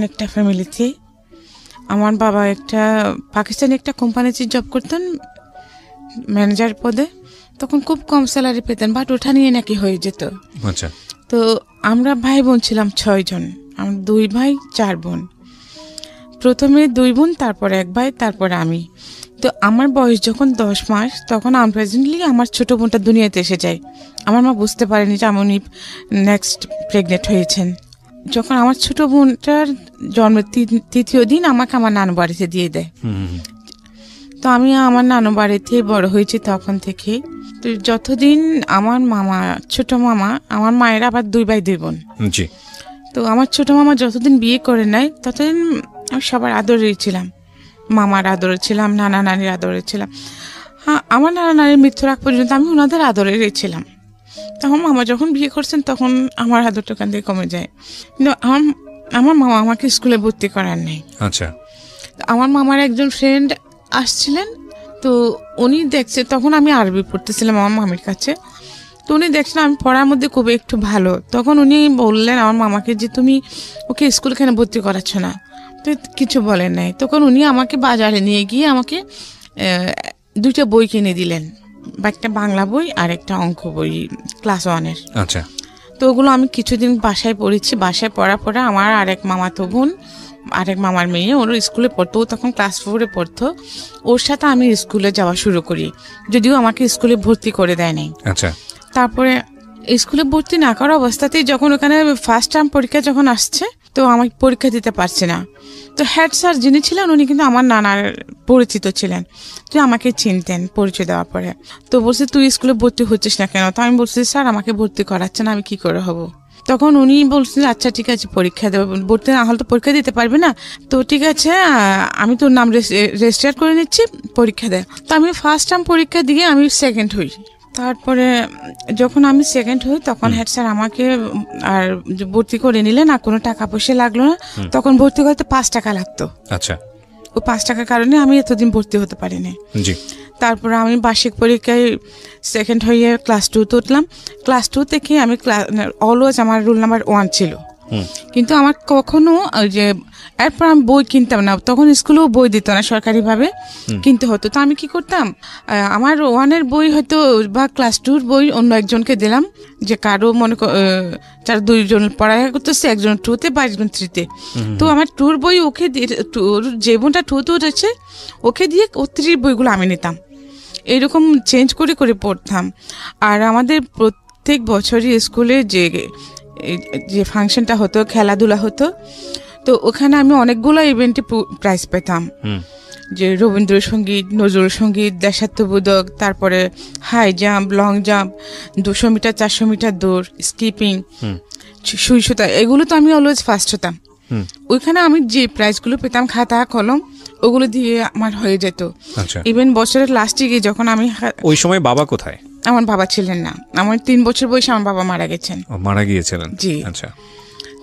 একটা ফ্যামিলিতে আমার বাবা একটা পাকিস্তানি একটা কোম্পানিতে জব করতেন ম্যানেজার পদে। তখন খুব কম স্যালারি পেতেন, বাট ওঠা নিয়ে নাকি হয়ে যেত। আচ্ছা। তো আমরা ভাই বোন ছিলাম 6 জন, আমরা 2 ভাই 4 বোন। প্রথমে 2 বোন, তারপরে 1 ভাই, তারপরে আমি। তো আমার বয়স যখন 10 মাস তখন আনপ্রেজেন্টলি আমার ছোট বোনটা দুনিয়াতে এসে যায়। আমার মা বুঝতে পারেনি যে উনি নেক্সট প্রেগনেন্ট হয়েছেন। যখন আমার ছোট বোনটার জন্মের 3য় দিন আমাকে আমার নানু বাড়িতে দিয়ে দেয়। তো আমি আমার নানু বাড়িতে বড় হয়েছি তখন থেকে। তো যতদিন আমার মামা, ছোট মামা, আমার মায়ের আবার 2 ভাই 2 বোন। জি। তো আমার ছোট মামা যতদিন বিয়ে করে নাই ততদিন আমি সবার আদরেই ছিলাম, মামার আদরে ছিলাম, নানা নানির আদরে ছিলাম। হ্যাঁ, আমার নানা নানির মৃত্যুর আগ পর্যন্ত আমি ওনাদের আদরেরই ছিলাম। তখন মামা যখন বিয়ে করছেন তখন আমার আদরটা ওখান থেকে কমে যায়। কিন্তু আমার মামা আমাকে স্কুলে ভর্তি করার নেই। আচ্ছা। আমার মামার একজন ফ্রেন্ড আসছিলেন, তো উনি দেখছে, তখন আমি আরবি পড়তেছিলাম আমার মামির কাছে। তো উনি দেখছেন আমি পড়ার মধ্যে খুব একটু ভালো, তখন উনি বললেন আমার মামাকে যে তুমি ওকে স্কুল কেন ভর্তি করাচ্ছ না? তো কিছু বলেন নাই। তখন উনি আমাকে বাজারে নিয়ে গিয়ে আমাকে 2টা বই কিনে দিলেন, একটা বাংলা বই আর একটা অঙ্ক বই ক্লাস 1-এর। আচ্ছা। তো ওগুলো আমি কিছুদিন বাসায় পড়েছি। বাসায় পড়া আমার আরেক মামাতো বোন, আরেক মামার মেয়ে, ওর স্কুলে পড়তো, ও তখন ক্লাস 4-এ পড়তো। ওর সাথে আমি স্কুলে যাওয়া শুরু করি, যদিও আমাকে স্কুলে ভর্তি করে দেয় নাই। আচ্ছা। তারপরে স্কুলে ভর্তি না করা অবস্থাতেই যখন ওখানে ফার্স্ট টার্ম পরীক্ষা যখন আসছে, তো আমি পরীক্ষা দিতে পারছি না। তো হেড স্যার যিনি ছিলেন উনি কিন্তু আমার নানার পরিচিত ছিলেন, তো আমাকে চিনতেন পরিচয় দেওয়ার পরে। তো বলছে তুই স্কুলে ভর্তি হচ্ছিস না কেন? তো আমি বলছি স্যার আমাকে ভর্তি করাচ্ছে না, আমি কি করে হব? তখন উনি বলছেন আচ্ছা ঠিক আছে পরীক্ষা দেবো, ভর্তি না হলে তো পরীক্ষা দিতে পারবে না, তো ঠিক আছে আমি তোর নাম রেজিস্টার করে নিচ্ছি, পরীক্ষা দেয়। তো আমি ফার্স্ট টার্ম পরীক্ষা দিয়ে আমি সেকেন্ড হই। তারপরে যখন আমি সেকেন্ড হই তখন হেড স্যার আমাকে আর ভর্তি করে নিলেন, আর কোনো টাকা পয়সা লাগলো না। তখন ভর্তি করতে 5 টাকা লাগতো। আচ্ছা। ওই 5 টাকার কারণে আমি এতদিন ভর্তি হতে পারিনি। জি। তারপরে আমি বার্ষিক পরীক্ষায় সেকেন্ড হয়ে ক্লাস 2 উঠলাম। ক্লাস 2 থেকে আমি অলওয়েজ আমার রোল নাম্বার 1 ছিল, কিন্তু আমার কখনো যে এরপর আমি বই কিনতাম না, তখন স্কুলেও বই দিত না, সরকারিভাবে কিনতে হতো। তো আমি কি করতাম, আমার 1-এর বই হয়তো বা ক্লাস 2-র বই অন্য একজনকে দিলাম, যে কারো মনে যার 2 জন পড়ালেখা করতেছে, একজন 2-তে বা একজন 3-তে। তো আমার 2-র বই ওকে দিয়ে, যে বোনটা 2-তে উঠেছে ওকে দিয়ে, ও 3-র বইগুলো আমি নিতাম। এইরকম চেঞ্জ করে করে পড়তাম। আর আমাদের প্রত্যেক বছরই স্কুলে যে ফাংশনটা হতো, খেলাধুলা হতো, তো ওখানে আমি অনেকগুলো ইভেন্টে প্রাইজ পেতাম, যে রবীন্দ্রসঙ্গীত, নজরুল সঙ্গীত, দেশাত্মবোধক, তারপরে high jump, long jump, 200 metre, 400 metre দৌড়, স্কিপিং, সুই সুতা, এগুলো তো আমি অলওয়েজ ফার্স্ট হতাম। ওইখানে আমি যে প্রাইজগুলো পেতাম, খাতা কলম ওগুলো দিয়ে আমার হয়ে যেত। ইভেন বছরের লাস্টে গিয়ে যখন আমি, ওই সময় বাবা কোথায়? আমার বাবা ছিলেন না, আমার 3 বছর বয়সে আমার বাবা মারা গেছেন। মারা গিয়েছিলেন? জি। আচ্ছা।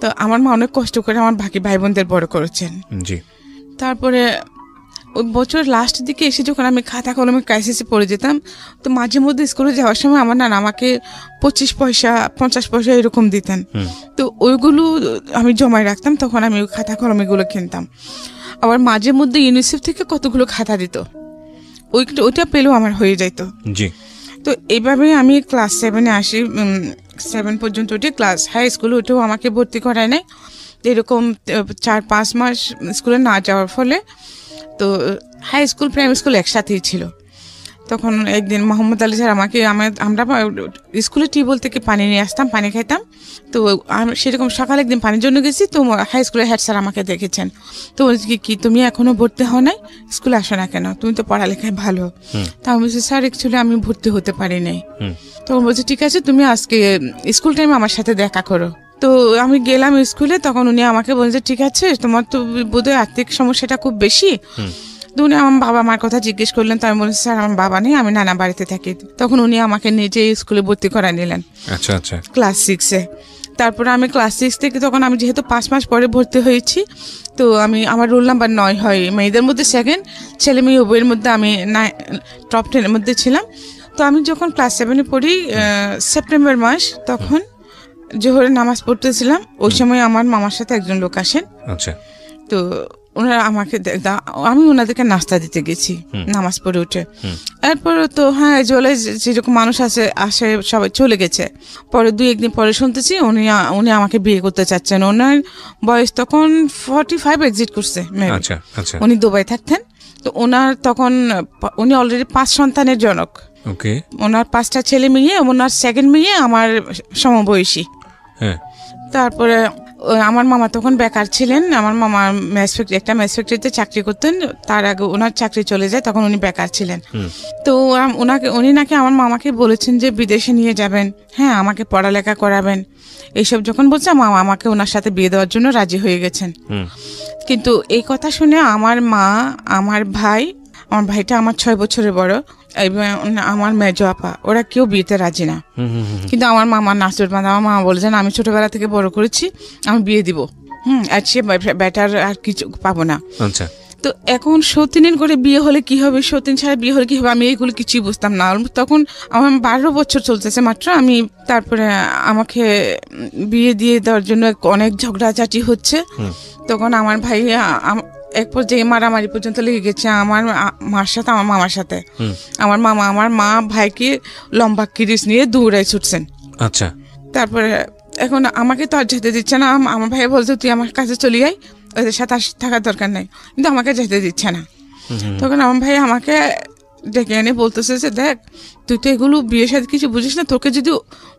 তো আমার মা অনেক কষ্ট করে আমার বাকি ভাই বোনদের বড় করেছেন। জি। তারপরে ওই বছর লাস্টের দিকে এসে যখন আমি খাতা কলমের ক্রাইসিসে পড়ে যেতাম, তো মাঝে মধ্যে স্কুলে যাওয়ার সময় আমার নানা আমাকে 25 পয়সা 50 পয়সা এরকম দিতেন। তো ওইগুলো আমি জমায় রাখতাম, তখন আমি ওই খাতা কলম এগুলো কিনতাম। আবার মাঝে মধ্যে ইউনিসেফ থেকে কতগুলো খাতা দিত, ওইটা পেলেও আমার হয়ে যেত। জি। তো এইভাবে আমি ক্লাস 7-এ আসি, 7 পর্যন্ত উঠে ক্লাস হাই স্কুলে উঠেও আমাকে ভর্তি করায় নাই। এরকম 4-5 মাস স্কুলে না যাওয়ার ফলে, তো হাই স্কুল প্রাইমারি স্কুল একসাথেই ছিল। তখন একদিন মোহাম্মদ আলী স্যার আমরা স্কুলে টিউবওয়েল থেকে পানি নিয়ে আসতাম, পানি খাইতাম। তো সেরকম সকালে একদিন পানির জন্য গেছি, তো হাই স্কুলের হেড স্যার আমাকে দেখেছেন। তো কি তুমি এখনো ভর্তি হও নাই, স্কুলে আসো না কেন, তুমি তো পড়ালেখায় ভালো। তা আমি বলছি স্যার অ্যাকচুয়ালি আমি ভর্তি হতে পারি নাই। তখন বলছি ঠিক আছে তুমি আজকে স্কুল টাইমে আমার সাথে দেখা করো। তো আমি গেলাম স্কুলে, তখন উনি আমাকে বলছে ঠিক আছে তোমার তো বোধহয় আর্থিক সমস্যাটা খুব বেশি। উনি আমার বাবা মার কথা জিজ্ঞেস করলেন, তো আমি বলছি স্যার আমার বাবা নেই, আমি নানা বাড়িতে থাকি। তখন উনি আমাকে নিজে স্কুলে ভর্তি করা নিলেন। আচ্ছা আচ্ছা। ক্লাস 6-এ। তারপরে আমি ক্লাস 6 থেকে, তখন আমি যেহেতু 5 মাস পরে ভর্তি হয়েছি, তো আমার রোল নাম্বার 9 হয়, মেয়েদের মধ্যে 2nd, ছেলে মেয়ে উভয়ের মধ্যে আমি টপ 10-এর মধ্যে ছিলাম। তো আমি যখন ক্লাস 7-এ পড়ি, সেপ্টেম্বর মাস, তখন জোহরের নামাজ পড়তেছিলাম, ওই সময় আমার মামার সাথে একজন লোক আসেন। আচ্ছা। তো ওনারা আমাকে আমি ওনাদেরকে নাস্তা দিতে গেছি নামাজ পড়ে উঠে। এরপরে তো হ্যাঁ জলে যেরকম মানুষ আসে সবাই চলে গেছে। পরে 2-1 দিন পরে শুনতেছি উনি আমাকে বিয়ে করতে চাচ্ছেন। ওনার বয়স তখন 45 এক্সিট করছে। উনি দুবাই থাকতেন। তো ওনার তখন উনি অলরেডি 5 সন্তানের জনক। ওকে। ওনার 5টা ছেলে মেয়ে, ওনার সেকেন্ড মেয়ে আমার সমবয়সী। তারপরে আমার মামা তখন বেকার ছিলেন। আমার মামা একটা ম্যাচ ফ্যাক্টরিতে চাকরি করতেন। তার আগে ওনার চাকরি চলে যায়, তখন উনি বেকার ছিলেন। তো উনি নাকি আমার মামাকে বলেছেন যে বিদেশে নিয়ে যাবেন, হ্যাঁ আমাকে পড়ালেখা করাবেন। এইসব যখন বলছে, মামা আমাকে ওনার সাথে বিয়ে দেওয়ার জন্য রাজি হয়ে গেছেন। কিন্তু এই কথা শুনে আমার মা, আমার ভাইটা আমার 6 বছরের বড়, আমার মেজো আপা, ওরা কেউ বিয়েতে রাজি না। কিন্তু আমার মামা নাসুর বাঁধা, আমার মামা বলেছেন আমি ছোটবেলা থেকে বড় করেছি, আমি বিয়ে দিব। আর সে বেটার আর কিছু পাবো না। তো এখন সতীনের করে বিয়ে হলে কি হবে, সতীন ছাড়া বিয়ে হলে কি হবে, আমি এইগুলো কিছুই বুঝতাম না। তখন আমার 12 বছর চলতেছে মাত্র। তারপরে আমাকে বিয়ে দিয়ে দেওয়ার জন্য অনেক ঝগড়াঝাটি হচ্ছে। তখন আমার ভাই এক পর্যায়ে মারামারি পর্যন্ত লেগে গেছে আমার মার সাথে, আমার মামার সাথে। আমার মা ভাইকে লম্বা কিরিচ নিয়ে দৌড়ায় ছুটছেন। আচ্ছা। তারপরে এখন আমাকে তো আর যেতে দিচ্ছে না। আমার ভাই বলছে তুই আমার কাছে চলে আয়, ওদের সাথে থাকার দরকার নাই, কিন্তু আমাকে যেতে দিচ্ছে না। তখন আমার ভাই আমাকে ডেকে এনে বলতেছে যে দেখ তুই তো এগুলো বিয়ের সাথে কিছু বুঝিস না, তোকে যদি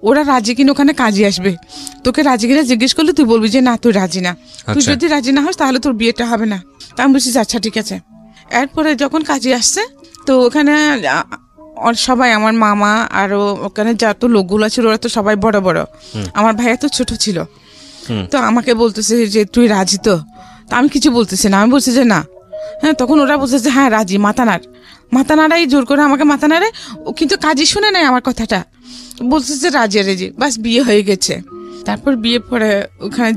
ওরা রাজি কিনা ওখানে কাজে আসবে, তোকে রাজি কিনা জিজ্ঞেস করলে তুই বলবি যে না তুই রাজি না। তুই যদি রাজি না হস তাহলে তোর বিয়েটা হবে না। তা আমি বলছি আচ্ছা ঠিক আছে। এরপরে যখন কাজে আসছে, তো ওখানে সবাই আমার মামা আরো ওখানে যত লোকগুলো ছিল ওরা তো সবাই বড় বড়, আমার ভাইয়া তো ছোট ছিল। তো আমাকে বলতেছে যে তুই রাজি তো? আমি কিছু বলতেছি না, আমি বলছি যে না। হ্যাঁ, তখন ওরা বলছে যে হ্যাঁ রাজি। মাথা নাড়াই জোর করে আমাকে মাথা নাড়ে, কিন্তু কাজই শুনে নাই আমার কথাটা, বলছে যে রাজি। বাস বিয়ে হয়ে গেছে। তারপর বিয়ে পরে ওখানে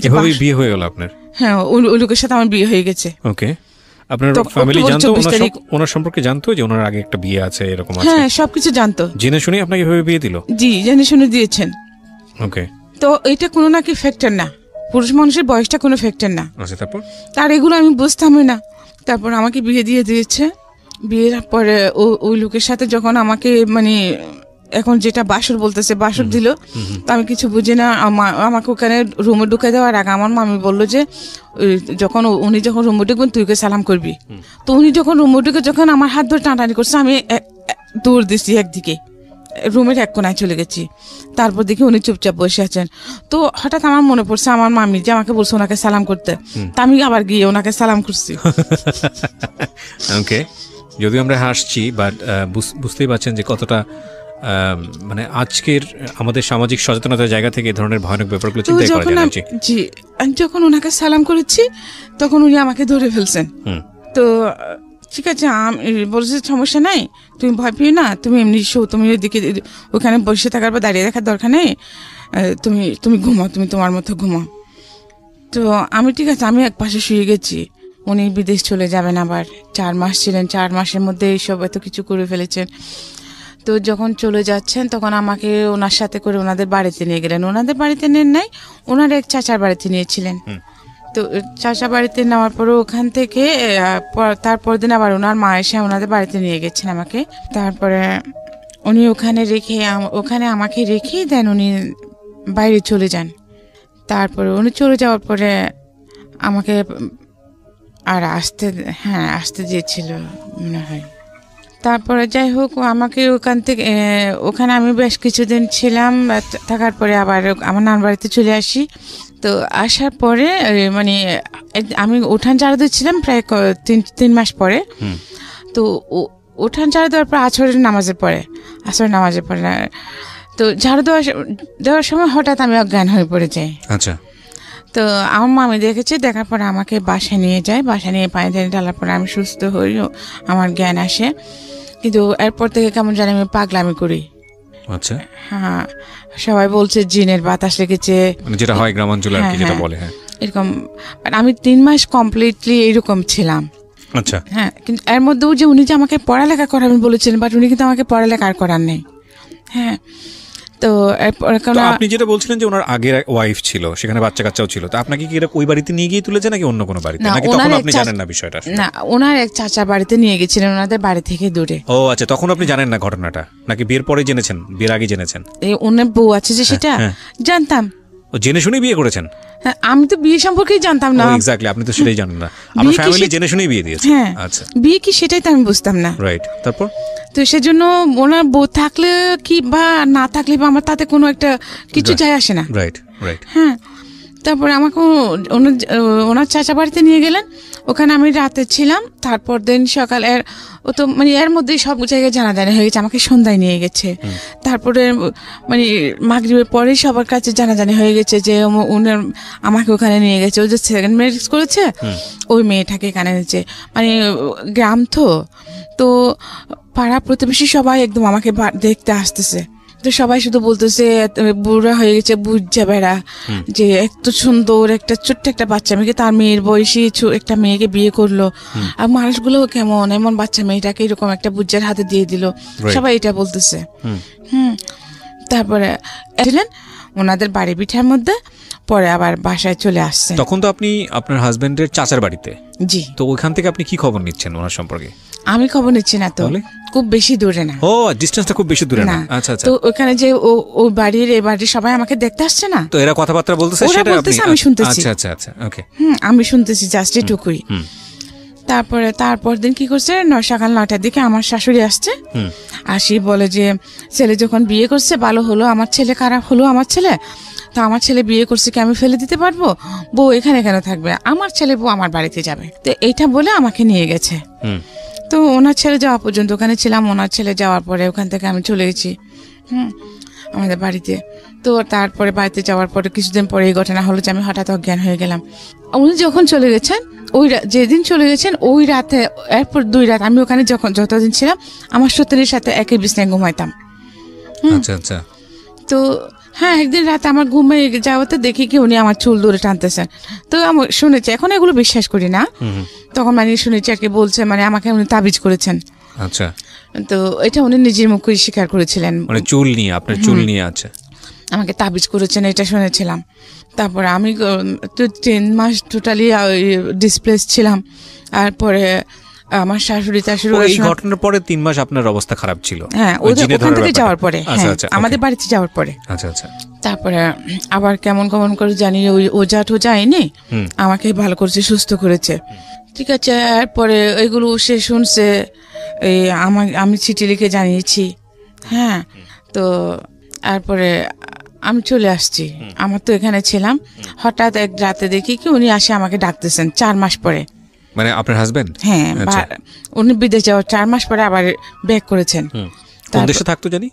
বিয়ে হয়ে গেল আপনার? হ্যাঁ, ওই লোকের সাথে আমার বিয়ে হয়ে গেছে। ওকে। আপনার ফ্যামিলি জানতো ওনার সম্পর্কে, জানতো যে ওনার আগে একটা বিয়ে আছে এরকম আছে? হ্যাঁ, সবকিছু জানতো। জেনে শুনে আপনাকে এভাবে বিয়ে দিল? জি, জেনে শুনে দিয়েছেন। ওকে। তো এটা কোনো নাকি ফ্যাক্টর না, পুরুষ মানুষের বয়সটা কোনো ফ্যাক্টর না। আচ্ছা, তারপর? তার এগুলো আমি বুঝতামই না। তারপর আমাকে বিয়ে দিয়ে দিয়েছে। বিয়ের পরে ওই লোকের সাথে যখন আমাকে এখন যেটা বাসর বলতেছে, বাসর দিল, তো আমি কিছু বুঝি না। আমাকে ওখানে রুমে ঢুকে দেওয়ার আগে আমার মামি বললো যে উনি যখন রুমে ঢুকবেন তুই ওকে সালাম করবি। তো উনি যখন রুমে ঢুকে যখন আমার হাত ধরে টানাটানি করছে, আমি দৌড় দিচ্ছি একদিকে, রুমের এক কোনায় চলে গেছি। তারপর দেখি উনি চুপচাপ বসে আছেন। তো হঠাৎ আমার মনে পড়ছে আমার মামি যে আমাকে বলছে ওনাকে সালাম করতে। তা আমি আবার গিয়ে ওনাকে সালাম করছি। ওকে। যদিও আমরা হাসছি, বাট বুঝতেই পারছেন যে কতটা আজকের আমাদের সামাজিক সচেতনতার জায়গা থেকে এই ধরনের ভয়ানক ব্যাপারগুলো চিন্তা করা যায় না। জি, আমি যখন ওনাকে সালাম করেছি তখন উনি আমাকে ধরে ফেলছেন। তো ঠিক আছে, বলছে সমস্যা নাই, তুমি ভয় পেও না, তুমি এমনি তুমি ওইদিকে ওখানে বসে থাকার বা দাঁড়িয়ে দেখার দরকার নেই, তুমি ঘুমাও, তুমি তোমার মতো ঘুমাও। তো আমি ঠিক আছে, আমি এক পাশে শুয়ে গেছি। উনি বিদেশ চলে যাবেন আবার, 4 মাস ছিলেন, 4 মাসের মধ্যে এইসব এত কিছু করে ফেলেছেন। তো যখন চলে যাচ্ছেন তখন আমাকে ওনার সাথে করে ওনাদের বাড়িতে নিয়ে গেলেন। ওনাদের বাড়িতে নেন নাই, ওনার এক চাচার বাড়িতে নিয়েছিলেন। তো চাচা বাড়িতে নেওয়ার পরে ওখান থেকে তারপর দিন আবার ওনার মা এসে ওনাদের বাড়িতে নিয়ে গেছেন আমাকে। তারপরে উনি ওখানে আমাকে রেখে দেন, উনি বাইরে চলে যান। তারপরে উনি চলে যাওয়ার পরে আমাকে আর আসতে দিয়েছিল মনে হয়। তারপরে যাই হোক, আমাকে ওখানে আমি বেশ কিছুদিন ছিলাম। থাকার পরে আবার আমার নানার বাড়িতে চলে আসি। তো আসার পরে আমি উঠান ঝাড়ু দিচ্ছিলাম প্রায় 3 মাস পরে। তো উঠান ঝাড়ু দেওয়ার পর আসরের নামাজের পরে তো ঝাড়ু দেওয়ার সময় হঠাৎ আমি অজ্ঞান হয়ে পড়ে যাই। আচ্ছা। তো আমার মামি দেখার পরে আমাকে বাসায় নিয়ে যায়। বাসায় নিয়ে পানি ঢালার পরে আমি সুস্থ হই, আমার জ্ঞান আসে। কিন্তু এরপর থেকে কেমন জানি আমি পাগলামি করি। আচ্ছা। হ্যাঁ, সবাই বলছে জিনের বাতাস লেগেছে, যেটা হয় গ্রামাঞ্চলে আর কি, যেটা বলে। হ্যাঁ, এরকম। আমি 3 মাস কমপ্লিটলি এরকম ছিলাম। আচ্ছা। হ্যাঁ, কিন্তু এর মধ্যেও যে উনি যে আমাকে পড়ালেখা করাবেন বলেছিলেন, বাট উনি কিন্তু আমাকে পড়ালেখা আর করার নেই। হ্যাঁ, তো এরপরে তো আপনি যেটা বলছিলেন যে ওনার আগের ওয়াইফ ছিল, সেখানে বাচ্চা কাচ্চাও ছিল, তো আপনাকে কি এটা ওই বাড়িতে নিয়ে গিয়ে তুলেছে নাকি অন্য কোনো বাড়িতে, নাকি তখন আপনি জানেন না বিষয়টা? না, ওনার এক চাচার বাড়িতে নিয়ে গেছিলেন, ওনাদের বাড়ি থেকে দূরে। ও আচ্ছা, তখন আপনি জানেন না ঘটনাটা, নাকি বিয়ের পরে জেনেছেন, বিয়ের আগে জেনেছেন? ওনার বউ আছে যে সেটা জানতাম। ও জেনে শুনে বিয়ে করেছেন? হ্যাঁ, আমি তো বিয়ে সম্পর্কেই জানতাম না। এক্স্যাক্টলি, আপনি তো সেটাই জানেন না, আপনার ফ্যামিলি জেনে শুনেই বিয়ে দিয়েছে। হ্যাঁ, আচ্ছা, বিয়ে কি সেটাই তো আমি বুঝতাম না। রাইট, তারপর? তো সেজন্য ওনার বউ থাকলে কি বা না থাকলে বা আমার তাতে কোনো একটা কিছু যায় আসে না। Right right. হ্যাঁ, তারপরে আমাকে ওনার চাচা বাড়িতে নিয়ে গেলেন, ওখানে আমি রাতে ছিলাম। তারপর দিন সকাল ও তো মানে এর মধ্যেই সব জায়গায় জানাজানি হয়ে গেছে, আমাকে সন্ধ্যায় নিয়ে গেছে। তারপরে মানে মাগরিবের পরেই সবার কাছে জানাজানি হয়ে গেছে যে উনার আমাকে ওখানে নিয়ে গেছে। ও যে সেকেন্ড ম্যারেজ করেছে ওই মেয়েটাকে এখানে এনেছে। মানে গ্রাম তো পাড়া প্রতিবেশী সবাই একদম আমাকে দেখতে আসতেছে। তো সবাই শুধু বলতেছে বুড়া হয়ে গেছে, বুঝছে বেড়া, যে এত সুন্দর একটা ছোট্ট একটা বাচ্চা মেয়েকে, তার মেয়ের বয়সী একটা মেয়েকে বিয়ে করলো, আর মানুষগুলো কেমন এমন বাচ্চা মেয়েটাকে এরকম একটা বুজ্জার হাতে দিয়ে দিল, সবাই এটা বলতেছে। তারপরে এলেন ওনাদের বাড়ি পিঠার মধ্যে, পরে আবার বাসায় চলে আসছেন। তখন তো আপনি আপনার হাজবেন্ডের চাচার বাড়িতে। জি। তো ওইখান থেকে আপনি কি খবর নিচ্ছেন ওনার সম্পর্কে? আমি খবর নিচ্ছি না, তো খুব বেশি দূরে না। ও, ডিসটেন্সটা খুব বেশি দূরে না। আচ্ছা আচ্ছা। তো ওখানে যে ওই বাড়ির এই বাড়ির সবাই আমাকে দেখতে আসছে না, তো এরা কথাবার্তা বলতেছে, সেটা আমি শুনতেছি। আচ্ছা আচ্ছা আচ্ছা, ওকে। আমি শুনতেছি জাস্ট এটুকুই। তারপর দিন কি করছে, সকাল 9টার দিকে আমার শাশুড়ি আসছে, আসি বলে যে ছেলে যখন বিয়ে করছে ভালো হলো, আমার ছেলে খারাপ হলো, আমার ছেলে তো আমার ছেলে বিয়ে করছে কি আমি ফেলে দিতে পারবো, বউ এখানে কেন থাকবে, আমার ছেলে বউ আমার বাড়িতে যাবে। তো এইটা বলে আমাকে নিয়ে গেছে। তো ওনার ছেলে যাওয়া পর্যন্ত ওখানে ছিলাম, ওনার ছেলে যাওয়ার পরে ওখান থেকে আমি চলে গেছি আমাদের বাড়িতে। তো তারপরে বাড়িতে যাওয়ার পরে কিছুদিন পরে এই ঘটনা হলো যে আমি হঠাৎ অজ্ঞান হয়ে গেলাম। উনি যখন চলে গেছেন, যেদিন চলে গেছেন ওই রাতে, এরপর 2 রাত আমি ওখানে যতদিন ছিলাম আমার সত্যির সাথে একই বিছানায় ঘুমাইতাম। আচ্ছা আচ্ছা। তো হ্যাঁ, একদিন রাতে আমার ঘুমে যাওয়াতে দেখি কি উনি আমার চুল ধরে টানতেছেন। তো আমি শুনেছি, এখন এগুলো বিশ্বাস করি না, তখন মানে শুনেছি আর কি বলছে, মানে আমাকে উনি তাবিজ করেছেন। আচ্ছা। তো এটা উনি নিজের মুখে স্বীকার করেছিলেন, মানে চুল নিয়ে, আপনার চুল নিয়ে আছে আমাকে তাবিজ করেছেন, এটা শুনেছিলাম। তারপরে আমি 10 মাস টোটালি ডিসপ্লেস ছিলাম। আর পরে আমার শাশুড়ি এই ঘটনার পরে 3 মাস আপনার অবস্থা খারাপ ছিল? হ্যাঁ, ওখান থেকে যাওয়ার পরে, আমাদের বাড়িতে যাওয়ার পরে। আচ্ছা আচ্ছা। তারপরে আবার কেমন করে জানি ওই ওজা টোজা এনে আমাকে ভালো করেছে, সুস্থ করেছে, ঠিক আছে। এরপরে এগুলো সে শুনছে, আমি চিঠি লিখে জানিয়েছি। হ্যাঁ, তো তারপরে আমি চলে আসছি, আমার তো এখানে ছিলাম। হঠাৎ এক রাতে দেখি কি উনি আসে আমাকে ডাকতেছেন 4 মাস পরে। মানে আপনার হাজবেন্ড? হ্যাঁ, উনি বিদেশ যাওয়ার 4 মাস পরে আবার ব্যাক করেছেন। কোন দেশে থাকতো জানি?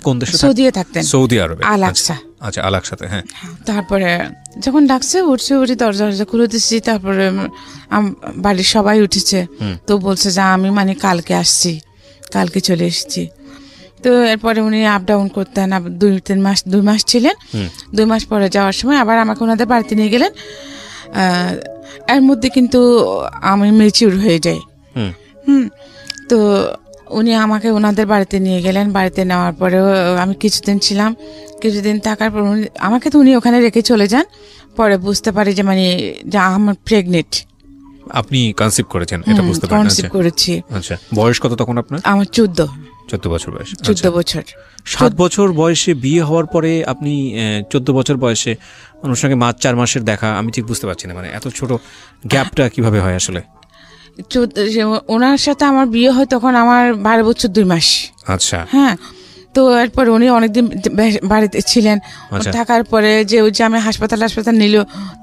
কোন দেশে? সৌদিতে থাকতেন। সৌদি আরবে। আল-আকসা। আচ্ছা, আল-আকসাতে। হ্যাঁ। তারপরে যখন ডাকছে উঠে দরজা খুলে দিচ্ছি। তারপরে বাড়ির সবাই উঠেছে, তো বলছে যে আমি মানে কালকে আসছি, কালকে চলে এসেছি। তো এরপরে উনি আপ ডাউন করতেন, 2 মাস ছিলেন। 2 মাস পরে যাওয়ার সময় আবার আমাকে ওনাদের বাড়িতে নিয়ে গেলেন। এর মধ্যে কিন্তু আমি ম্যাচিউর হয়ে যাই। তো উনি আমাকে ওনাদের বাড়িতে নিয়ে গেলেন। বাড়িতে নেওয়ার পরেও আমি কিছুদিন ছিলাম। কিছুদিন থাকার পর আমাকে তো উনি ওখানে রেখে চলে যান। পরে বুঝতে পারি যে মানে আমার প্রেগনেন্ট। আপনি কনসিভ করেছেন, এটা বুঝতে পারছেন? কনসিভ করেছি। আচ্ছা, বয়স কত তখন আপনার? আমার 14 বছর বয়স। 14 বছর। 7 বছর বয়সে বিয়ে হওয়ার পরে আপনি 14 বছর বয়সে ওনার সঙ্গে 4 মাসের দেখা, আমি ঠিক বুঝতে পারছি না, মানে এত ছোট গ্যাপটা কিভাবে হয় আসলে? ওনার সাথে আমার বিয়ে হয় তখন আমার 12 বছর 2 মাস। আচ্ছা। হ্যাঁ, তো এরপর উনি অনেকদিন বাড়িতে ছিলেন। থাকার পরে যে আমি হাসপাতাল নিল,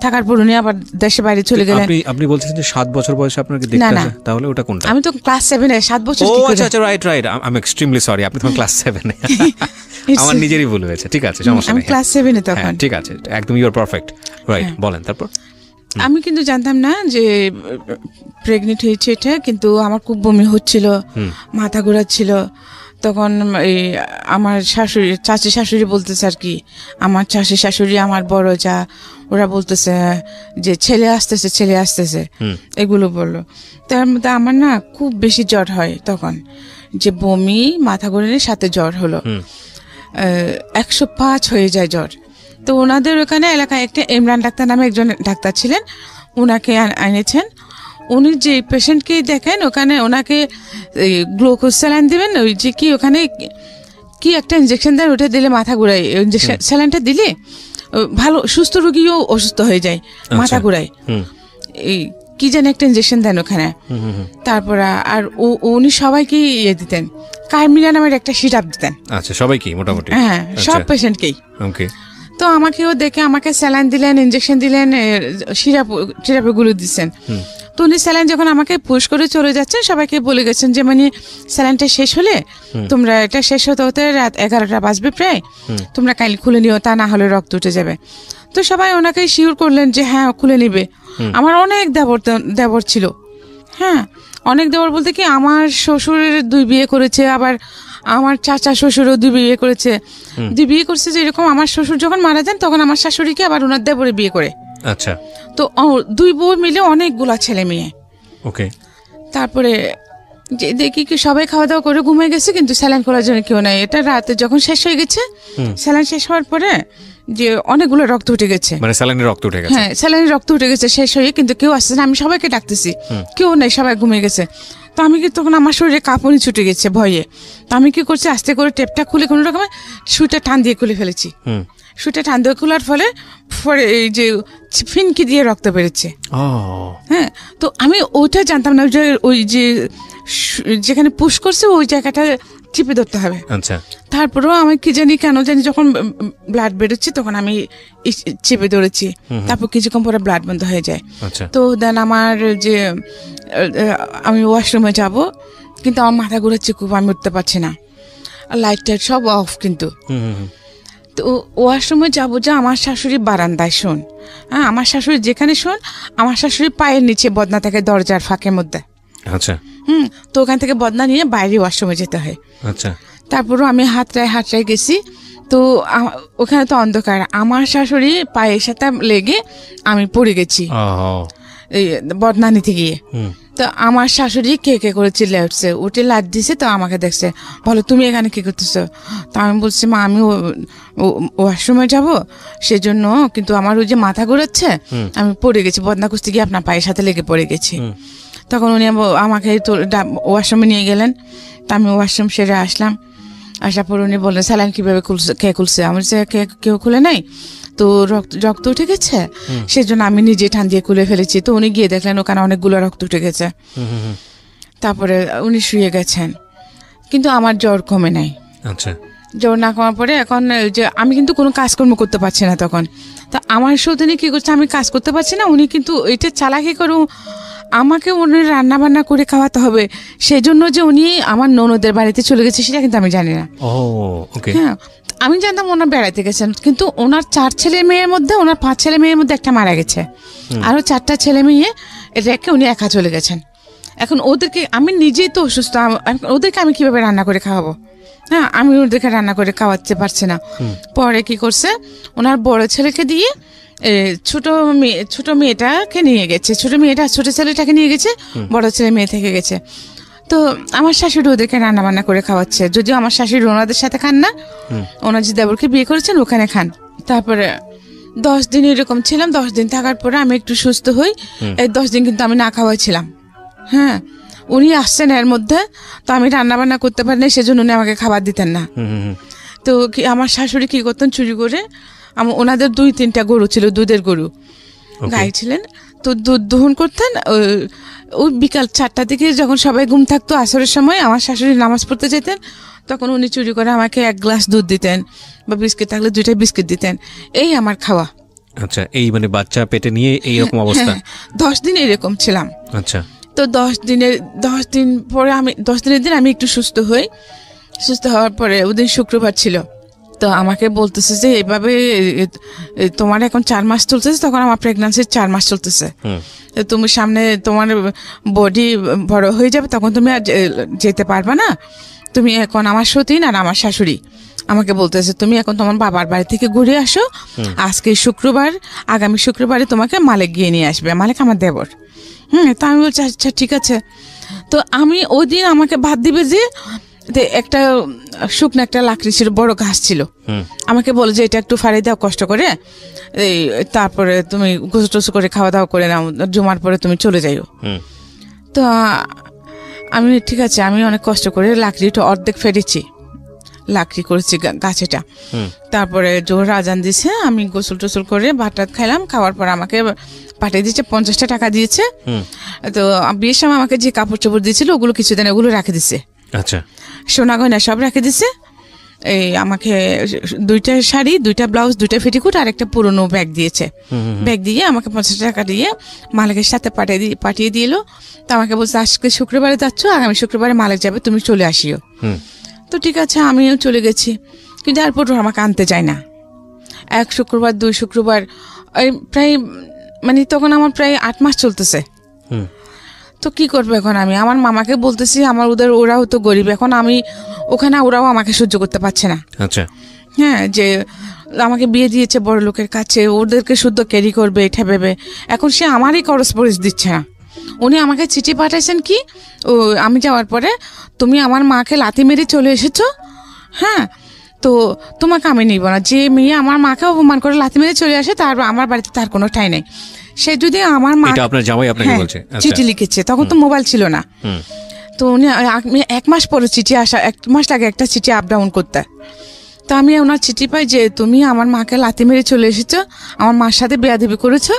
থাকার পর উনি আবার দেশে বাইরে চলে গেলেন। আপনি বলছেন যে 7 বছর বয়সে আপনাকে দেখতে আসে, তাহলে ওটা কোনটা? আমি তো ক্লাস 7 এ। 7 বছর? ও আচ্ছা আচ্ছা, right. I am extremely sorry, আপনি তখন ক্লাস 7 এ। আমার নিজেরই ভুল হয়েছে, ঠিক আছে, সমস্যা নেই। আমি ক্লাস 7 এ তখন। ঠিক আছে, একদম ইউ আর পারফেক্ট। রাইট, বলেন তারপর। আমি কিন্তু জানতাম না যে প্রেগনেন্ট হয়েছে এটা, কিন্তু আমার খুব বমি হচ্ছিল, মাথা ঘোরাচ্ছিল। তখন আমার চাচি শাশুড়ি বলতেছে আর কি, আমার চাচি শাশুড়ি, আমার বড় যা, ওরা বলতেছে যে ছেলে আসতেছে এগুলো বললো। তার মধ্যে আমার না খুব বেশি জ্বর হয় তখন, যে বমি, মাথা ঘোরানোর সাথে জ্বর হলো। 105 হয়ে যায় জ্বর। তো ওনাদের ওখানে এলাকায় একটা ইমরান ডাক্তার নামে একজন ডাক্তার ছিলেন, ওনাকে এনেছেন। উনি যে পেশেন্টকে দেখেন ওখানে ওনাকে গ্লুকোজ স্যালাইন দিবেন, ওই যে কি ওখানে কি একটা ইঞ্জেকশন দেন, ওটা দিলে মাথা ঘুরায়, স্যালাইনটা দিলে ভালো সুস্থ রোগীও অসুস্থ হয়ে যায়, মাথা ঘুরায়। এই কি যেন একটা ইঞ্জেকশন দেন ওখানে। তারপর আর উনি সবাইকে ইয়ে দিতেন, কার্মিলা নামের একটা সিরাপ দিতেন। আচ্ছা, সবাইকে মোটামুটি? হ্যাঁ, সব পেশেন্টকেই। ওকে। তো আমাকেও দেখে আমাকে স্যালাইন দিলেন, ইঞ্জেকশন দিলেন, সিরাপের গুলো দিচ্ছেন। তো উনি স্যালাইন যখন আমাকে পুশ করে চলে যাচ্ছেন, সবাইকে বলে গেছেন যে মানে স্যালাইনটা শেষ হলে তোমরা, এটা শেষ হতে হতে রাত 11টা বাজবে প্রায়, তোমরা কাল খুলে নিও, তা না হলে রক্ত উঠে যাবে। তো সবাই ওনাকে শিওর করলেন যে হ্যাঁ খুলে নিবে। আমার অনেক দেবর ছিল, হ্যাঁ অনেক দেবর বলতে কি আমার শ্বশুরের 2 বিয়ে করেছে, আবার আমার চাচা শ্বশুরও 2 বিয়ে করেছে। 2 বিয়ে করছে, যে এরকম আমার শ্বশুর যখন মারা যান তখন আমার শাশুড়িকে আবার ওনার দেবরে বিয়ে করে। আচ্ছা। তো 2 বউ মিলে অনেকগুলা ছেলে মেয়ে। ওকে। তারপরে যে দেখি কি সবাই খাওয়া দাওয়া করে ঘুমিয়ে গেছে, কিন্তু স্যালাইন করার জন্য কেউ নাই। এটা রাতে যখন শেষ হয়ে গেছে, স্যালাইন শেষ হওয়ার পরে যে অনেকগুলো রক্ত উঠে গেছে, মানে স্যালাইনের রক্ত উঠে গেছে? হ্যাঁ, স্যালাইনের রক্ত উঠে গেছে শেষ হয়ে, কিন্তু কেউ আসছে না। আমি সবাইকে ডাকতেছি, কেউ নাই, সবাই ঘুমিয়ে গেছে। তো আমি কি তখন আমার শরীরে কাঁপুনি ছুটে গেছে ভয়ে। তো আমি কি করছি, আস্তে করে টেপটা খুলে কোনো রকমে সুইটা টান দিয়ে খুলে ফেলেছি। সুইটা টান দিয়ে খোলার ফলে এই যে ফিনকি দিয়ে রক্ত বেরোচ্ছে। হ্যাঁ, তো আমি ওইটা জানতাম না, ওই যে যেখানে পুশ করছে ওই জায়গাটা চিপে ধরতে হবে। আচ্ছা। তারপরেও আমি কি জানি কেন জানি যখন ব্লাড বেরোচ্ছে তখন আমি চেপে ধরেছি, তারপর কিছুক্ষণ পরে ব্লাড বন্ধ হয়ে যায়। তো দেন আমার যে আমি ওয়াশরুমে যাব, কিন্তু আমার মাথা ঘুরাচ্ছে খুব, আমি উঠতে পারছি না, লাইট টাইট সব অফ। কিন্তু তো ওয়াশরুমে যাবো, যে আমার শাশুড়ি বারান্দায় শোন, হ্যাঁ আমার শাশুড়ি যেখানে শোন, আমার শাশুড়ি পায়ের নিচে বদনা থাকে দরজার ফাঁকের মধ্যে। আচ্ছা। তো ওখান থেকে বদনা নিয়ে বাইরে ওয়াশরুমে যেতে হয়। আচ্ছা। তারপরও আমি হাতটায় গেছি, তো ওখানে তো অন্ধকার, আমার শাশুড়ি পায়ের সাথে লেগে আমি পড়ে গেছি এই বদনা নিতে গিয়ে। তো আমার শাশুড়ি কে করে চিল্লে উঠছে, উঠে লাদ দিছে। তো আমাকে দেখছে, বলো তুমি এখানে কি করতেছো? তো আমি বলছি মা আমি ওয়াশরুমে যাব সেজন্য, কিন্তু আমার ওই যে মাথা ঘোরাচ্ছে, আমি পড়ে গেছি, বদনা কুস্তি গিয়ে আপনার পায়ের সাথে লেগে পড়ে গেছি। তখন উনি আমাকে ওয়াশরুমে নিয়ে গেলেন। তা আমি ওয়াশরুম সেরে আসলাম, আসার পর উনি বললেন স্যালাইন কিভাবে কে খুলছে? আমার যে কেউ খুলে নাই, তো রক্ত উঠে গেছে, সেজন্য আমি নিজে টান দিয়ে খুলে ফেলেছি। তো উনি গিয়ে দেখলেন ওখানে অনেকগুলো রক্ত উঠে গেছে। তারপরে উনি শুয়ে গেছেন, কিন্তু আমার জ্বর কমে নাই। আচ্ছা। জ্বর না কমার পরে এখন যে আমি কিন্তু কোনো কাজকর্ম করতে পারছি না তখন। তা আমার সৌদিনী কি করছে, আমি কাজ করতে পারছি না, উনি কিন্তু এটা চালাকি করু আমাকে উনি রান্না বান্না করে খাওয়াতে হবে, সেজন্য যে উনি আমার ননদের বাড়িতে চলে গেছে সেটা কিন্তু আমি জানি না। হ্যাঁ, আমি জানতাম ওনার বেড়াইতে গেছেন, কিন্তু ওনার 4 ছেলে মেয়ের মধ্যে, ওনার 5 ছেলে মেয়ের মধ্যে একটা মারা গেছে, আরো 4টা ছেলে মেয়ে রেখে উনি একা চলে গেছেন। এখন ওদেরকে আমি নিজেই তো অসুস্থ, ওদেরকে আমি কিভাবে রান্না করে খাওয়াবো? হ্যাঁ, আমি ওদেরকে রান্না করে খাওয়াতে পারছি না। পরে কি করছে, ওনার বড় ছেলেকে দিয়ে ছোট মেয়েটাকে নিয়ে গেছে, ছোট ছেলেটাকে নিয়ে গেছে, বড় ছেলে মেয়ে থেকে গেছে। তো আমার শাশুড়ি ওদেরকে রান্না বান্না করে খাওয়াচ্ছে, যদিও আমার শাশুড়ি ওনাদের সাথে খান না, ওনার যে দেবরকে বিয়ে করেছেন ওখানে খান। তারপরে 10 দিন এরকম ছিলাম। 10 দিন থাকার পরে আমি একটু সুস্থ হই। এই 10 দিন কিন্তু আমি না খাওয়াই ছিলাম। হ্যাঁ, উনি আসছেন এর মধ্যে, তো আমি রান্না বান্না করতে পারি না, সেজন্য উনি আমাকে খাবার দিতেন না। তো আমার শাশুড়ি কি করতেন, চুরি করে ওনাদের 2-3টা গরু ছিল, দুধের গরু, গাই ছিলেন, তো দুধ দহন করতেন। ওই বিকাল 4টার দিকে যখন সবাই ঘুম থাকতো, আসরের সময় আমার শাশুড়ি নামাজ পড়তে যেতেন, তখন উনি চুরি করে আমাকে 1 গ্লাস দুধ দিতেন, বা বিস্কিট থাকলে 2টা বিস্কিট দিতেন। এই আমার খাওয়া। আচ্ছা, এই মানে বাচ্চা পেটে নিয়ে এইরকম অবস্থা? 10 দিন এরকম ছিলাম। আচ্ছা। তো 10 দিন পরে 10 দিনের দিন আমি একটু সুস্থ হই। সুস্থ হওয়ার পরে ওদিন শুক্রবার ছিল, তো আমাকে বলতেছে যে এভাবে তোমার এখন 4 মাস চলতেছে, তখন আমার প্রেগন্যান্সির 4 মাস চলতেছে, তুমি সামনে তোমার বডি বড় হয়ে যাবে, তখন তুমি আর যেতে পারবা না, তুমি এখন আমার সতীন আর আমার শাশুড়ি আমাকে বলতেছে তুমি এখন তোমার বাবার বাড়ি থেকে ঘুরে আসো, আজকে শুক্রবার, আগামী শুক্রবারে তোমাকে মালিক গিয়ে নিয়ে আসবে, মালিক আমার দেবর। তো আমি বলছি আচ্ছা ঠিক আছে। তো আমি ওই দিন আমাকে ভাত দিবে যে একটা শুকনো একটা লাকড়ি ছিল, বড় ঘাস ছিল। আমাকে বলে যে এটা একটু ফাড়ি দাও কষ্ট করে, এই তারপরে তুমি গোসল টোসল করে খাওয়া দাওয়া করে নাও, জমার পরে তুমি চলে যাইও। তো আমি ঠিক আছে, আমি অনেক কষ্ট করে লাকড়িটা অর্ধেক ফেরেছি, লাকড়ি করেছি গাছেটা। তারপরে জোর আজান দিছে, আমি গোসল টোসল করে ভাত টাত খাইলাম। খাওয়ার পর আমাকে পাঠিয়ে দিচ্ছে, 50টা টাকা দিয়েছে। তো বিয়ের সময় আমাকে যে কাপড় চোপড় দিয়েছিল ওগুলো কিছুদিন ওগুলো রেখে দিছে। আচ্ছা, সোনা গয়না সব রেখে দিছে। এই আমাকে 2টা শাড়ি, 2টা ব্লাউজ, 2টা পেটিকোট আর একটা পুরনো ব্যাগ দিয়েছে। ব্যাগ দিয়ে আমাকে 50 টাকা দিয়ে মালিকের সাথে পাঠিয়ে দিল। তো আমাকে বলছে আজকে শুক্রবারে যাচ্ছ, আগামী শুক্রবারে মালিক যাবে, তুমি চলে আসিও। তো ঠিক আছে, আমিও চলে গেছি। কিন্তু এয়ারপোর্ট আমাকে আনতে যায় না। 1 শুক্রবার 2 শুক্রবার, প্রায় মানে তখন আমার প্রায় 8 মাস চলতেছে। তো কি করবো এখন আমি? আমার মামাকে বলতেছি, আমার ওরাও তো গরিব, এখন আমি ওখানে, ওরাও আমাকে সহ্য করতে পারছে না। আচ্ছা, হ্যাঁ, যে আমাকে বিয়ে দিয়েছে বড় লোকের কাছে, ওদেরকে শুদ্ধ ক্যারি করবে এটা ভেবে এখন সে আমারই করসপরেন্স দিচ্ছে না। উনি আমাকে চিঠি পাঠাইছেন কি, ও আমি যাওয়ার পরে তুমি আমার মাকে লাথি মেরে চলে এসেছো, হ্যাঁ, তো তোমাকে আমি নিব না। যে মেয়ে আমার মাকে অপমান করে লাথি মেরে চলে আসে, তার আমার বাড়িতে তার কোনো ঠাঁই নেই। সে যদি আমার মা, আপনার জামাই আপনাকে বলছে, চিঠি লিখেছে, তখন তো মোবাইল ছিল না। তো উনি 1 মাস পরে চিঠি আসা, 1 মাস লাগে একটা চিঠি আপ ডাউন করতে। তো আমি ওনার চিঠি পাই যে তুমি আমার মাকে লাথি মেরে চলে এসেছো, আমার মার সাথে বেয়াদবি করেছো,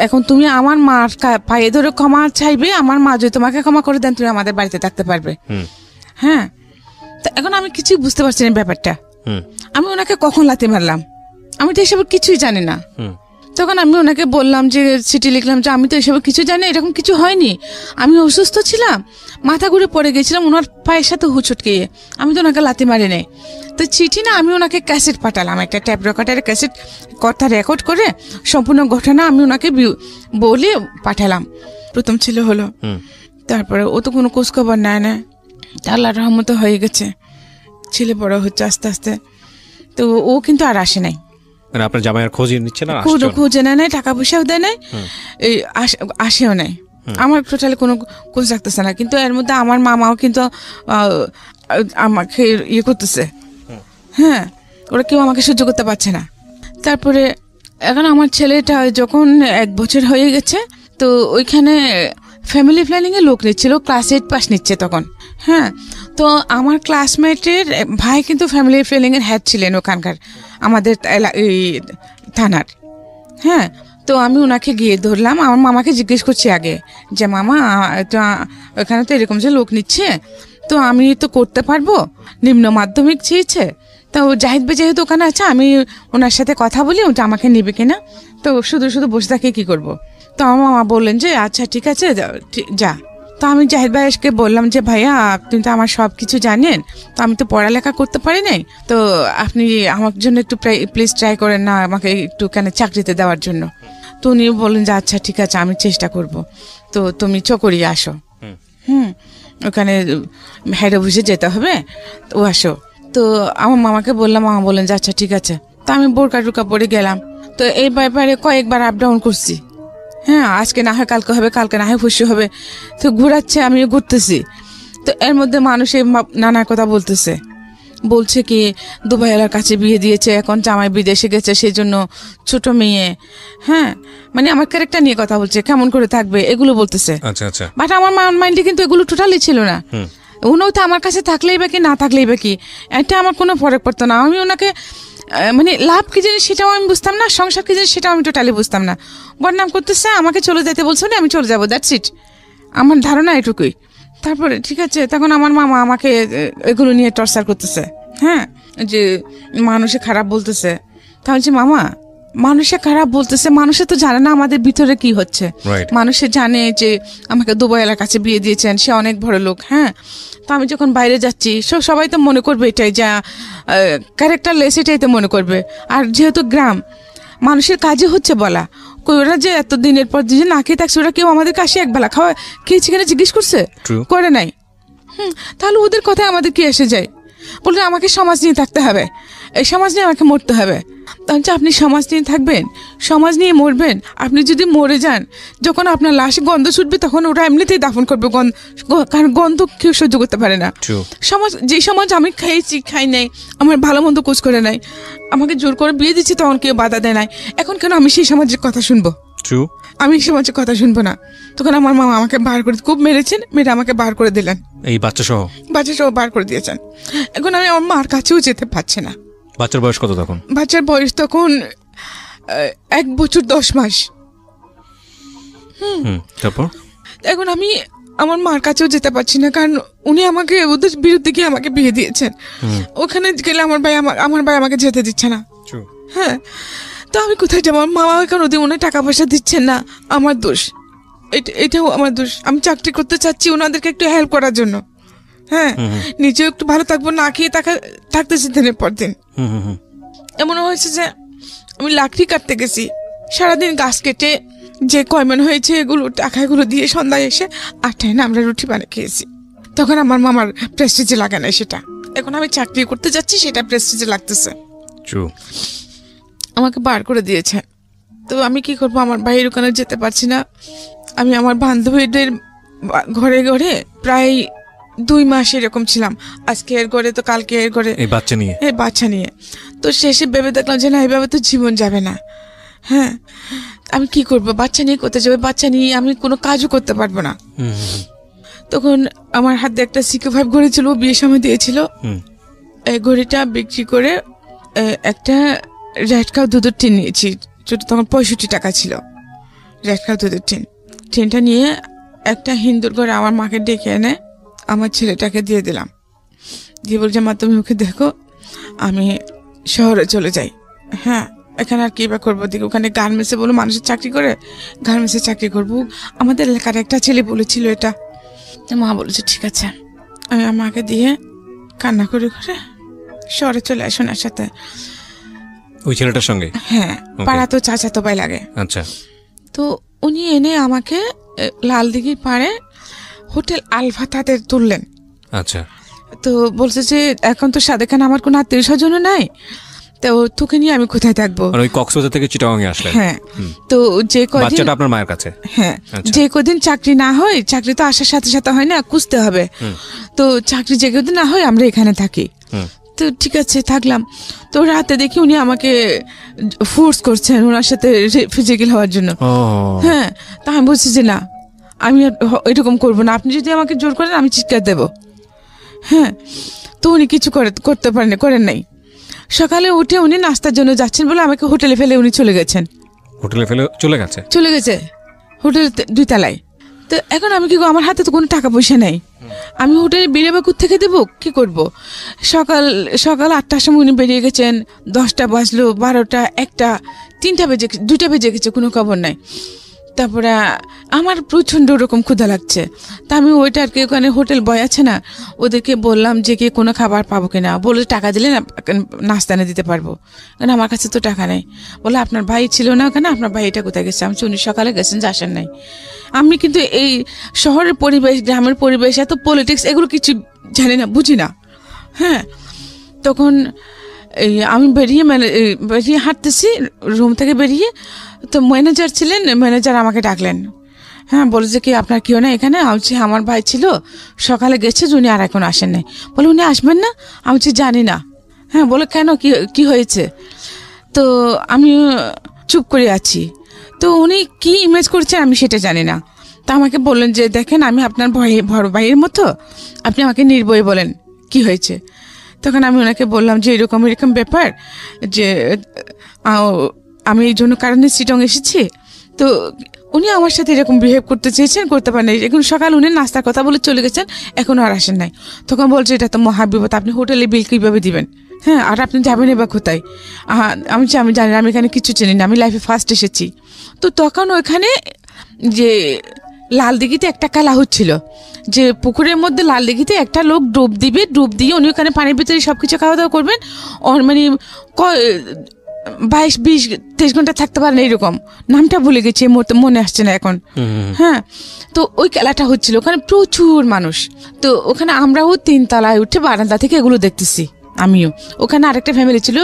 এখন তুমি আমার মার পায়ে ধরে ক্ষমা চাইবে, আমার মা যদি তোমাকে ক্ষমা করে দেন তুমি আমাদের বাড়িতে থাকতে পারবে। হ্যাঁ, তো এখন আমি কিছুই বুঝতে পারছি না ব্যাপারটা। আমি ওনাকে কখন লাথি মারলাম, আমি তো এসব কিছুই জানি না। তখন আমি ওনাকে বললাম যে চিঠি লিখলাম যে আমি তো এসব কিছু জানি, এরকম কিছু হয়নি, আমি অসুস্থ ছিলাম, মাথা ঘুরে পড়ে গেছিলাম ওনার পায়ের সাথে হুচটকে, আমি তো ওনাকে লাথি মারি নাই। তো চিঠি না, আমি ওনাকে ক্যাসেট পাঠালাম, একটা ট্যাপ রেকর্ডারের ক্যাসেট কথা রেকর্ড করে সম্পূর্ণ ঘটনা আমি ওনাকে বলে পাঠালাম। প্রথম ছেলে হলো, তারপরে ও তো কোনো খোঁজখবর নেয় না, আল্লাহর রহমতে হয়ে গেছে, ছেলে বড় হচ্ছে আস্তে আস্তে। তো ও কিন্তু আর আসে নাই, মানে আপনার জামাই আর খোঁজ নিচ্ছে না, খোঁজে নেয় নাই, টাকা পয়সাও দেয় নাই, এই আসেও নাই, আমার টোটালি কোনো খোঁজ রাখতেছে না। কিন্তু এর মধ্যে আমার মামাও কিন্তু আমাকে ইয়ে করতেছে, হ্যাঁ, ওরা কেউ আমাকে সহ্য করতে পারছে না। তারপরে এখন আমার ছেলেটা যখন 1 বছর হয়ে গেছে, তো ওইখানে ফ্যামিলি প্ল্যানিং এ লোক নিচ্ছিল, ক্লাস 8 পাস নিচ্ছে তখন। হ্যাঁ, তো আমার ক্লাসমেটের ভাই কিন্তু ফ্যামিলি প্ল্যানিং এর হেড ছিলেন ওখানকার আমাদের থানার। হ্যাঁ, তো আমি ওনাকে গিয়ে ধরলাম, আমার মামাকে জিজ্ঞেস করছি আগে যে মামা তো ওখানে তো এরকম যে লোক নিচ্ছে, তো আমি তো করতে পারবো, নিম্ন মাধ্যমিক চেয়েছে, তো জাহিদ ভাই যেহেতু ওখানে আছে আমি ওনার সাথে কথা বলি ওটা আমাকে নেবে কিনা, তো শুধু শুধু বসে থাকে কি করব। তো আমার মামা বললেন যে আচ্ছা ঠিক আছে যা। তো আমি জাহিদ ভাইকে বললাম যে ভাইয়া আপনি তো আমার সব কিছু জানেন, তো আমি তো পড়ালেখা করতে পারি নাই, তো আপনি আমার জন্য একটু প্লিজ ট্রাই করেন না আমাকে একটু কেন চাকরিতে দেওয়ার জন্য। তো উনি বললেন যে আচ্ছা ঠিক আছে আমি চেষ্টা করব, তো তুমি চকরি আসো, ওখানে হেড অফিসে যেতে হবে, তো আসো। তো আমার মামাকে বললাম, মামা বললেন যে আচ্ছা ঠিক আছে। তো আমি বোরকা টোরকা পরে গেলাম। তো এই ব্যাপারে কয়েকবার আপ ডাউন করছি, হ্যাঁ, আজকে না হয় কালকে হবে, কালকে না হয় পরশু হবে, তো ঘুরাচ্ছে, আমিও ঘুরতেছি। তো এর মধ্যে মানুষে নানা কথা বলছে কি দুবাইয়ালার কাছে বিয়ে দিয়েছে, এখন জামাই বিদেশে গেছে সেই জন্য ছোট মেয়ে, হ্যাঁ, মানে আমার ক্যারেক্টার নিয়ে কথা বলছে, কেমন করে থাকবে এগুলো বলতেছে। বাট আমার মাইন্ডে কিন্তু এগুলো টোটালি ছিল না। উনিও তো আমার কাছে থাকলেই বা কি না থাকলেই বা কি, এটা আমার কোনো ফরক পড়তো না। আমি ওনাকে মানে লাভ কি জিনিস সেটাও আমি বুঝতাম না, সংসার কি জিনিস সেটাও আমি টোটালি বুঝতাম না। বদনাম করতেছে, আমাকে চলে যেতে বলছে, আমি চলে যাবো, দ্যাটস ইট, আমার ধারণা এটুকুই। তারপরে ঠিক আছে, তখন আমার মামা আমাকে এগুলো নিয়ে টর্চার করতেছে, হ্যাঁ, যে মানুষে খারাপ বলতেছে। তাহলে যে মামা মানুষে খারাপ বলতেছে, মানুষে তো জানে না আমাদের ভিতরে কি হচ্ছে। মানুষে জানে যে আমাকে দুবাইয়ালার কাছে বিয়ে দিয়েছেন, সে অনেক বড় লোক, হ্যাঁ, তো আমি যখন বাইরে যাচ্ছি সবাই তো মনে করবে এটাই, যা ক্যারেক্টার লেস এটাই তো মনে করবে। আর যেহেতু গ্রাম, মানুষের কাজে হচ্ছে বলা, ওরা যে এত দিনের পর দিন না খেয়ে থাকছে, ওরা কেউ আমাদের কাছে একবেলা খাওয়া খেয়েছি কিনা জিজ্ঞেস করছে, করে নাই। তাহলে ওদের কথায় আমাদের কি এসে যায়? বললে আমাকে সমাজ নিয়ে থাকতে হবে, এই সমাজ নিয়ে আমাকে মরতে হবে। তখন আপনি সমাজ নিয়ে থাকবেন, সমাজ নিয়ে মরবেন। আপনি যদি মরে যান, যখন আপনার লাশে গন্ধ ছুটবে তখন ওরা এমনিতেই দাফন করবে, কারণ গন্ধ কেউ সহ্য করতে পারে না। সমাজ, যে সমাজ আমি খেয়েছি খাই নাই, আমার ভালো মন্দ কোচ করে নাই, আমাকে জোর করে বিয়ে দিচ্ছি, তখন কেউ বাধা দেয় নাই, এখন কেন আমি সেই সমাজের কথা শুনবো? আমি এই সমাজের কথা শুনবো না। তখন আমার মা আমাকে বার করে, খুব মেরেছেন, মেরে আমাকে বার করে দিলেন, এই বাচ্চা সহ বার করে দিয়েছেন। এখন আমি আমার মার কাছেও যেতে পারছি না। বাচ্চার বয়স কত তখন? বাচ্চার বয়স তখন 1 বছর 10 মাস। তারপর এখন আমি আমার মার কাছেও যেতে পারছি না, কারণ উনি আমাকে ওদের বিরুদ্ধে গিয়ে আমাকে বিয়ে দিয়েছেন। ওখানে গেলে আমার ভাই আমাকে যেতে দিচ্ছে না। হ্যাঁ, তো আমি কোথায় যাবো? মা বাবা কেন ওদের টাকা পয়সা দিচ্ছেন না, আমার দোষ, এটাও আমার দোষ। আমি চাকরি করতে চাচ্ছি ওনাদেরকে একটু হেল্প করার জন্য। হ্যাঁ, নিজেও একটু ভালো থাকবো, না খেয়ে থাকতেছি দিনের পর দিন। এমন হয়েছে যে আমি লাকড়ি কাটতে গেছি, সারাদিন গাছ কেটে যে কয়মন হয়েছে এগুলো টাকাগুলো দিয়ে সন্ধ্যায় এসে 8টায় না আমরা রুটি বানিয়ে খেয়েছি। তখন আমার মামার প্রেস্টিজে লাগে না সেটা। এখন আমি চাকরি করতে যাচ্ছি, সেটা প্রেস্টিজে লাগতেছে। আমাকে বার করে দিয়েছে। তো আমি কি করবো? আমার ভাইয়ের ওখানে যেতে পারছি না। আমি আমার বান্ধবীদের ঘরে ঘরে প্রায় 2 মাস এরকম ছিলাম। আজকে এর ঘরে তো কালকে এর ঘরে, এই বাচ্চা নিয়ে। তো শেষে ভেবে দেখলাম যে না, এইভাবে তো জীবন যাবে না। হ্যাঁ, আমি কি করব? বাচ্চা নিয়ে কোথায় যাবে? বাচ্চা নিয়ে আমি কোনো কাজও করতে পারবো না। তখন আমার হাতে একটা CK5 ঘড়ি ছিল, বিয়ের সময় দিয়েছিল। এই ঘড়িটা বিক্রি করে একটা রেড কাউ দুধের টিন নিয়েছি। তখন 65 টাকা ছিল রেড কাউ দুধের টিনটা নিয়ে একটা হিন্দুর ঘরে আমার মাকে ডেকে এনে আমার ছেলেটাকে দিয়ে দিলাম। দিয়ে বলছে, মা তুমি ওকে দেখো, আমি শহরে চলে যাই। হ্যাঁ, এখানে আর কি বা করবো? দিকে ওখানে গার্মেন্টসে বলো মানুষের চাকরি করে, গার্মেন্টসে চাকরি করবো। আমাদের এলাকার একটা ছেলে বলেছিল এটা। মা বলেছে ঠিক আছে। আমি আমাকে দিয়ে কান্না করে করে শহরে চলে আসুন এর সাথে, ওই ছেলেটার সঙ্গে। হ্যাঁ, পাড়া তো চাচাতো ভাই লাগে। আচ্ছা। তো উনি এনে আমাকে লালদিঘির পাড়ে হোটেল আলফা তাদের তুললেন। আচ্ছা। তো বলছে যে এখন তো সাদেখান আমার কোনো আত্মীয় স্বজনও নাই, তো তোকে নিয়ে আমি কোথায় থাকবো? ওই কক্সবাজার থেকে চিটাগাং এ আসলেন। হ্যাঁ। তো যে কদিন বাচ্চাটা আপনার মায়ের কাছে। হ্যাঁ, যে কদিন চাকরি না হয়, চাকরি তো আসার সাথে সাথে হয় না, খুঁজতে হবে। তো চাকরি যে কদিন না হয় আমরা এখানে থাকি। তো ঠিক আছে থাকলাম। তো রাতে দেখি উনি আমাকে ফোর্স করছেন ওনার সাথে ফিজিক্যাল হওয়ার জন্য। হ্যাঁ, তা আমি বলছি যে না, আমি এরকম করবো না, আপনি যদি আমাকে জোর করেন আমি চিৎকার দেবো। হ্যাঁ, তো উনি কিছু করতে করেন নাই। সকালে উঠে উনি নাস্তার জন্য যাচ্ছেন বলে আমাকে হোটেলে ফেলে উনি চলে গেছেন। চলে গেছে হোটেল 2 তলায়। তো এখন আমি কি করবো? আমার হাতে তো কোনো টাকা পয়সা নেই, আমি হোটেলে বেরিয়ে বা থেকে দেবো, কি করব? সকাল 8টার সময় উনি বেরিয়ে গেছেন, 10টা বাজলো, 12টা, 1টা, 3টা বেজে, 2টা বেজে গেছে, কোনো খবর নাই। তারপরে আমার প্রচণ্ড ওরকম ক্ষুধা লাগছে। তা আমি ওইটারকে ওখানে হোটেল বয় আছে না, ওদেরকে বললাম যে কি কোনো খাবার পাবো কিনা। বলে টাকা দিলে না নাস্তা এনে দিতে পারবো, কারণ আমার কাছে তো টাকা নেই। বলে আপনার ভাই ছিল না ওখানে, আপনার ভাই এটা কোথায় গেছে? আমি উনি সকালে গেছেন, যে আসেন নাই। আমি কিন্তু এই শহরের পরিবেশ, গ্রামের পরিবেশ, এত পলিটিক্স এগুলো কিছু জানি না, বুঝি না। হ্যাঁ, তখন এই আমি বেরিয়ে হাঁটতেছি রুম থেকে বেরিয়ে, তো ম্যানেজার ছিলেন, ম্যানেজার আমাকে ডাকলেন। হ্যাঁ, বলেছে কি আপনার কেউ না এখানে? আমি বলছি আমার ভাই ছিল, সকালে গেছে, উনি আর এখন আসেন নাই। বলে উনি আসবেন না? আমি বলছি জানি না। হ্যাঁ, বলে কেন, কি হয়েছে? তো আমি চুপ করে আছি। তো উনি কি ইমেজ করছেন আমি সেটা জানি না। তা আমাকে বললেন যে দেখেন আমি আপনার বড় ভাইয়ের মতো, আপনি আমাকে নির্ভয়ে বলেন কি হয়েছে। তখন আমি ওনাকে বললাম যে এরকম ব্যাপার, যে আমি এই জন্য কারণে চিটং এসেছি। তো উনি আমার সাথে এরকম বিহেভ করতে চেয়েছেন, করতে পারেন। এখন সকাল উনি নাস্তার কথা বলে চলে গেছেন, এখনো আর আসেন নাই। তখন বলছে এটা তো মহাবিপদ, আপনি হোটেলে বিল কিভাবে দিবেন? হ্যাঁ, আর আপনি যাবেন এবার কোথায়? আমি জানি না, আমি এখানে কিছু চিনি না, আমি লাইফে ফার্স্ট এসেছি। তো তখন ওইখানে যে লালদিঘিতে একটা খেলা হচ্ছিল, যে পুকুরের মধ্যে লালদিঘিতে একটা লোক ডুব দিবে, ডুব দিয়ে উনি ওখানে পানির ভিতরে সবকিছু খাওয়া দাওয়া করবেন, মানে 22-20-23 ঘন্টা থাকতে পারেন, এইরকম। নামটা ভুলে গেছি, মনে আসছে না এখন। হ্যাঁ, তো ওই খেলাটা হচ্ছিল, ওখানে প্রচুর মানুষ। তো ওখানে আমরাও 3 তলায় উঠে বারান্দা থেকে এগুলো দেখতেছি। আমিও। ওখানে আরেকটা ফ্যামিলি ছিল,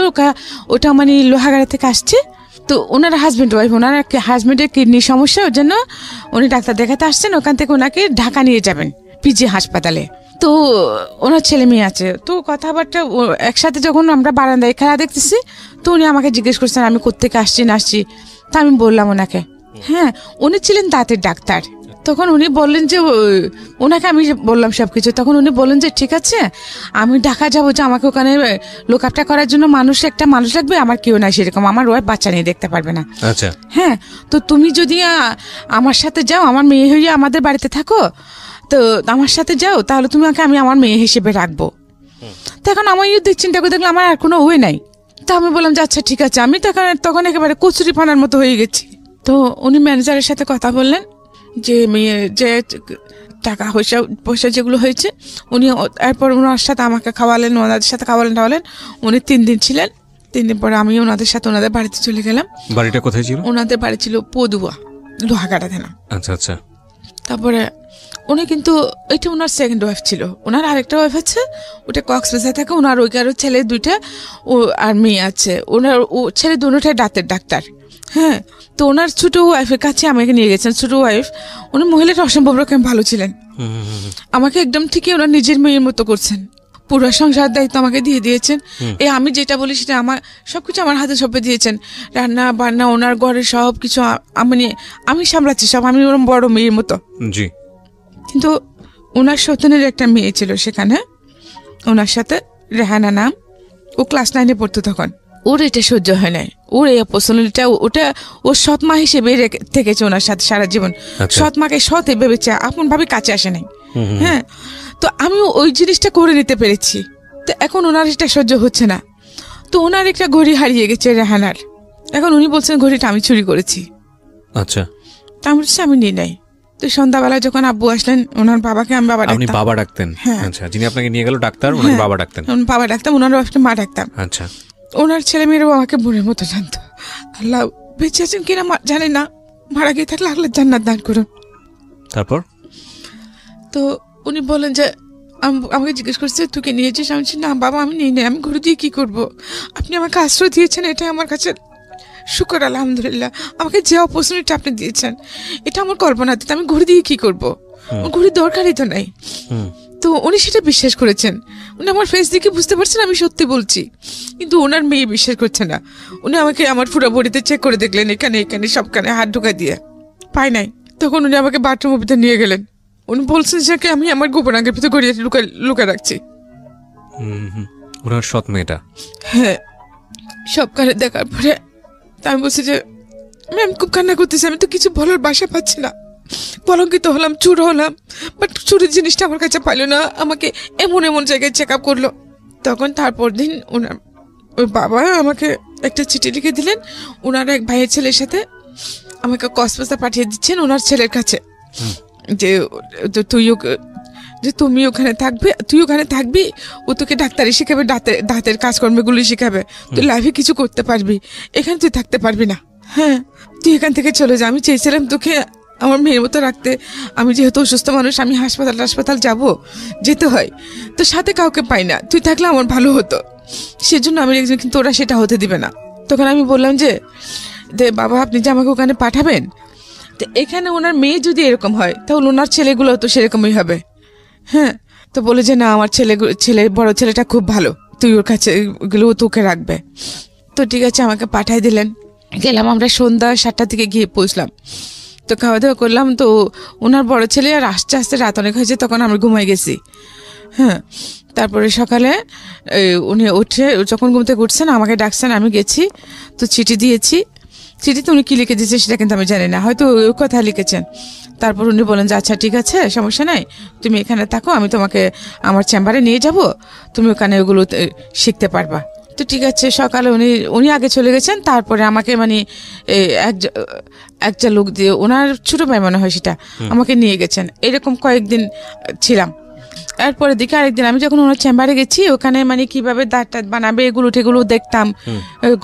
ওটা মানে লোহাগাড়া থেকে আসছে। তো ওনার হাজব্যান্ড ওয়াইফ, ওনার হাজব্যান্ডের কিডনির সমস্যা, ওর জন্য উনি ডাক্তার দেখাতে আসছেন। ওখান থেকে ওনাকে ঢাকা নিয়ে যাবেন পিজি হাসপাতালে। তো ওনার ছেলে মেয়ে আছে। তো কথাবার্তা একসাথে যখন আমরা বারান্দায় খেলা দেখতেছি, তো উনি আমাকে জিজ্ঞেস করছেন আমি কোত্থেকে আসছি না আসছি। তা আমি বললাম ওনাকে, হ্যাঁ উনি ছিলেন দাঁতের ডাক্তার। তখন উনি বললেন যে ওনাকে আমি বললাম সবকিছু। তখন উনি বললেন যে ঠিক আছে আমি ঢাকা যাবো, যে আমাকে ওখানে লোক আপটা করার জন্য একটা মানুষ লাগবে, আমার কেউ নাই সেরকম, আমার ওয়াইফ বাচ্চা নিয়ে দেখতে পারবে না। আচ্ছা, হ্যাঁ, তো তুমি যদি আমার সাথে যাও, আমার মেয়ে হয়ে আমাদের বাড়িতে থাকো, তো আমার সাথে যাও, তাহলে তোমাকে আমি আমার মেয়ে হিসেবে রাখবো। তো এখন আমার চিন্তা করে দেখলাম আমার আর কোনো ওয়ে নাই। তা আমি বললাম যে আচ্ছা ঠিক আছে। আমি তখন একেবারে কচুরি পানার মতো হয়ে গেছি। তো উনি ম্যানেজারের সাথে কথা বললেন যে মেয়ে যে টাকা পয়সা যেগুলো হয়েছে, উনি এরপর ওনার সাথে আমাকে খাওয়ালেন, ওনাদের সাথে খাওয়ালেন। উনি 3 দিন ছিলেন। 3 দিন পরে আমি ওনাদের সাথে ওনাদের বাড়িতে চলে গেলাম। বাড়িটা কোথায় ছিল? ওনাদের বাড়ি ছিল পদুয়া, লোহাগাড়া থানা। আচ্ছা আচ্ছা। তারপরে উনি কিন্তু এটা ওনার সেকেন্ড ওয়াইফ ছিল। ওনার আরেকটা ওয়াইফ আছে, ওটা কক্সবাজার থাকে। ওনার ওইকারও ছেলে 2টা আর মেয়ে আছে। ওনার ছেলে দুটোটাই দাঁতের ডাক্তার। হ্যাঁ, তো ওনার ছোট ওয়াইফের কাছে আমাকে নিয়ে গেছেন। ছোট ওয়াইফ, উনি মহিলাটা অসম্ভব রকম ভালো ছিলেন। আমাকে একদম ঠিকই ওনার নিজের মেয়ের মতো করছেন। পুরো সংসার দায়িত্ব আমাকে দিয়ে দিয়েছেন। আমি যেটা বলি সেটা আমার সবকিছু আমার হাতে সঁপে দিয়েছেন। রান্না বান্না, ওনার ঘরের সবকিছু আমি সামলাচ্ছি সব, আমি ওরকম বড় মেয়ের মতো। জি। কিন্তু ওনার সন্তানের একটা মেয়ে ছিল সেখানে, ওনার সাথে রেহানা নাম। ও ক্লাস 9-এ পড়তো তখন। ওর এটা সহ্য হয় নাই। ওর এই অপরচুনিটিটা ওটা ওর সৎমা হিসেবে থেকেছে ওনার সাথে সারা জীবন। সৎমাকে সৎ ভেবেছে, আপন ভাবে কাছে আসে নাই। হ্যাঁ, তো আমি ওই জিনিসটা করে নিতে পেরেছি। তো এখন ওনার এটা সহ্য হচ্ছে না। তো ওনার একটা ঘড়ি হারিয়ে গেছে রেহানার। এখন উনি বলছেন ঘড়িটা আমি চুরি করেছি। আচ্ছা। তা আমি বলছি আমি নিই নাই। তো সন্ধ্যাবেলা যখন আব্বু আসলেন, ওনার বাবাকে আমি বাবা ডাকতাম। আপনি বাবা ডাকতেন? আচ্ছা, যিনি আপনাকে নিয়ে গেল ডাক্তার, ওনাকে বাবা ডাকতেন? বাবা ডাকতাম, ওনার ওয়াইফকে মা ডাকতাম। আচ্ছা। ওনার ছেলে মেয়েরাও আমাকে বোনের মতো জানতো। আল্লাহ বেঁচে আছেন কিনা জানে না, মারা গিয়ে থাকলে আল্লাহ জান্নাত দান করুন। তারপর তো উনি বলেন যে আমাকে জিজ্ঞেস করছে তুই কে নিয়েছিস? আমি বলছি না বাবা আমি নিই নাই, আমি ঘুরে দিয়ে কি করবো? আপনি আমাকে আশ্রয় দিয়েছেন, এটাই আমার কাছে শুকর আলহামদুলিল্লাহ। আমাকে যে অপরচুনিটি আপনি দিয়েছেন এটা আমার কল্পনাতে, আমি ঘুরে দিয়ে কি করবো? ঘুরে দরকারই তো নাই। তো উনি সেটা বিশ্বাস করেছেন। উনি আমার ফেস দেখে বুঝতে পারছেন আমি সত্যি বলছি, কিন্তু ওনার মেয়ে বিশ্বাস করছে না। উনি আমাকে আমার পুরো বডিতে চেক করে দেখলেন, এখানে এখানে সবখানে হাত ঢোকা দিয়ে পাই নাই। তখন উনি আমাকে বাথরুমের ভিতরে নিয়ে গেলেন। উনি বলছেন যে আমি আমার গোপনাঙ্গের ভিতরে গড়িয়ে লুকা রাখছি। ওনার সৎ মেয়েটা? হ্যাঁ। সবখানে দেখার পরে আমি বলছি যে আমি খুব কান্না করতেছি, আমি তো কিছু বলার বাসা পাচ্ছি না। কলঙ্কিত হলাম, চুর হলাম, বাট চুরির জিনিসটা আমার কাছে পাইল না। আমাকে এমন এমন জায়গায় চেক আপ করলো। তখন তারপর দিন ওই বাবা আমাকে একটা চিঠি লিখে দিলেন। ওনার এক ভাইয়ের ছেলের সাথে আমাকে কক্সবাজার পাঠিয়ে দিচ্ছেন ওনার ছেলের কাছে, যে তুমি ওখানে থাকবে, তুই ওখানে থাকবি, ও তোকে ডাক্তারি শিখাবে, দাঁতের কাজকর্মগুলি শিখাবে, তুই লাইফে কিছু করতে পারবি, এখানে তুই থাকতে পারবি না। হ্যাঁ, তুই এখান থেকে চলে যা। আমি চেয়েছিলাম তোকে আমার মেয়ের মতো রাখতে। আমি যেহেতু অসুস্থ মানুষ, আমি হাসপাতাল যাব, যেতে হয়, তো সাথে কাউকে পাই না। তুই থাকলে আমার ভালো হতো, সেজন্য আমি একজন, কিন্তু ওরা সেটা হতে দিবে না। তখন আমি বললাম যে বাবা আপনি যে আমাকে ওখানে পাঠাবেন, তো এখানে ওনার মেয়ে যদি এরকম হয় তাহলে ওনার ছেলেগুলো তো সেরকমই হবে। হ্যাঁ, তো বলে যে না আমার বড় ছেলেটা খুব ভালো, তুই ওর কাছে ওগুলো তোকে রাখবে। তো ঠিক আছে, আমাকে পাঠাই দিলেন। গেলাম, আমরা সন্ধ্যা 7টার দিকে গিয়ে পৌঁছলাম। তো খাওয়া দাওয়া করলাম। তো ওনার বড় ছেলে আর আস্তে আস্তে রাত অনেক হয়েছে, তখন আমরা ঘুমাই গেছি। হ্যাঁ, তারপরে সকালে উনি উঠে যখন ঘুম থেকে উঠছেন আমাকে ডাকছেন, আমি গেছি। তো চিঠি দিয়েছি। চিঠিতে উনি কি লিখে দিয়েছে সেটা কিন্তু আমি জানি না, হয়তো ওই কথা লিখেছেন। তারপর উনি বলেন যে আচ্ছা ঠিক আছে, সমস্যা নাই, তুমি এখানে থাকো, আমি তোমাকে আমার চেম্বারে নিয়ে যাব, তুমি ওখানে ওগুলো শিখতে পারবা। তো ঠিক আছে, সকালে উনি আগে চলে গেছেন। তারপরে আমাকে মানে একটা লোক দিয়ে, ওনার ছোট ভাই মনে হয় সেটা, আমাকে নিয়ে গেছেন। এরকম কয়েকদিন ছিলাম। এরপরে দিকে আরেকদিন আমি যখন ওনার চেম্বারে গেছি, ওখানে মানে কিভাবে দাঁত বানাবে এগুলো দেখতাম,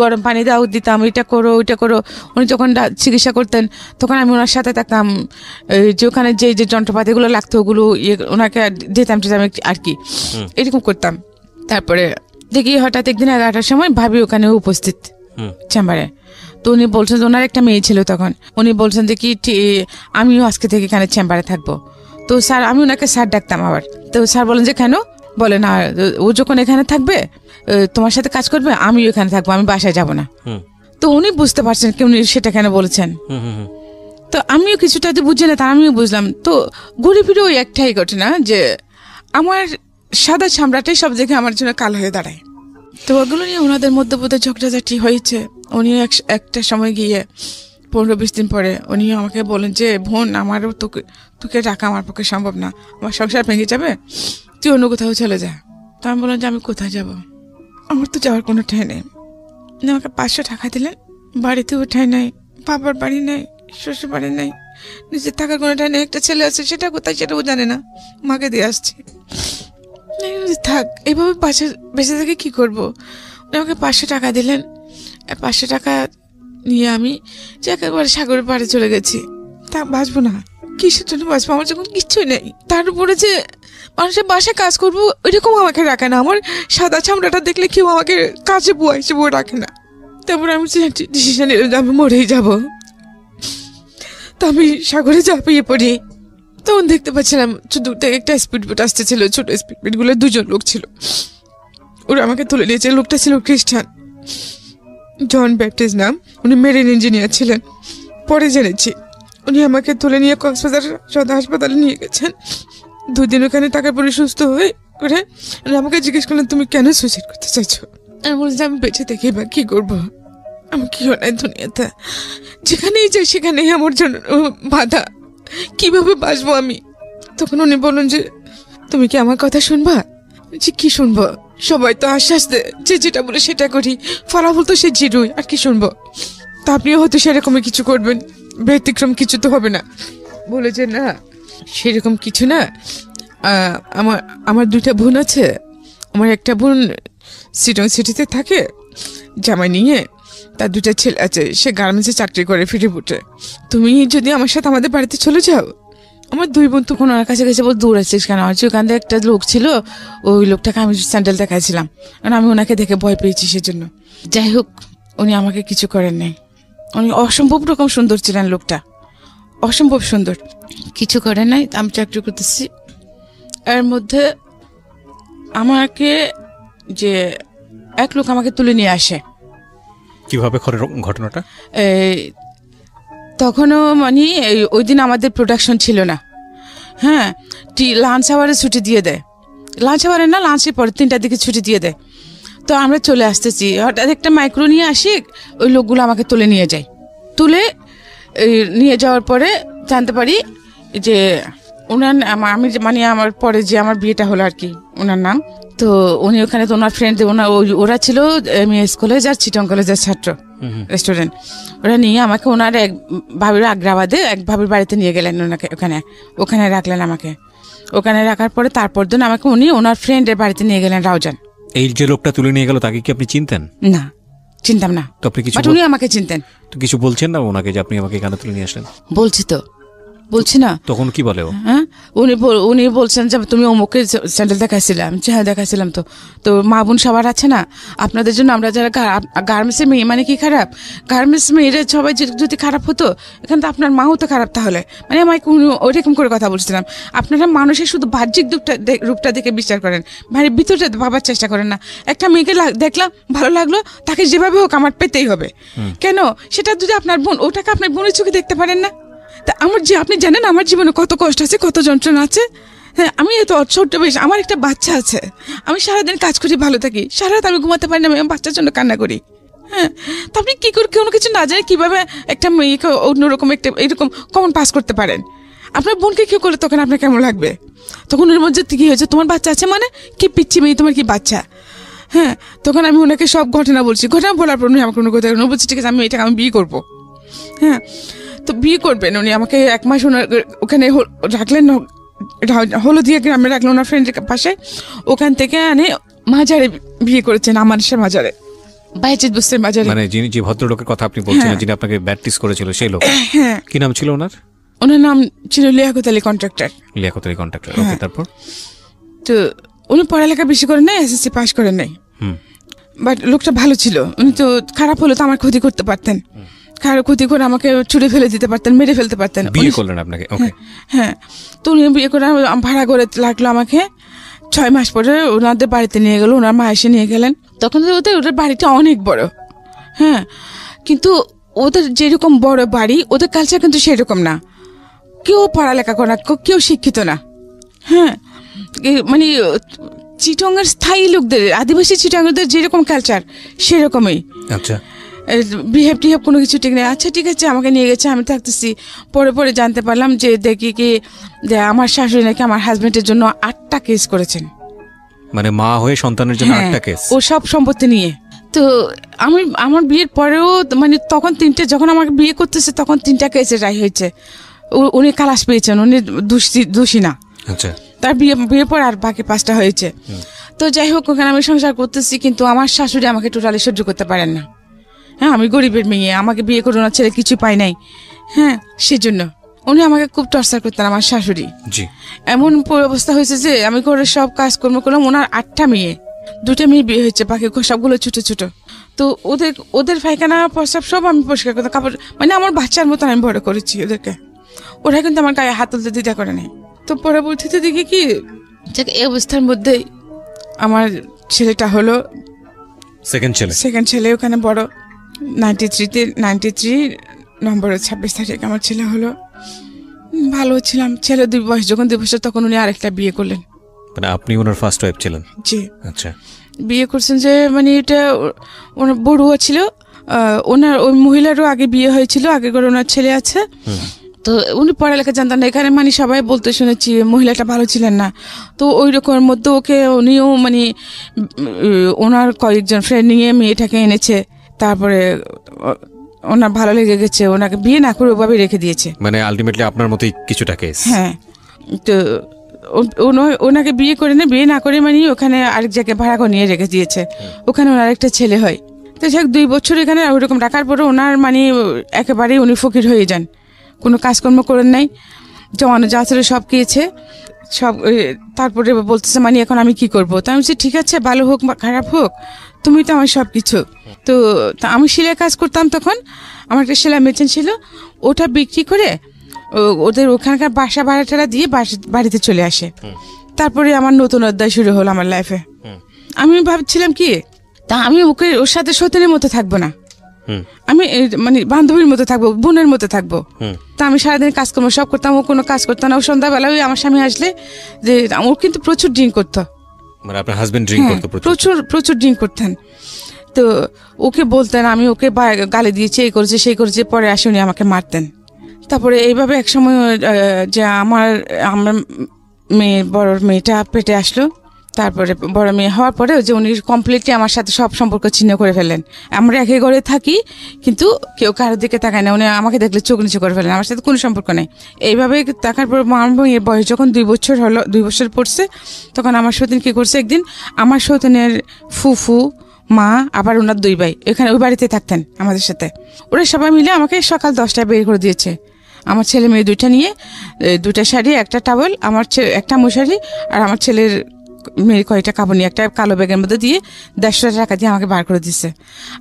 গরম পানি দাও দিতাম, এটা করো ওইটা করো। উনি যখন চিকিৎসা করতেন তখন আমি ওনার সাথে থাকতাম, যে ওখানে যে যন্ত্রপাতিগুলো লাগতো ওগুলো ওনাকে যেতাম আর কি, এরকম করতাম। তারপরে দেখি হঠাৎ একদিন 11টার সময় ভাবি ওখানে উপস্থিত চেম্বারে। তো উনি বলছেন যে ওনার একটা মেয়ে ছিল তখন, উনি বলছেন যে কি আমিও আজকে থেকে এখানে চেম্বারে থাকবো। তো স্যার, আমি ওনাকে স্যার ডাকতাম আবার। তো স্যার বলেন যে কেন? বলে না, ও যখন এখানে থাকবে তোমার সাথে কাজ করবে, আমিও এখানে থাকবো, আমি বাসায় যাব না। তো উনি বুঝতে পারছেন কি উনি সেটা কেন বলেছেন। তো আমিও কিছুটা বুঝি না, তা আমিও বুঝলাম। তো ঘুরে ফিরে ওই একটাই ঘটনা যে আমার সাদা চামড়াটাই সব দেখে আমার জন্য কালো হয়ে দাঁড়ায়। তো ওগুলো নিয়ে ওনাদের মধ্যে বোধহয় ঝগড়াঝাটি হয়েছে। উনি একটা সময় গিয়ে 15-20 দিন পরে উনি আমাকে বলেন যে বোন, আমারও তোকে রাখা আমার পক্ষে সম্ভব না, আমার সংসার ভেঙে যাবে, তুই অন্য কোথাও চলে যা। তো আমি বললাম যে আমি কোথায় যাব, আমার তো যাওয়ার কোনো ঠাঁই নেই। আমাকে 500 টাকা দিলেন, বাড়িতেও ঠাঁই নাই, বাবার বাড়ি নেই, শ্বশুর বাড়ি নেই, নিজের থাকার কোনো ঠাঁই নেই। একটা ছেলে আছে, সেটা কোথায় সেটাও জানে না, মাকে দিয়ে আসছে। থাক, এইভাবে বেঁচে থেকে কি করবো? আমাকে 500 টাকা দিলেন। 500 টাকা নিয়ে আমি যে একেবারে সাগরের পাড়ে চলে গেছি। তা বাঁচবো না, কিসের জন্য বাঁচবো? আমার যখন কিচ্ছুই নেই, তার উপরে যে মানুষের বাসায় কাজ করবো ওইরকম আমাকে রাখে না। আমার সাদা চামড়াটা দেখলে কেউ আমাকে কাজে বুয়া হিসেবে রাখে না। তারপরে আমি ডিসিশন নিলাম যে আমি মরেই যাবো। তো আমি সাগরে ঝাঁপিয়ে পড়ি। তখন দেখতে পাচ্ছিলাম দূর থেকে একটা স্পিড বোট আসতেছিল, ছোট স্পিড বোট গুলো 2 জন লোক ছিল, ওরা আমাকে তুলে নিয়েছে। লোকটা ছিল খ্রিস্টান, জন ব্যাপটিস্ট নাম, উনি মেরিন ইঞ্জিনিয়ার ছিলেন। পরে জেনেছি উনি আমাকে তুলে নিয়ে কক্সবাজার সদর হাসপাতালে নিয়ে গেছেন। 2 দিন ওখানে টাকা পরে সুস্থ হয়ে করে উনি আমাকে জিজ্ঞেস করলেন তুমি কেন সুইসাইড করতে চাইছো? আমি বলছি আমি বেঁচে থেকে এবার কি করবো, আমি কি হয় দুনিয়াতে, যেখানেই যাই সেখানেই আমার জন্য বাধা, কিভাবে বাঁচবো আমি? তখন উনি বললেন যে তুমি কি আমার কথা শুনবা? যে কি শুনবো, সবাই তো আশ্বাস দেয় যে যেটা বলে সেটা করি, ফলাফল তো সে জিরোই, আর কি শুনবো? তা আপনিও হয়তো সেরকমই কিছু করবেন, ব্যতিক্রম কিছু তো হবে না। বলে যে না, সেরকম কিছু না, আমার 2টা বোন আছে। আমার একটা বোন সিটং সিটিতে থাকে জামাই নিয়ে, তার 2টা ছেলে আছে, সে গার্মেন্টসে চাকরি করে ফিরে বুটে। তুমি যদি আমার সাথে আমাদের বাড়িতে চলে যাও। আমার 2 বোন তখন ওনার কাছে গেছে, বল দূর আছিস কেন? আমার ওখান থেকে একটা লোক ছিল, ওই লোকটাকে আমি স্যান্ডেল দেখাইছিলাম, কারণ আমি ওনাকে দেখে ভয় পেয়েছি সেজন্য। যাই হোক, উনি আমাকে কিছু করেন নাই। উনি অসম্ভব রকম সুন্দর ছিলেন, লোকটা অসম্ভব সুন্দর, কিছু করেন নাই। আমি চাকরি করতেছি, এর মধ্যে আমাকে যে এক লোক আমাকে তুলে নিয়ে আসে। কিভাবে ঘটনাটা? তখনও মানে ওই দিন আমাদের প্রোডাকশন ছিল না। হ্যাঁ, লাঞ্চ আওয়ারে ছুটি দিয়ে দেয়, লাঞ্চ আওয়ারে না, লাঞ্চের পরে 3টার দিকে ছুটি দিয়ে দেয়। তো আমরা চলে আসতেছি, হঠাৎ একটা মাইক্রো নিয়ে আসি, ওই লোকগুলো আমাকে তুলে নিয়ে যায়। তুলে নিয়ে যাওয়ার পরে জানতে পারি যে ওনার আমি মানে আমার পরে যে আমার বিয়েটা হলো আর কি, ওনার নাম। তো উনি ওখানে তো ওনার ফ্রেন্ড, ওরা ছিল এমএস কলেজ আর চিটং কলেজের ছাত্র, রেস্টুরেন্ট। ওরা নিয়ে আমাকে ওনার এক ভাবির আগ্রাবাদে এক ভাবির বাড়িতে নিয়ে গেলেন, ওনাকে ওখানে রাখলেন আমাকে। ওখানে রাখার পরে তারপর দিন আমাকে উনি ওনার ফ্রেন্ডের বাড়িতে নিয়ে গেলেন, রাউজান। এই যে লোকটা তুলে নিয়ে গেল, তাকে কি আপনি চিনতেন? না, চিনতাম না। তো আপনি কিছু, উনি আমাকে চিনতেন। তো কিছু বলছেন না ওনাকে যে আপনি আমাকে এখানে তুলে নিয়ে আসলেন? বলছি তো, বলছি না। তখন কি বলে? হ্যাঁ, উনি বলছেন যে তুমি অমুকে স্যান্ডেল দেখাইছিলাম। হ্যাঁ দেখাইছিলাম। তো মা বোন সবার আছে না, আপনাদের জন্য আমরা যারা গার্মেন্টসের মেয়ে, মানে কি খারাপ? গার্মেন্টস মেয়েরা সবাই যদি খারাপ হতো, এখানে তো আপনার মাও তো খারাপ তাহলে। মানে আমাকে ওইরকম করে কথা বলছিলাম। আপনারা মানুষের শুধু বাহ্যিক রূপটা দেখে বিচার করেন, ভারী ভিতরটা ভাবার চেষ্টা করেন না। একটা মেয়েকে দেখলাম, ভালো লাগলো, তাকে যেভাবে হোক আমার পেতেই হবে। কেন? সেটা যদি আপনার বোন, ওটাকে আপনার বোনের চোখে দেখতে পারেন না? তা আমার যে আপনি জানেন আমার জীবনে কত কষ্ট আছে, কত যন্ত্রণা আছে। হ্যাঁ, আমি এত ছোট্ট বয়স, আমার একটা বাচ্চা আছে, আমি সারাদিন কাজ করি, ভালো থাকি, সারা রাত আমি ঘুমাতে পারি না, আমি বাচ্চার জন্য কান্না করি। হ্যাঁ, তা আপনি কি করে কোনো কিছু না জানে কিভাবে একটা মেয়েকে অন্যরকম একটা এরকম কমন পাস করতে পারেন? আপনার বোনকে কেউ করলে তখন আপনার কেমন লাগবে? তখন ওর মধ্যে কি হয়েছে, তোমার বাচ্চা আছে মানে কি পিচ্ছি মেয়ে, তোমার কি বাচ্চা? হ্যাঁ, তখন আমি ওনাকে সব ঘটনা বলছি। ঘটনা বলার পর উনি আমাকে কোনো কথা বলছি, ঠিক আছে আমি এটাকে আমি বিয়ে করবো। হ্যাঁ, তো বিয়ে করবেন উনি আমাকে 1 মাস ওখানে রাখলেন, হলদিয়া গ্রামে রাখলেন ওনার ফ্রেন্ডের পাশে। ওখান থেকে আনে মাজারে বিয়ে করেছেন, আমার সে মাজারে, বাইজিদ বুস্তের মাজারে। মানে যিনি যে ভদ্রলোকের কথা আপনি বলছিলেন, যিনি আপনাকে ব্যাপটিস্ট করেছিল, সেই লোক? হ্যাঁ। কি নাম ছিল ওনার? ওনার নাম ছিল লিয়াকত আলী কন্ট্রাক্টর। লিয়াকত আলী কন্ট্রাক্টর, ওকে। তারপর তো উনি পড়ালেখা বেশি করেন নাই, এসএসসি পাস করেন নাই, বাট লোকটা ভালো ছিল, উনি তো খারাপ হলে তো আমার ক্ষতি করতে পারতেন, খারাপ ক্ষতি করে আমাকে ছুড়ে ফেলে দিতে পারতেন, মেরে ফেলতে পারতেন। বিয়ে করলেন আপনাকে? হ্যাঁ, তো উনি বিয়ে করে ভাড়া করে লাগলো আমাকে। 6 মাস পরে ওনাদের বাড়িতে নিয়ে গেল, ওনার মা এসে নিয়ে গেলেন। তখন ওদের বাড়িটা অনেক বড়, হ্যাঁ, কিন্তু ওদের যেরকম বড় বাড়ি, ওদের কালচার কিন্তু সেরকম না। কেউ পড়ালেখা করে না, কেউ শিক্ষিত না। হ্যাঁ, মানে চিটংয়ের স্থায়ী লোকদের, আদিবাসী চিটংদের যেরকম কালচার সেরকমই। আচ্ছা, বিহেভ টিহেভ কোনো কিছু ঠিক নেই। আচ্ছা ঠিক আছে, আমাকে নিয়ে গেছে, আমি থাকতেছি। পরে জানতে পারলাম যে দেখি কি যে আমার শাশুড়ি নাকি আমার হাজবেন্ডের জন্য 8টা কেস করেছেন। মানে মা হয়ে সন্তানের জন্য 8টা কেস, ও সব সম্পত্তি নিয়ে। তো আমার বিয়ের পরেও মানে তখন 3টে, যখন আমাকে বিয়ে করতেছে তখন 3টা কেসে রায় হয়েছে। উনি খালাস পেয়েছেন, উনি দোষী না। আচ্ছা, তার বিয়ের পর আর বাকি 5টা হয়েছে। তো যাই হোক, ওখানে আমি সংসার করতেছি, কিন্তু আমার শাশুড়ি আমাকে টোটালি সহ্য করতে পারেন না। হ্যাঁ, আমি গরিবের মেয়ে, আমাকে বিয়ে করে ওনার ছেলে কিছু পাই নাই। হ্যাঁ, সেজন্য উনি আমাকে খুব টর্চার করতেন, আমার শাশুড়ি। এমন অবস্থা হয়েছে যে আমি ঘরে সব কাজকর্ম করলাম। ওনার 8টা মেয়ে, 2টা মেয়ে বিয়ে হয়েছে, বাকি সবগুলো ছোট ছোট। তো ওদের পায়খানা প্রস্রাব সব আমি পরিষ্কার করতাম, কাপড়, মানে আমার বাচ্চার মতন আমি বড় করেছি ওদেরকে। ওরা কিন্তু আমার গায়ে হাত তুলতে দ্বিধা করে নাই। তো পরবর্তীতে দেখি কি, এই অবস্থার মধ্যে আমার ছেলেটা হলো সেকেন্ড ছেলে, ওখানে বড় 93 নম্বরের 26 তারিখ আমার ছেলে হলো। ভালো ছিলাম। ছেলে যখন 2 বছর, তখন উনি আরেকটা বিয়ে করলেন। মানে আপনি ওনার ফার্স্ট ওয়াইফ ছিলেন? জি। আচ্ছা, বিয়ে করছেন যে মানে এটা ওনার বড়ুয়া ছিল। ওনার ওই মহিলারও আগে বিয়ে হয়েছিল, আগে করে ওনার ছেলে আছে। তো উনি পড়ালেখা জানতেন না। এখানে মানে সবাই বলতে শুনেছি মহিলাটা ভালো ছিলেন না। তো ওই রকমের মধ্যে উনিও মানে ওনার কয়েকজন ফ্রেন্ড নিয়ে মেয়েটাকে এনেছে। তারপরে ওনার ভালো লেগে গেছে, ওনাকে বিয়ে না করে ওভাবে রেখে দিয়েছে। মানে আলটিমেটলি আপনার মতোই কিছুটা কেস। হ্যাঁ, তো ওনাকে বিয়ে না করে মানে ওখানে আরেক জায়গায় ভাড়া করে নিয়ে রেখে দিয়েছে। ওখানে ওনার একটা ছেলে হয়। তো যাক 2 বছর এখানে ওইরকম রাখার পরে ওনার মানে একেবারেই উনি ফকির হয়ে যান। কোনো কাজকর্ম করেন নাই, জমানো যা ছিল সব খেয়েছে সব। তারপরে বলতেছে মানে এখন আমি কি করবো? তো আমি বলছি ঠিক আছে, ভালো হোক বা খারাপ হোক, তুমি তো আমার সব কিছু। তো আমি সেলাই কাজ করতাম, তখন আমার একটা সেলাই মেশিন ছিল, ওটা বিক্রি করে ওদের ওখানকার বাসা ভাড়াটা দিয়ে বাড়িতে চলে আসে। তারপরে আমার নতুন অধ্যায় শুরু হলো আমার লাইফে। আমি ভাবছিলাম কি, তা আমি ওর সাথে সতীনের মতো থাকবো না, আমি মানে বান্ধবীর মতো থাকবো, বোনের মতো থাকবো। তা আমি সারাদিন কাজকর্ম সব করতাম, ও কোনো কাজ করতাম না। ও সন্ধ্যাবেলা ওই আমার স্বামী আসলে যে ও কিন্তু প্রচুর ড্রিঙ্ক করতো। মানে আপনার হাজবেন্ড ড্রিঙ্ক করতো? প্রচুর ড্রিঙ্ক করতেন। তো ওকে বলতেন, আমি ওকে গালি দিয়েছি, এই করেছে সেই করেছে, পরে আসে উনি আমাকে মারতেন। তারপরে এইভাবে এক সময় যে আমার বড় মেয়েটা পেটে আসলো। তারপরে বড় মেয়ে হওয়ার পরে যে উনি কমপ্লিটলি আমার সাথে সব সম্পর্ক ছিন্ন করে ফেলেন। আমরা একই ঘরে থাকি, কিন্তু কেউ কারোর দিকে তাকায় না। উনি আমাকে দেখলে চোখ নিচু করে ফেলেন, আমার সাথে কোনো সম্পর্ক নেই। এইভাবে থাকার পর আমার মেয়ের বয়স যখন 2 বছর হলো, 2 বছর পড়ছে, তখন আমার সতীন কি করছে, একদিন আমার সতীনের ফুফু, মা, আবার ওনার 2 ভাই এখানে ওই বাড়িতে থাকতেন আমাদের সাথে। ওরা সবাই মিলে আমাকে সকাল 10টায় বের করে দিয়েছে। আমার ছেলে মেয়ে 2টা নিয়ে, 2টা শাড়ি, একটা টাওয়েল, আমার একটা মশারি, আর আমার ছেলের মেয়ের কয়েকটা কাপড় নিয়ে একটা কালো ব্যাগের মধ্যে দিয়ে 150 টাকা দিয়ে আমাকে বার করে দিচ্ছে।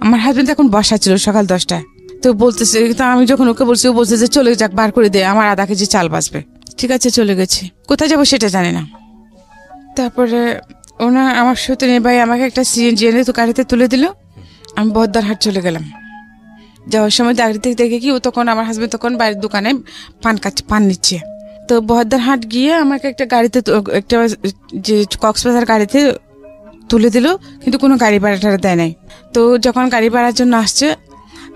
আমার হাজবেন্ড এখন বসা ছিল সকাল 10টায়। তো বলতেছে, তো আমি যখন ওকে বলছি, ও বলছে যে চলে যাক, বার করে দে, আমার আধা কেজি চাল বাঁচবে। ঠিক আছে, চলে গেছি। কোথায় যাবো সেটা জানে না। তারপরে আমার সতীনের ভাই আমাকে একটা সিএনজি এনে তো গাড়িতে তুলে দিল। আমি বহদ্দারহাট চলে গেলাম। যাওয়ার সময় গাড়ি থেকে দেখে কি, ও তখন আমার হাজবেন্ড তখন বাইরের দোকানে পান নিচ্ছে। তো বহদ্দারহাট গিয়ে আমাকে একটা গাড়িতে, একটা যে কক্সবাজার গাড়িতে তুলে দিল, কিন্তু কোনো গাড়ি ভাড়াটা দেয় নাই। তো যখন গাড়ি ভাড়ার জন্য আসছে,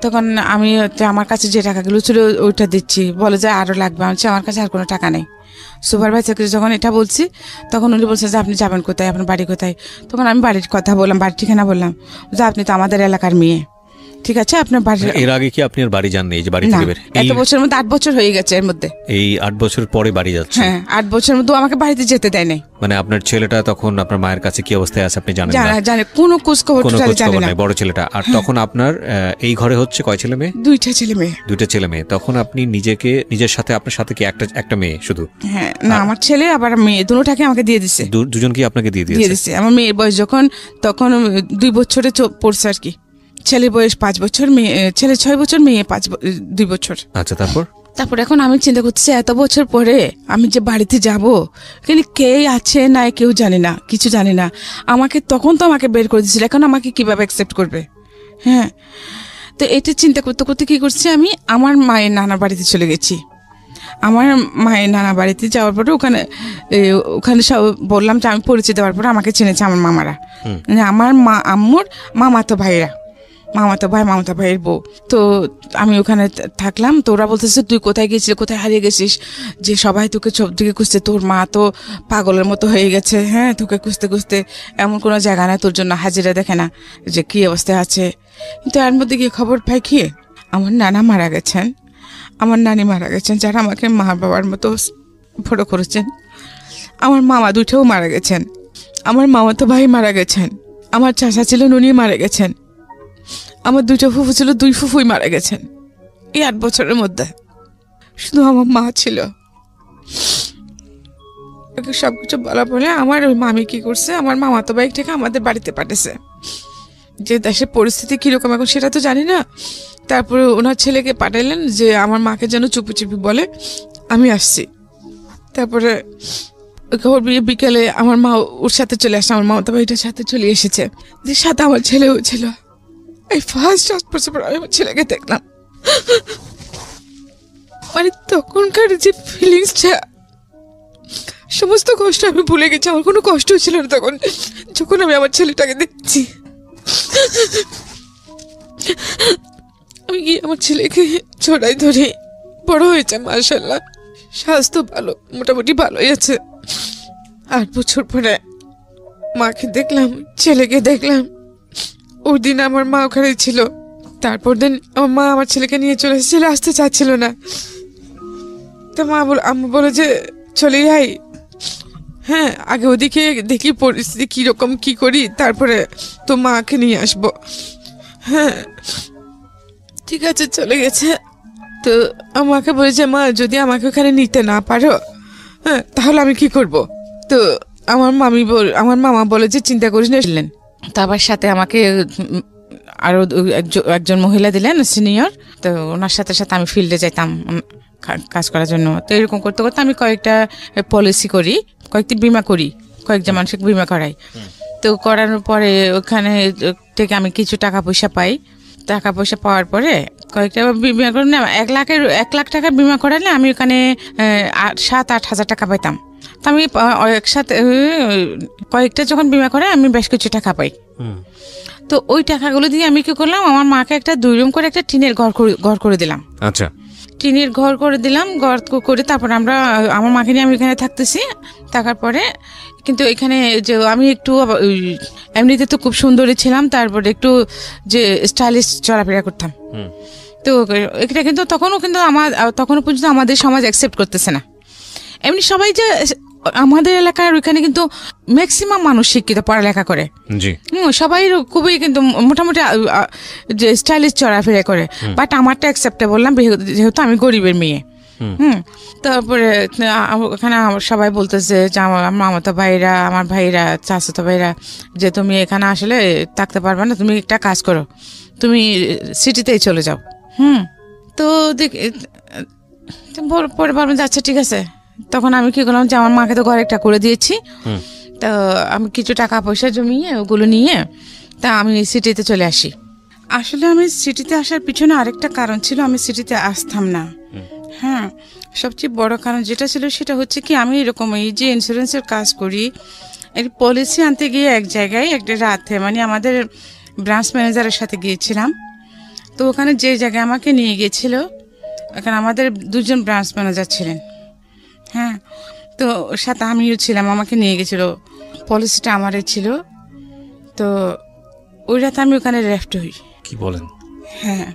তখন আমি আমার কাছে যে টাকাগুলো ছিল ওইটা দিচ্ছি, বলে যে আরও লাগবে। আমি আমার কাছে আর কোনো টাকা নেই। সুপারভাইজারকে যখন এটা বলছি, তখন উনি বলছে যে আপনি যাবেন কোথায়, আপনার বাড়ি কোথায়? তখন আমি বাড়ির কথা বললাম, বাড়ির ঠিকানা বললাম, যে আপনি তো আমাদের এলাকার মেয়ে, ঠিক আছে আপনার বাড়ি। এর আগে কি আপনি আর বাড়ি যাননি? এই যে বাড়ি না, থেকে বের এত বছরের মধ্যে 8 বছর হয়ে গেছে এর মধ্যে। এই 8 বছর পরে বাড়ি যাচ্ছে? হ্যাঁ, 8 বছরের মধ্যে আমাকে বাড়িতে যেতে দেয় নাই। মানে আপনার ছেলেটা তখন আপনার মায়ের কাছে কি অবস্থায় আছে আপনি জানেন না? জানে কোনো খোঁজ খবর জানে না। বড় ছেলেটা। আর তখন আপনার এই ঘরে হচ্ছে কয় ছেলে মেয়ে? 2টা ছেলে মেয়ে। 2টা ছেলে মেয়ে। তখন আপনি নিজের সাথে, আপনার সাথে কি একটা মেয়ে শুধু? হ্যাঁ, না আমার ছেলে আবার মেয়ে দুটোটাকে আমাকে দিয়ে দিছে। দুজনকে আপনাকে দিয়ে দিয়েছে? আমার মেয়ের বয়স তখন 2 বছরে পড়ছে আর কি। ছেলের বয়স 5 বছর, ছেলে 6 বছর, মেয়ে 2 বছর। আচ্ছা, তারপর এখন আমি চিন্তা করতেছি এত বছর পরে আমি যে বাড়িতে যাব, কিন্তু কে আছে না কেউ জানে না, কিছু জানে না। তখন তো আমাকে বের করে দিয়েছিল, এখন আমাকে কিভাবে অ্যাকসেপ্ট করবে? হ্যাঁ, তো এটা চিন্তা করতে করতে কি করছি, আমি আমার মায়ের নানার বাড়িতে চলে গেছি। আমার মায়ের নানা বাড়িতে যাওয়ার পরে ওখানে সব বললাম যে আমি পরিচয় দেওয়ার পরে আমাকে চিনেছে আমার মামারা, মানে আমার আম্মুর মামাতো ভাইয়ের বউ। তো আমি ওখানে থাকলাম। তো ওরা বলতেছে তুই কোথায় গেছিস, কোথায় হারিয়ে গেছিস, যে সবাই তোকে সব দিকে খুঁজতে, তোর মা তো পাগলের মতো হয়ে গেছে। হ্যাঁ, তোকে খুঁজতে খুঁজতে এমন কোনো জায়গা না তোর জন্য হাজিরা দেখে না যে কি অবস্থায় আছে। কিন্তু এর মধ্যে গিয়ে খবর পাই কি আমার নানা মারা গেছেন, আমার নানি মারা গেছেন, যারা আমাকে মা বাবার মতো বড় করেছেন। আমার মামা 2টাও মারা গেছেন, আমার মামাতো ভাই মারা গেছেন, আমার চাচা ছিলেন উনি মারা গেছেন, আমার 2টা ফুফু ছিল, 2 ফুফুই মারা গেছেন এই 8 বছরের মধ্যে। শুধু আমার মা ছিল। সবকিছু বলার পরে আমার ওই মামি কি করছে, আমার মামাতো ভাইটাকে আমাদের বাড়িতে পাঠিয়েছে। যে দেশের পরিস্থিতি কিরকম এখন সেটা তো জানি না। তারপরে ওনার ছেলেকে পাঠাইলেন যে আমার মাকে যেন চুপি চুপি বলে আমি আসছি। তারপরে বিকেলে আমার মা ওর সাথে চলে আসছে, আমার মামাতো ভাইটার সাথে চলে এসেছে, যে সাথে আমার ছেলেও ছিল। এই ফার্স্ট 8 বছর পর আমি আমার ছেলেকে দেখলাম। মানে তখনকার যে ফিলিংসটা, সমস্ত কষ্ট আমি ভুলে গেছি। আমার কোনো কষ্ট ছিল না তখন, যখন আমি আমার ছেলেটাকে দেখছি। আমি গিয়ে আমার ছেলেকে ছড়াই ধরে বড় হয়েছে মাশাআল্লাহ, স্বাস্থ্য ভালো, মোটামুটি ভালোই আছে। 8 বছর পরে মাকে দেখলাম, ছেলেকে দেখলাম। ওই দিন আমার মা ওখানে ছিল। তারপর দিন আমার মা আমার ছেলেকে নিয়ে চলে এসেছিল, আসতে চাচ্ছিল না। তো আম্মু বলে যে চলে যাই। হ্যাঁ, আগে ওদিকে দেখি পরিস্থিতি কিরকম, কি করি, তারপরে তো মাকে নিয়ে আসবো। হ্যাঁ ঠিক আছে, চলে গেছে। তো আমাকে বলেছে মা যদি আমাকে ওখানে নিতে না পারো, হ্যাঁ তাহলে আমি কি করব? তো আমার মামা বলে যে চিন্তা করিস না। তারপর সাথে আমাকে আরো একজন মহিলা দিলেন সিনিয়র। তো ওনার সাথে সাথে আমি ফিল্ডে যাইতাম কাজ করার জন্য। তো এরকম করতে করতে আমি কয়েকটা পলিসি করি, কয়েকটি বিমা করি, কয়েকজন মানুষকে বিমা করাই। তো করানোর পরে ওখানে থেকে আমি কিছু টাকা পয়সা পাই। টাকা পয়সা পাওয়ার পরে কয়েকটা বিমা করে না, 1 লাখ টাকার বিমা করালে আমি ওখানে 7-8 হাজার টাকা পাইতাম। তো আমি একসাথে কয়েকটা যখন বিমা করে আমি বেশ কিছু টাকা পাই। তো ওই টাকাগুলো দিয়ে আমি কি করলাম, আমার মাকে একটা 2 রুম করে একটা টিনের ঘর করে দিলাম। আচ্ছা, টিনের ঘর করে দিলাম। ঘর করে তারপর আমার মাকে নিয়ে আমি এখানে থাকতেছি। থাকার পরে কিন্তু এখানে যে আমি একটু এমনিতে তো খুব সুন্দরী ছিলাম, তারপরে একটু যে স্টাইলিশ চলাফেরা করতাম। তো এটা কিন্তু তখনও পর্যন্ত আমাদের সমাজ অ্যাকসেপ্ট করতেছে না। এমনি সবাই যে আমাদের এলাকার ওইখানে কিন্তু ম্যাক্সিমাম মানুষ শিক্ষিত, পড়ালেখা করে, সবাই খুবই কিন্তু মোটামুটি যে স্টাইলিশ চলাফেরা করে। বাট আমারটা অ্যাকসেপ্টেবল না, যেহেতু আমি গরিবের মেয়ে। তারপরে ওখানে সবাই বলতেছে যে আমার মামাতো ভাইরা, আমার ভাইরা, চাচাতো ভাইরা, যে তুমি এখানে আসলে থাকতে পারবে না, তুমি একটা কাজ করো, তুমি সিটিতেই চলে যাও। তো পরে বলবেন যে আচ্ছা ঠিক আছে। তখন আমি কি করলাম যে আমার মাকে তো ঘর একটা করে দিয়েছি। তো আমি কিছু টাকা পয়সা জমিয়ে ওগুলো নিয়ে তা আমি সিটিতে চলে আসি। আসলে আমি সিটিতে আসার পিছনে আরেকটা কারণ ছিল, আমি সিটিতে আসতাম না। হ্যাঁ, সবচেয়ে বড় কারণ যেটা ছিল সেটা হচ্ছে কি, আমি এরকম এই যে ইন্স্যুরেন্সের কাজ করি, এই পলিসি আনতে গিয়ে এক জায়গায় একটা রাতে মানে আমাদের ব্রাঞ্চ ম্যানেজারের সাথে গিয়েছিলাম। তো ওখানে যে জায়গায় আমাকে নিয়ে গিয়েছিল, ওখানে আমাদের 2জন ব্রাঞ্চ ম্যানেজার ছিলেন। হ্যাঁ, তো ওর সাথে আমিও ছিলাম, আমাকে নিয়ে গেছিল, পলিসিটা আমারই ছিল। তো ওই রাতে আমি ওখানে লেফট হই। কি বলেন? হ্যাঁ,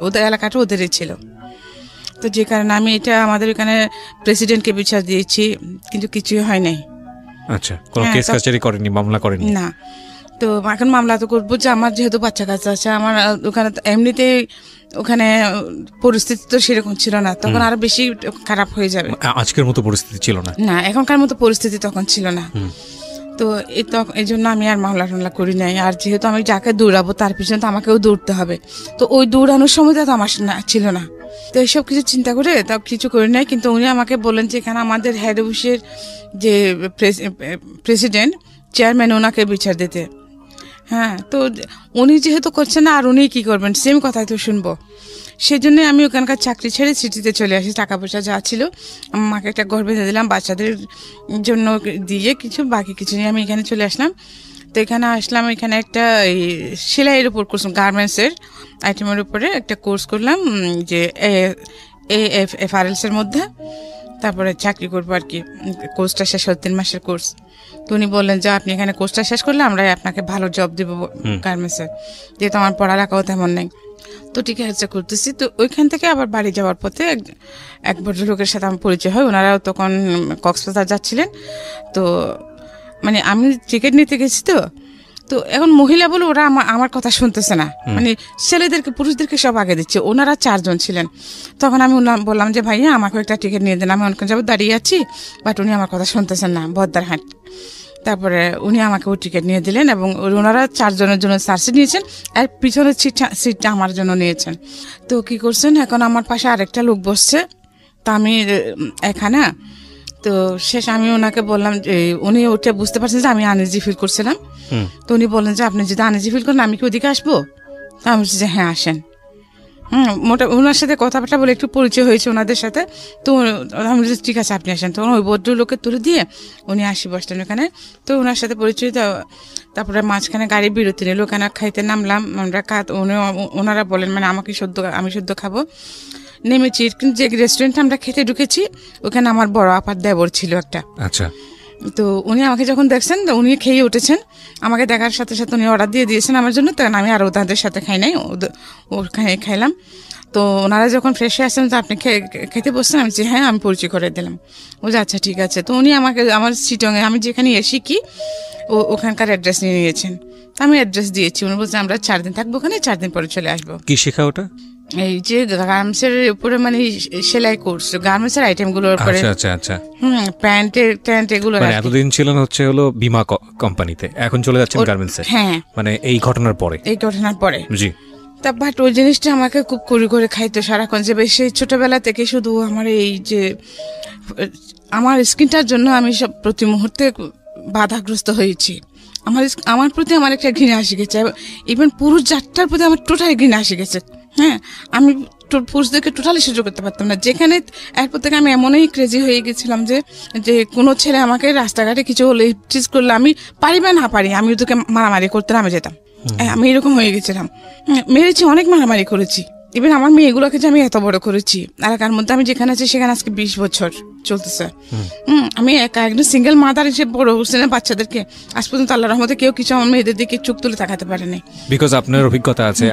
ওদের এলাকাটা ওদেরই ছিল। তো যে কারণে আমি এটা আমাদের এখানে প্রেসিডেন্টকে বিচার দিয়েছি, কিন্তু কিছুই হয় নাই। আচ্ছা, কোনো কেস কাছারি করেনি, মামলা করেনি? না। তো এখন মামলা তো করবো যে আমার যেহেতু বাচ্চা কাচ্চা আছে, আমার ওখানে এমনিতে ওখানে পরিস্থিতি তো সেরকম ছিল না, তখন আরো বেশি খারাপ হয়ে যাবে। আজকের মতো পরিস্থিতি ছিল না, না এখনকার মতো পরিস্থিতি তখন ছিল না। তো এই জন্য আমি আর মামলা টামলা করি নাই। আর যেহেতু আমি যাকে দৌড়াবো তার পিছনে তো আমাকেও দৌড়তে হবে, তো ওই দৌড়ানোর সময় তো আমার ছিল না। তো এইসব কিছু চিন্তা করে তা কিছু করি নাই। কিন্তু উনি আমাকে বললেন যে এখানে আমাদের হেড অফিসের যে প্রেসিডেন্ট চেয়ারম্যান, ওনাকে বিচার দিতে। হ্যাঁ, তো উনি যেহেতু করছেন না, আর উনি কি করবেন, সেম কথাই তো শুনবো। সেই জন্য আমি ওখানকার চাকরি ছেড়ে সিটিতে চলে আসি। টাকা পয়সা যা ছিল আমাকে একটা ঘর বেঁধে দিলাম, বাচ্চাদের জন্য দিয়ে কিছু, বাকি কিছু নিয়ে আমি এখানে চলে আসলাম। তো এখানে আসলাম, এখানে একটা সেলাইয়ের উপর কোর্স, গার্মেন্টসের আইটেমের উপরে একটা কোর্স করলাম, যে AFRLs-এর মধ্যে। তারপরে চাকরি করবো আর কি। কোর্সটা শেষ হল 3 মাসের কোর্স। তো উনি বললেন যে আপনি এখানে কোর্সটা শেষ করলে আমরা আপনাকে ভালো জব দেবো গার্মেন্টসের, যেহেতু আমার পড়ালেখাও তেমন নেই। তো ঠিক আছে, করতেছি। তো ওইখান থেকে আবার বাড়ি যাওয়ার পথে এক ভদ্রলোকের সাথে আমার পরিচয় হয়। ওনারাও তখন কক্সবাজার যাচ্ছিলেন। তো মানে আমি টিকিট নিতে গেছি, তো এখন মহিলা বলে ওরা আমার কথা শুনতেছে না, মানে ছেলেদেরকে পুরুষদেরকে সব আগে দিচ্ছে। ওনারা 4 জন ছিলেন। তখন আমি বললাম যে ভাইয়া আমাকে একটা টিকিট নিয়ে দেন, আমি অনেকক্ষণ যাবো দাঁড়িয়ে আছি, বাট উনি আমার কথা শুনতেছেন না, বদ্দারহাট। তারপরে উনি আমাকে ওই টিকিট নিয়ে দিলেন, এবং ওনারা 4 জনের জন্য সার্সিট নিয়েছেন, আর পিছনের সিটটা আমার জন্য নিয়েছেন। তো কি করছেন, এখন আমার পাশে আরেকটা লোক বসছে, তা আমি এখানে। তো শেষ আমি ওনাকে বললাম, উনি ওটা বুঝতে পারছেন যে আমি আনইজি ফিল করছিলাম। তো উনি বললেন যে আপনি যদি আনইজি ফিল করেন আমি কি ওদিকে আসবো? তা আমি বলছি যে হ্যাঁ আসেন। ওনার সাথে কথাবার্তা বলে একটু পরিচয় হয়েছে ওনাদের সাথে। তো আমি বলছি ঠিক আছে আপনি আসেন। তখন ওই ভদ্রলোকে তুলে দিয়ে উনি আসি বসতেন ওখানে। তো ওনার সাথে পরিচয়, তারপরে মাঝখানে গাড়ি বিরতি নিল, ওখানে খাইতে নামলাম আমরা। ওনারা বলেন মানে আমি শুদ্ধ খাবো। নেমেছি, কিন্তু যে রেস্টুরেন্টে আমরা খেতে ঢুকেছি ওখানে আমার বড় আপার দেবর ছিল একটা। আচ্ছা। তো উনি আমাকে যখন দেখছেন, উনি খেয়ে উঠেছেন, আমাকে দেখার সাথে সাথে উনি অর্ডার দিয়ে দিয়েছেন আমার জন্য। তখন আমি আরও তাদের সাথে খাই নাই, ওখানে খাইলাম। তো ওনারা যখন ফ্রেশ হয়ে আসছেন, তো আপনি খেতে বসছেন, আমি যে হ্যাঁ, আমি পরিচয় করে দিলাম। ও যে আচ্ছা ঠিক আছে। তো উনি আমাকে আমার চিটংয়ে আমি যেখানে এসি কি ওখানকার অ্যাড্রেস নিয়ে নিয়েছেন। আমি অ্যাড্রেস দিয়েছি, উনি বলছেন আমরা 4 দিন থাকবো ওখানে, 4 দিন পরে চলে আসবো। কি শেখা ওটা? এই যে গার্মেন্টসের উপরে, মানে সেলাই কোর্স, গার্মেন্টসের আইটেম গুলোর উপরে। আচ্ছা আচ্ছা। প্যান্ট এগুলো। মানে এতদিন ছিলেন হলো বীমা কোম্পানিতে, এখন চলে যাচ্ছেন গার্মেন্টসে। হ্যাঁ, মানে এই ঘটনার পরে। জি। তা বাট ওই জিনিসটা আমাকে খুব করে খাইতো সারাক্ষণ, যে সেই ছোটবেলা থেকে শুধু আমার এই যে আমার স্কিনটার জন্য আমি সব প্রতি মুহূর্তে বাধাগ্রস্ত হয়েছি। আমার প্রতি আমার একটা ঘৃণা আসে গেছে, ইভেন পুরুষ জাতটার প্রতি আমার টোটালি ঘৃণা আসে গেছে। হ্যাঁ, আমি পুরুষদেরকে টোটালি সহ্য করতে পারতাম না। যেখানে এরপর থেকে আমি এমনই ক্রেজি হয়ে গেছিলাম যে কোনো ছেলে আমাকে রাস্তাঘাটে কিছু হলে চিজ করলে, আমি পারি বা না পারি, আমি ওদেরকে মারামারি করতে নামে যেতাম। আমি এরকম হয়ে গেছিলাম, মেরেছি, অনেক মারামারি করেছি। ইভেন আমার মেয়েগুলোকে যে আমি এত বড় করেছি, এলাকার মধ্যে আমি যেখানে আছি সেখানে আজকে 20 বছর চলতেছে। আমি একদম সিঙ্গেল মাদার হিসেবে বড় হচ্ছে না বাচ্চাদেরকে। আজ পর্যন্ত আল্লাহর রহমতে কেউ কিছু আমার মেয়েদের দিকে চোখ তুলে তাকাতে পারেনি। বিকজ আপনার অভিজ্ঞতা আছে,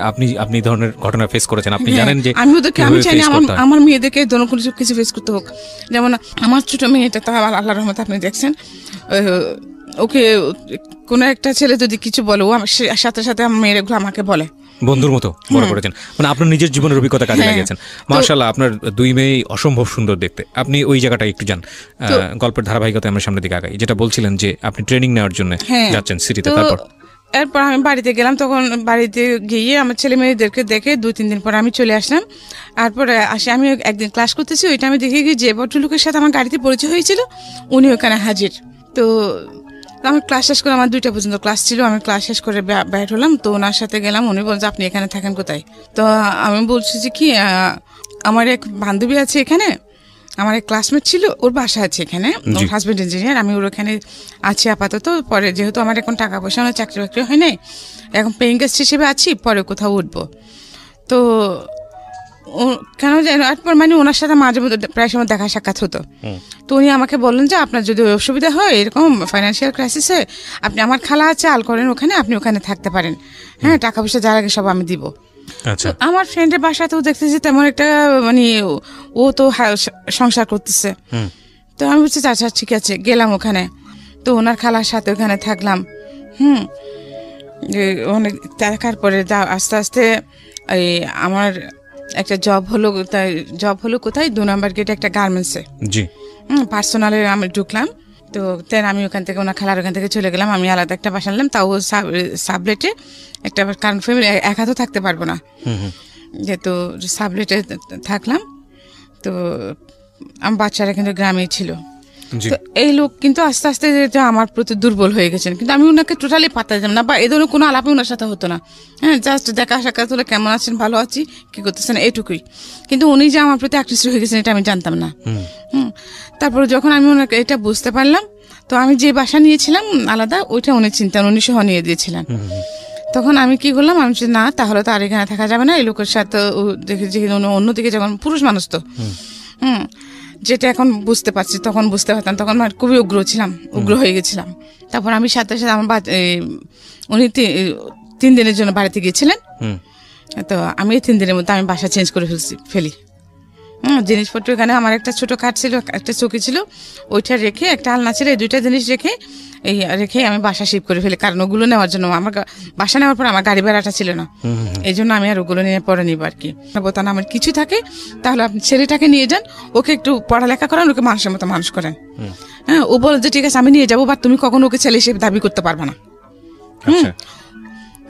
আপনি ধরনের ঘটনা ফেস করেছেন, আপনি জানেন যে আমি ওদেরকে, আমি চাই আমার মেয়েদেরকে ধরুন কিছু ফেস করতে হোক। যেমন আমার ছোট মেয়েটা, তা আল্লাহর রহমতে আপনি দেখছেন, ওকে কোনো একটা ছেলে যদি কিছু বলে, ও সাথে সাথে আমার মেয়েগুলো আমাকে বলে, বন্ধুর মতো বড় করেছেন। মানে আপনার নিজের জীবনের অভিজ্ঞতা কাজে লাগিয়েছেন। মাশাআল্লাহ, আপনার 2 মেয়ে অসম্ভব সুন্দর দেখতে। আপনি ওই জায়গাটা একটু যান, গল্পের ধারাবাহিকতা আমরা সামনের দিকে আগাই। যেটা বলছিলেন যে আপনি ট্রেনিং নেওয়ার জন্য যাচ্ছেন সিটিতে, এরপর আমি বাড়িতে গেলাম। তখন বাড়িতে গিয়ে আমার ছেলে মেয়েদেরকে দেখে 2-3 দিন পর আমি চলে আসলাম। তারপরে আমি একদিন ক্লাস করতেছি, ওইটা আমি দেখে গিয়ে যে ভদ্রলোকের সাথে আমার গাড়িতে পরিচয় হয়েছিল উনি ওখানে হাজির। তো আমি ক্লাস শেষ করে, আমার 2টা পর্যন্ত ক্লাস ছিল, আমি ক্লাস শেষ করে বের হলাম। তো ওনার সাথে গেলাম, উনি বলছে আপনি এখানে থাকেন কোথায়? তো আমি বলছি যে কি, আমার এক বান্ধবী আছে এখানে, আমার এক ক্লাসমেট ছিল, ওর বাসা আছে এখানে, ওর হাজব্যান্ড ইঞ্জিনিয়ার, আমি ওর ওখানে আছি আপাতত। পরে যেহেতু আমার এখন টাকা পয়সা না, চাকরি বাকরি হয় নাই, এখন পেইং গেস্ট হিসেবে আছি, পরে কোথাও উঠবো। তো কেন জানো, এরপর মানে ওনার সাথে মাঝে মধ্যে প্রায় সময় দেখা সাক্ষাৎ হতো। তো উনি আমাকে বললেন যে আপনার যদি অসুবিধা হয়, এরকম ফাইন্যান্সিয়াল ক্রাইসিসে, আপনি আমার খালা আছে আল করেন ওখানে, আপনি ওখানে থাকতে পারেন। হ্যাঁ, টাকা পয়সা যার আগে সব আমি দিব। আচ্ছা, আমার ফ্রেন্ডের বাসাতেও দেখতেছি তেমন একটা মানে ও তো সংসার করতেছে। তো আমি বলছি আচ্ছা ঠিক আছে, গেলাম ওখানে। তো ওনার খালার সাথে ওখানে থাকলাম। অনেক দেখার পরে আস্তে আস্তে এই আমার একটা জব হলো কোথায়, 2 নম্বর গেটে একটা গার্মেন্টসে। জি। পার্সোনালে আমি ঢুকলাম। তো দেন আমি ওখান থেকে ওনার খালার ওখান থেকে চলে গেলাম। আমি আলাদা একটা বাসা নিলাম, তাও সাবলেটে একটা, কারণ ফ্যামিলি একা তো থাকতে পারবো না, যেহেতু সাবলেটে থাকলাম। তো আমার বাচ্চারা কিন্তু গ্রামেই ছিল। তো এই লোক কিন্তু আস্তে আস্তে আমার প্রতি দুর্বল হয়ে গেছেন, কিন্তু আমি ওনাকে টোটালি পাত্তা দিতাম না, বা এই ধরনের কোনো আলাপই ওনার সাথে হতো না। হ্যাঁ, জাস্ট দেখা সাক্ষাৎ হলে কেমন আছেন, ভালো আছি, কি করতেছেন, এইটুকুই। কিন্তু উনি যে আমার প্রতি আকৃষ্ট হয়ে গেছেন এটা আমি জানতাম না। তারপরে যখন আমি ওনাকে এটা বুঝতে পারলাম, তো আমি যে বাসা নিয়েছিলাম আলাদা, ওইটা উনি চিন্তান, উনি সহ নিয়ে দিয়েছিলেন। তখন আমি কি করলাম, আমি না তাহলে তো আর এখানে থাকা যাবে না, এই লোকের সাথে দেখেছি অন্যদিকে, যখন পুরুষ মানুষ তো যেটা এখন বুঝতে পারছি, তখন বুঝতে পারতাম, তখন আমি খুবই উগ্র হয়ে গেছিলাম। তারপর আমি সাথে সাথে আমার উনি 3 দিনের জন্য বাড়িতে গিয়েছিলেন। তো আমি এই 3 দিনের মধ্যে আমি বাসা চেঞ্জ করে ফেলি। জিনিসপত্র এখানে আমার একটা ছোট খাট ছিল, একটা চৌকি ছিল, ওইটা রেখে একটা আলনা ছিল, এই 2টা জিনিস রেখে আমি বাসা শিফট করে ফেলি। কারণ ওগুলো নেওয়ার জন্য আমার বাসা নেওয়ার পর আমার গাড়ি ভাড়াটা ছিল না, এই জন্য আমি আর ওগুলো নিয়ে পরে নিব আর কি। বোতান আমার কিছু থাকে তাহলে আপনি ছেলেটাকে নিয়ে যান, ওকে একটু পড়ালেখা করান, ওকে মানুষের মতো মানুষ করেন। হ্যাঁ, ও বলে যে ঠিক আছে আমি নিয়ে যাবো, বাট তুমি কখনো ওকে ছেলে হিসেবে দাবি করতে পারবে না।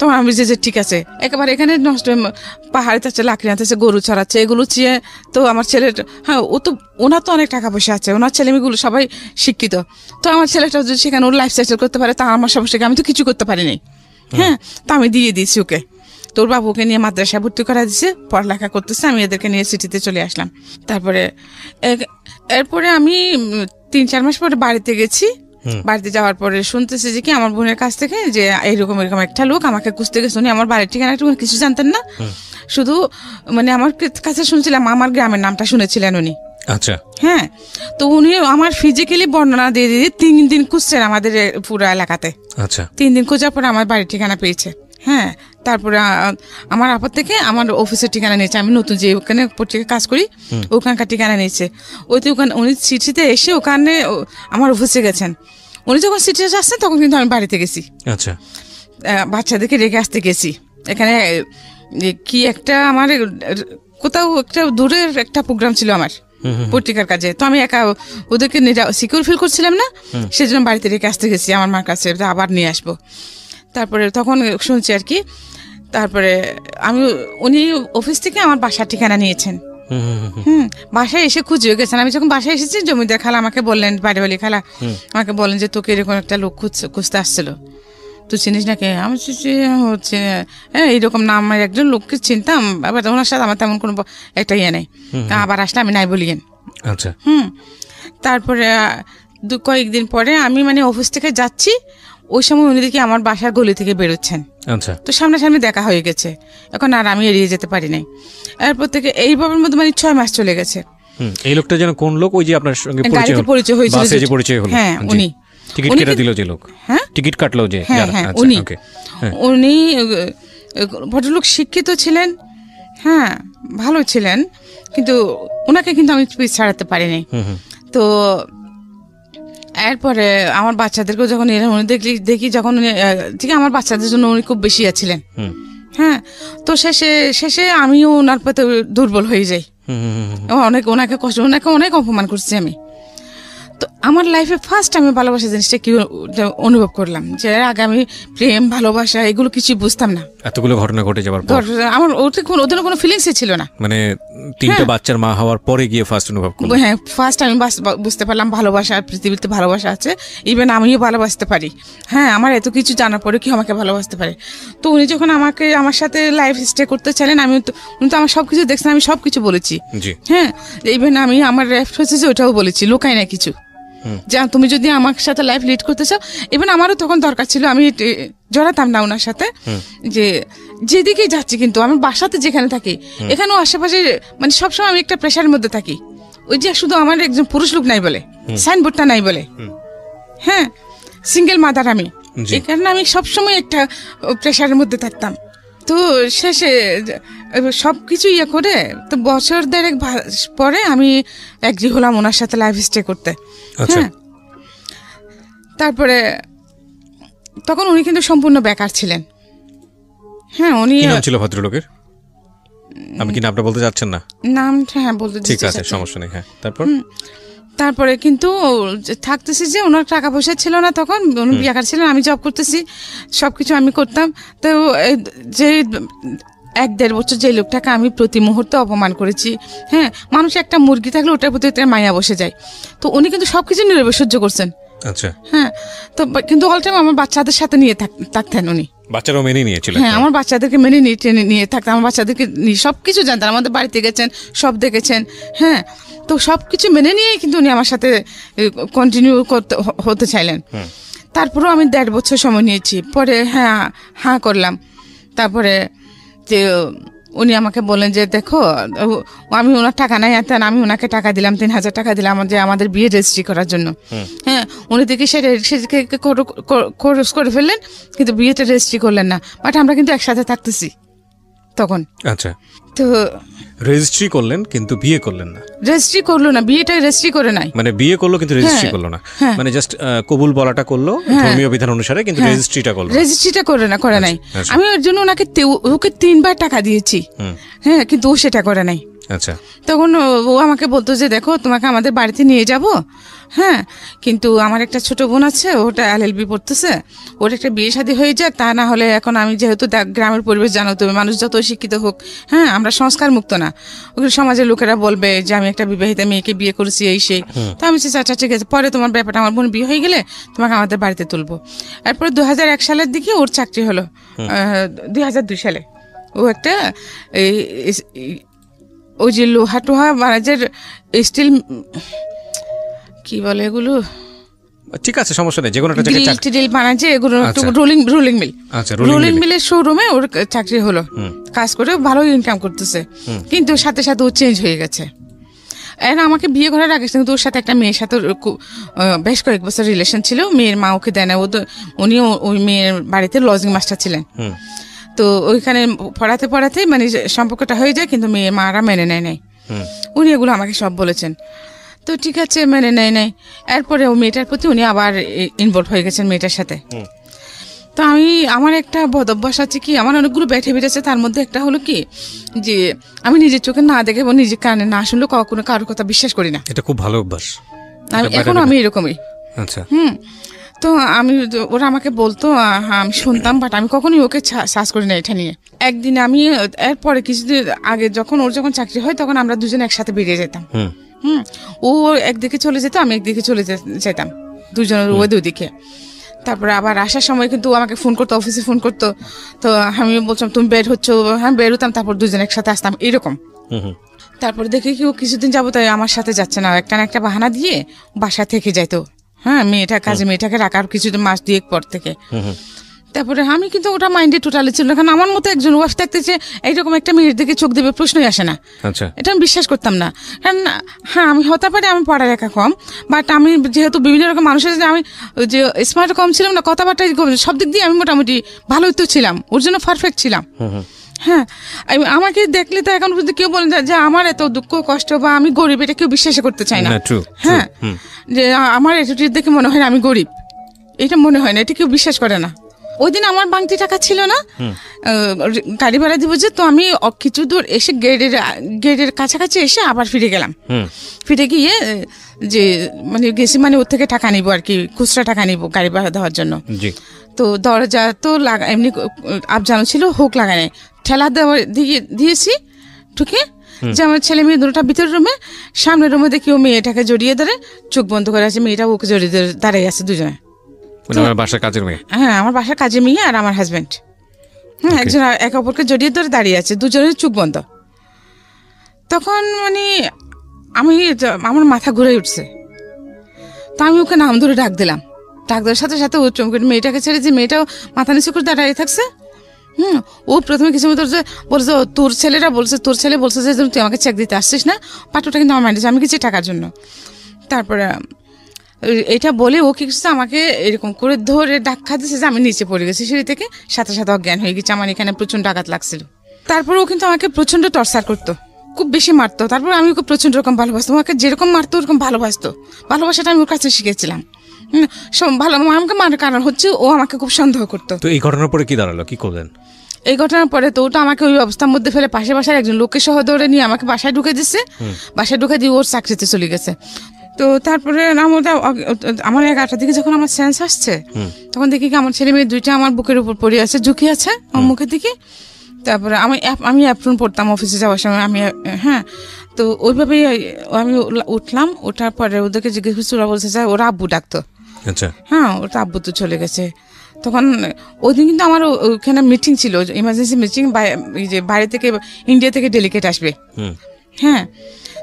তো আমি যে ঠিক আছে, একেবারে এখানে নষ্ট পাহাড়ে যাচ্ছে, লাকড়ি আনতেছে, গরু চড়াচ্ছে, এগুলো চেয়ে তো আমার ছেলের, হ্যাঁ ও তো ওনার তো অনেক টাকা পয়সা আছে, ওনার ছেলেমেয়েগুলো সবাই শিক্ষিত, তো আমার ছেলেটা যদি সেখানে ওর লাইফ সেটেল করতে পারে তা আমার সমস্যাকে আমি তো কিছু করতে পারিনি। হ্যাঁ, তো আমি দিয়ে দিয়েছি ওকে। তোর বাবুকে নিয়ে মাদ্রাসায় ভর্তি করা দিয়েছে, পড়ালেখা করতেছে, আমি এদেরকে নিয়ে সিটিতে চলে আসলাম। তারপরে এরপরে আমি 3-4 মাস পরে বাড়িতে গেছি। বাড়িতে যাওয়ার পরে শুনতেছি যে কি আমার বোনের কাছ থেকে যে এরকম একটা লোক আমাকে খুঁজতে গেছে। উনি আমার বাড়ির ঠিকানা কিছু জানতেন না, শুধু মানে আমার কাছে শুনছিলাম, আমার গ্রামের নামটা শুনেছিলেন উনি। আচ্ছা, হ্যাঁ, তো উনি আমার ফিজিক্যালি বর্ণনা দিয়ে 3 দিন খুঁজছেন আমাদের পুরো এলাকাতে। আচ্ছা, 3 দিন খোঁজার পরে আমার বাড়ির ঠিকানা পেয়েছে। হ্যাঁ, তারপরে আমার আপদ থেকে আমার অফিসের ঠিকানা নিয়েছে, আমি নতুন যে ওখানে পত্রিকা কাজ করি ওখানকার ঠিকানা নিয়েছে। ওইতে ওখানে উনি সিটিতে এসে ওখানে আমার অফিসে গেছেন। উনি যখন সিটিতে আসছেন তখন কিন্তু আমি বাড়িতে গেছি। আচ্ছা, বাচ্চাদেরকে রেখে আসতে গেছি। এখানে কি একটা আমার কোথাও একটা দূরের একটা প্রোগ্রাম ছিল আমার পত্রিকার কাজে, তো আমি একা ওদেরকে সিকিউর ফিল করছিলাম না, সেজন্য বাড়িতে রেখে আসতে গেছি আমার মার কাছে, আবার নিয়ে আসবো। তারপরে তখন শুনছি আর কি, তারপরে উনি অফিস থেকে আমার বাসার ঠিকানা নিয়েছেন। বাসায় এসে খুঁজে গেছেন। আমি যখন বাসায় এসেছি, জমিদার খালা আমাকে বললেন, বাড়িওয়ালি খালা আমাকে বললেন যে তোকে এরকম একটা লোক খুঁজতে আসছিল, তুই চিনিস নাকি? আমি হচ্ছে এইরকম নাম, আমার একজন লোককে চিনতাম, আবার ওনার সাথে আমার তেমন কোনো একটা ইয়ে নেই, আবার আসলে আমি নাই বলিয়েন। আচ্ছা, তারপরে কয়েকদিন পরে আমি মানে অফিস থেকে যাচ্ছি, ওই সময় উনি দেখি আমার বাসার গলি থেকে বেরোচ্ছেন। আচ্ছা, তো সামনাসামনি দেখা হয়ে গেছে, এখন আর আমি এড়িয়ে যেতে পারি নাই। এরপর থেকে এইভাবে মধ্যে মানে 6 মাস চলে গেছে। এই লোকটা যেন কোন লোক? ওই যে আপনার সঙ্গে পরিচয় হয়েছিল, হ্যাঁ উনি টিকিট কেটে দিল যে লোক, হ্যাঁ টিকিট কাটলো যে, হ্যাঁ উনি ভদ্রলোক, শিক্ষিত ছিলেন, হ্যাঁ ভালো ছিলেন, কিন্তু ওনাকে কিন্তু আমি ছাড়াতে পারিনি। তো এরপরে আমার বাচ্চাদেরকেও যখন উনি দেখি যখন ঠিক আমার বাচ্চাদের জন্য উনি খুব বেশি ছিলেন। হ্যাঁ, তো শেষে আমিও ওনার প্রতি দুর্বল হয়ে যাই। ওনাকে অনেক অপমান করছি আমি। তো আমার লাইফে ফার্স্ট আমি ভালোবাসা জিনিসটা কি অনুভব করলাম, যে আগে আমি প্রেম ভালোবাসা এগুলো কিছু বুঝতাম না। এতগুলো ঘটনা ঘটে যাবার পর আমার ওদের কোনো ফিলিংসই ছিল না। মানে 3টা বাচ্চার মা হওয়ার পরে গিয়ে ফার্স্ট অনুভব করলাম। হ্যাঁ, ফার্স্ট আমি বুঝতে পারলাম ভালোবাসা, পৃথিবীতে ভালোবাসা আছে, ইভেন আমিও ভালোবাসতে পারি। হ্যাঁ, আমার এত কিছু জানার পরে কি আমাকে ভালোবাসতে পারে। তো উনি যখন আমার সাথে লাইফ স্টে করতে চাইলেন, উনি তো আমার সবকিছু দেখছেন, আমি সবকিছু বলেছি। হ্যাঁ, ইভেন আমি আমার রেফ হচ্ছে ওটাও বলেছি, লোকাই না কিছু, যে তুমি যদি আমার সাথে লাইফ লিড করতে চাও। ইভেন আমারও তখন দরকার ছিল, আমি জড়াতাম না ওনার সাথে, যে যেদিকেই যাচ্ছি, কিন্তু আমার বাসাতে যেখানে থাকি এখানেও আশেপাশে মানে সবসময় আমি একটা প্রেশারের মধ্যে থাকি। ওই যে শুধু আমার একজন পুরুষ লোক নাই বলে, সাইনবোর্ডটা নাই বলে, হ্যাঁ সিঙ্গেল মাদার আমি, এই কারণে আমি সবসময় একটা প্রেশারের মধ্যে থাকতাম। তো তো শেষে সবকিছু ইয়ে করে তো বছর দেড়েক পরে আমি এগ্রি হলাম ওনার সাথে লাইফ স্টে করতে। হ্যাঁ, তারপরে তখন উনি কিন্তু সম্পূর্ণ বেকার ছিলেন। হ্যাঁ, উনি ছিল ভদ্রলোকের, আমি কি নামটা বলতে যাচ্ছেন না? নামটা হ্যাঁ বলতে, ঠিক আছে, সমস্যা নেই। হ্যাঁ, তারপরে কিন্তু থাকতেছি যে ওনার টাকা পয়সা ছিল না, তখন উনি বেকার ছিলেন, আমি জব করতেছি, সবকিছু আমি করতাম। তো যে 1-1.5 বছর যে লোকটাকে আমি প্রতি মুহূর্তে অপমান করেছি, হ্যাঁ, মানুষ একটা মুরগি থাকলে ওটার প্রতি একটা মায়া বসে যায়, তো উনি কিন্তু সবকিছু নীরবে সহ্য করছেন। আচ্ছা, হ্যাঁ, তো কিন্তু অল টাইম আমার বাচ্চাদের সাথে নিয়ে থাকতেন উনি। বাচ্চারাও মেনে নিয়েছিলেন? হ্যাঁ, আমার বাচ্চাদেরকে মেনে নিয়ে থাকতেন, আমার বাচ্চাদেরকে সবকিছু জানতেন, আমাদের বাড়িতে গেছেন, সব দেখেছেন। হ্যাঁ, তো সবকিছু মেনে নিয়েই কিন্তু উনি আমার সাথে কন্টিনিউ হতে চাইলেন। তারপরেও আমি 1.5 বছর সময় নিয়েছি, পরে হ্যাঁ করলাম। তারপরে যে উনি আমাকে বললেন যে দেখো, আমি ওনার টাকা নাই, আমি ওনাকে টাকা দিলাম, 3,000 টাকা দিলাম যে আমাদের বিয়ে রেজিস্ট্রি করার জন্য। হ্যাঁ, উনি দেখি সেদিকে খরচ করে ফেললেন, কিন্তু বিয়েটা রেজিস্ট্রি করলেন না। বাট আমরা কিন্তু একসাথে থাকতেছি তখন। আচ্ছা, তো রেজিস্ট্রি করলেন কিন্তু বিয়ে করলেন না? রেজিস্ট্রি করলো না, বিয়েটা রেজিস্ট্রি করে নাই। মানে বিয়ে করলো কিন্তু রেজিস্ট্রি করলো না, মানে জাস্ট কবুল বলাটা করলো ধর্মীয় বিধান অনুসারে, কিন্তু রেজিস্ট্রিটা করলো, রেজিস্ট্রিটা করে নাই। আমি ওর জন্য ওকে 3 বার টাকা দিয়েছি, হ্যাঁ, কিন্তু ও সেটা করে নাই। আচ্ছা, তখন ও আমাকে বলতো যে দেখো তোমাকে আমাদের বাড়িতে নিয়ে যাব, হ্যাঁ, কিন্তু আমার একটা ছোট বোন আছে, ওটা LLB পড়তেছে, ওর একটা বিয়ে শাদী হয়ে যাক, তা না হলে এখন আমি যেহেতু গ্রামের পরিবেশ জানো তুমি, মানুষ যত শিক্ষিত হোক, হ্যাঁ, আমরা সংস্কার মুক্ত না, ওগুলো সমাজের লোকেরা বলবে যে আমি একটা বিবাহিতা মেয়েকে বিয়ে করেছি, এই সেই। তো আমি আচ্ছা ঠিক আছে, পরে তোমার ব্যাপারটা, আমার বোন বিয়ে হয়ে গেলে তোমাকে আমাদের বাড়িতে তুলবো। এরপরে 2001 সালের দিকে ওর চাকরি হলো, 2002 সালে ও একটা ওই যে লোহা টোহা বানাজের স্টিল, কি বলে এগুলো, ঠিক আছে সমস্যা নেই, যে কোনো একটা জায়গায় চাকরি বানাজে এগুলো, রোলিং মিল। আচ্ছা, রোলিং মিলের শোরুমে ওর চাকরি হলো, কাজ করে ভালো ইনকাম করতেছে, কিন্তু সাথে সাথে ও চেঞ্জ হয়ে গেছে। আমাকে বিয়ে করার আগে কিন্তু ওর সাথে একটা মেয়ের সাথে বেশ কয়েক বছর রিলেশন ছিল, মেয়ের মা ওকে দেয় না, উনিও ওই মেয়ের বাড়িতে লজিং মাস্টার ছিলেন। তো ওইখানে পড়াতে মানে সম্পর্কটা হয়ে যায়, কিন্তু মেয়ের মারা মেনে নেয় নাই। উনি এগুলো আমাকে সব বলেছেন। তো ঠিক আছে, মেনে নেয় নাই। এরপরে ও মেয়েটার প্রতি উনি আবার ইনভলভ হয়ে গেছেন মেয়েটার সাথে। তো আমার একটা বদ অভ্যাস আছে কি, আমার অনেকগুলো ব্যাড হ্যাবিট আছে, তার মধ্যে একটা হলো কি যে আমি নিজের চোখে না দেখে এবং নিজের কানে না শুনলে কখনো কারোর কথা বিশ্বাস করি না। এটা খুব ভালো অভ্যাস, এখনো আমি এরকমই। আচ্ছা, তো ওরা আমাকে বলতো, আমি শুনতাম, বাট আমি কখনোই ওকে সার্চ করি না এটা নিয়ে। একদিন আমি এরপরে কিছুদিন আগে ওর যখন চাকরি হয়, তখন আমরা দুজন একসাথে বেরিয়ে যেতাম। ও একদিকে চলে যেত, আমি একদিকে চলে যেতাম, দুজনের ওই দুদিকে। তারপরে আবার আসার সময় কিন্তু আমাকে ফোন করতো, অফিসে ফোন করতো, তো আমি বলতাম তুমি বের হচ্ছ, হ্যাঁ বের হতাম, তারপর দুজন একসাথে আসতাম এরকম। তারপরে দেখি কি ও কিছুদিন যাবো তাই আমার সাথে যাচ্ছে না, একটা বাহানা দিয়ে বাসা থেকে যাইতো, হ্যাঁ, মেয়েটাকে রাখার কিছুদিন মাস 2 পর থেকে। তারপরে আমি কিন্তু ওটা মাইন্ডে টোটালি ছিল না, কারণ আমার মতো একজন ওয়াইফ থাকতে যে এইরকম একটা মেয়ের দিকে চোখ দেবে প্রশ্নই আসে না। এটা আমি বিশ্বাস করতাম না, কারণ হ্যাঁ আমি হতে পারি আমি পড়ালেখা কম, বাট আমি যেহেতু বিভিন্ন রকম মানুষের সাথে আমি যে স্মার্ট কম ছিলাম না, কথাবার্তা সব দিক দিয়ে আমি মোটামুটি ভালোই তো ছিলাম, ওর জন্য পারফেক্ট ছিলাম। হ্যাঁ, আমাকে দেখলে তো এখন পর্যন্ত কেউ বলে যে আমার এত দুঃখ কষ্ট বা আমি গরিব, এটা কেউ বিশ্বাস করতে চায় না। হ্যাঁ, যে আমার অ্যাটিটিউড দেখে মনে হয় না আমি গরিব, এটা মনে হয় না, এটা কেউ বিশ্বাস করে না। ওই দিন আমার বাংতি টাকা ছিল না, গাড়ি ভাড়া দিব যে, তো আমি কিছু দূর এসে গেটের কাছাকাছি এসে আবার ফিরে গেলাম। ফিরে গিয়ে যে মানে গেছি, মানে ওর থেকে টাকা নিবো আর কি, খুচরা টাকা নিবো গাড়ি ভাড়া দেওয়ার জন্য। তো দরজা তো এমনি আবজানো ছিল, হুক লাগানো, ঠেলা দিয়েছি ঢুকে, যে আমার ছেলে মেয়ে দুটোটা ভিতরের রুমে, সামনের রুমে দেখি ও মেয়েটাকে জড়িয়ে ধরে চোখ বন্ধ করে আছে, মেয়েটা ওকে জড়িয়ে ধরে দাঁড়িয়ে আছে দুজনে। আমার বাসার কাজের মেয়ে, হ্যাঁ আমার বাসার কাজের মেয়ে আর আমার হাজবেন্ড, একজন একে অপরকে জড়িয়ে ধরে দাঁড়িয়ে আছে, দুজনের চোখ বন্ধ। তখন মানে আমার মাথা ঘুরে উঠছে, তো আমি ওকে নাম ধরে ডাক দিলাম, ডাক দেওয়ার সাথে সাথে ও চমকে মেয়েটাকে ছেড়ে, যে মেয়েটাও মাথা নিচু করে দাঁড়িয়ে থাকছে। ও প্রথমে কিছু মতো বলছে তোর ছেলে বলছে যে তুই আমাকে চেক দিতে আসছিস না, পাঠটা কিন্তু আমার মাইন্ডে, আমি গেছি টাকার জন্য। তারপরে এটা বলে ও কি করছে, আমাকে এরকম করে ধরে ধাক্কা দিচ্ছে যে আমি নিচে পড়ে গেছি সিঁড়ি থেকে, সাথে সাথে অজ্ঞান হয়ে গেছে। আমার এখানে প্রচন্ড আঘাত লাগছিল। তারপর ও কিন্তু আমাকে প্রচন্ড টর্চার করতো, খুব বেশি মারতো। তারপর আমি ওকে প্রচন্ড রকম ভালোবাসতাম, ওকে যেরকম মারতো ওরকম ভালোবাসতো। ভালোবাসাটা আমি ওর কাছে শিখেছিলাম। ভালো আমাকে মারার কারণ হচ্ছে ও আমাকে খুব সন্দেহ করতো। তো এই ঘটনার পরে কি দাঁড়ালো, কি করলেন? এই ঘটনার পরে তো ওটা আমাকে ওই অবস্থার মধ্যে ফেলে পাশে বাসার একজন লোককে সহ ধরে নিয়ে আমাকে বাসায় ঢুকে দিচ্ছে। বাসায় ঢুকে দিয়ে ওর চাকরিতে চলে গেছে। তো তারপরে আমার 11টার দিকে যখন আমার সেন্স আসছে, তখন দেখি কি আমার ছেলে মেয়ে দুইটা আমার বুকের উপর পড়ে আছে, ঝুঁকি আছে আমার মুখের দিকে। তারপরে আমি অ্যাপ্রন পড়তাম অফিসে যাওয়ার সময়। আমি হ্যাঁ, তো ওইভাবেই আমি উঠলাম। ওঠার পরে ওদেরকে জিজ্ঞেস করছি, ওরা বলছে যে ওরা আব্বু ডাকতো। আচ্ছা, হ্যাঁ, ওটা আব্বু তো চলে গেছে। তখন ওই দিন কিন্তু আমার ওখানে মিটিং ছিল, ইমার্জেন্সি মিটিং, যে বাইরে থেকে ইন্ডিয়া থেকে ডেলিগেট আসবে। হ্যাঁ,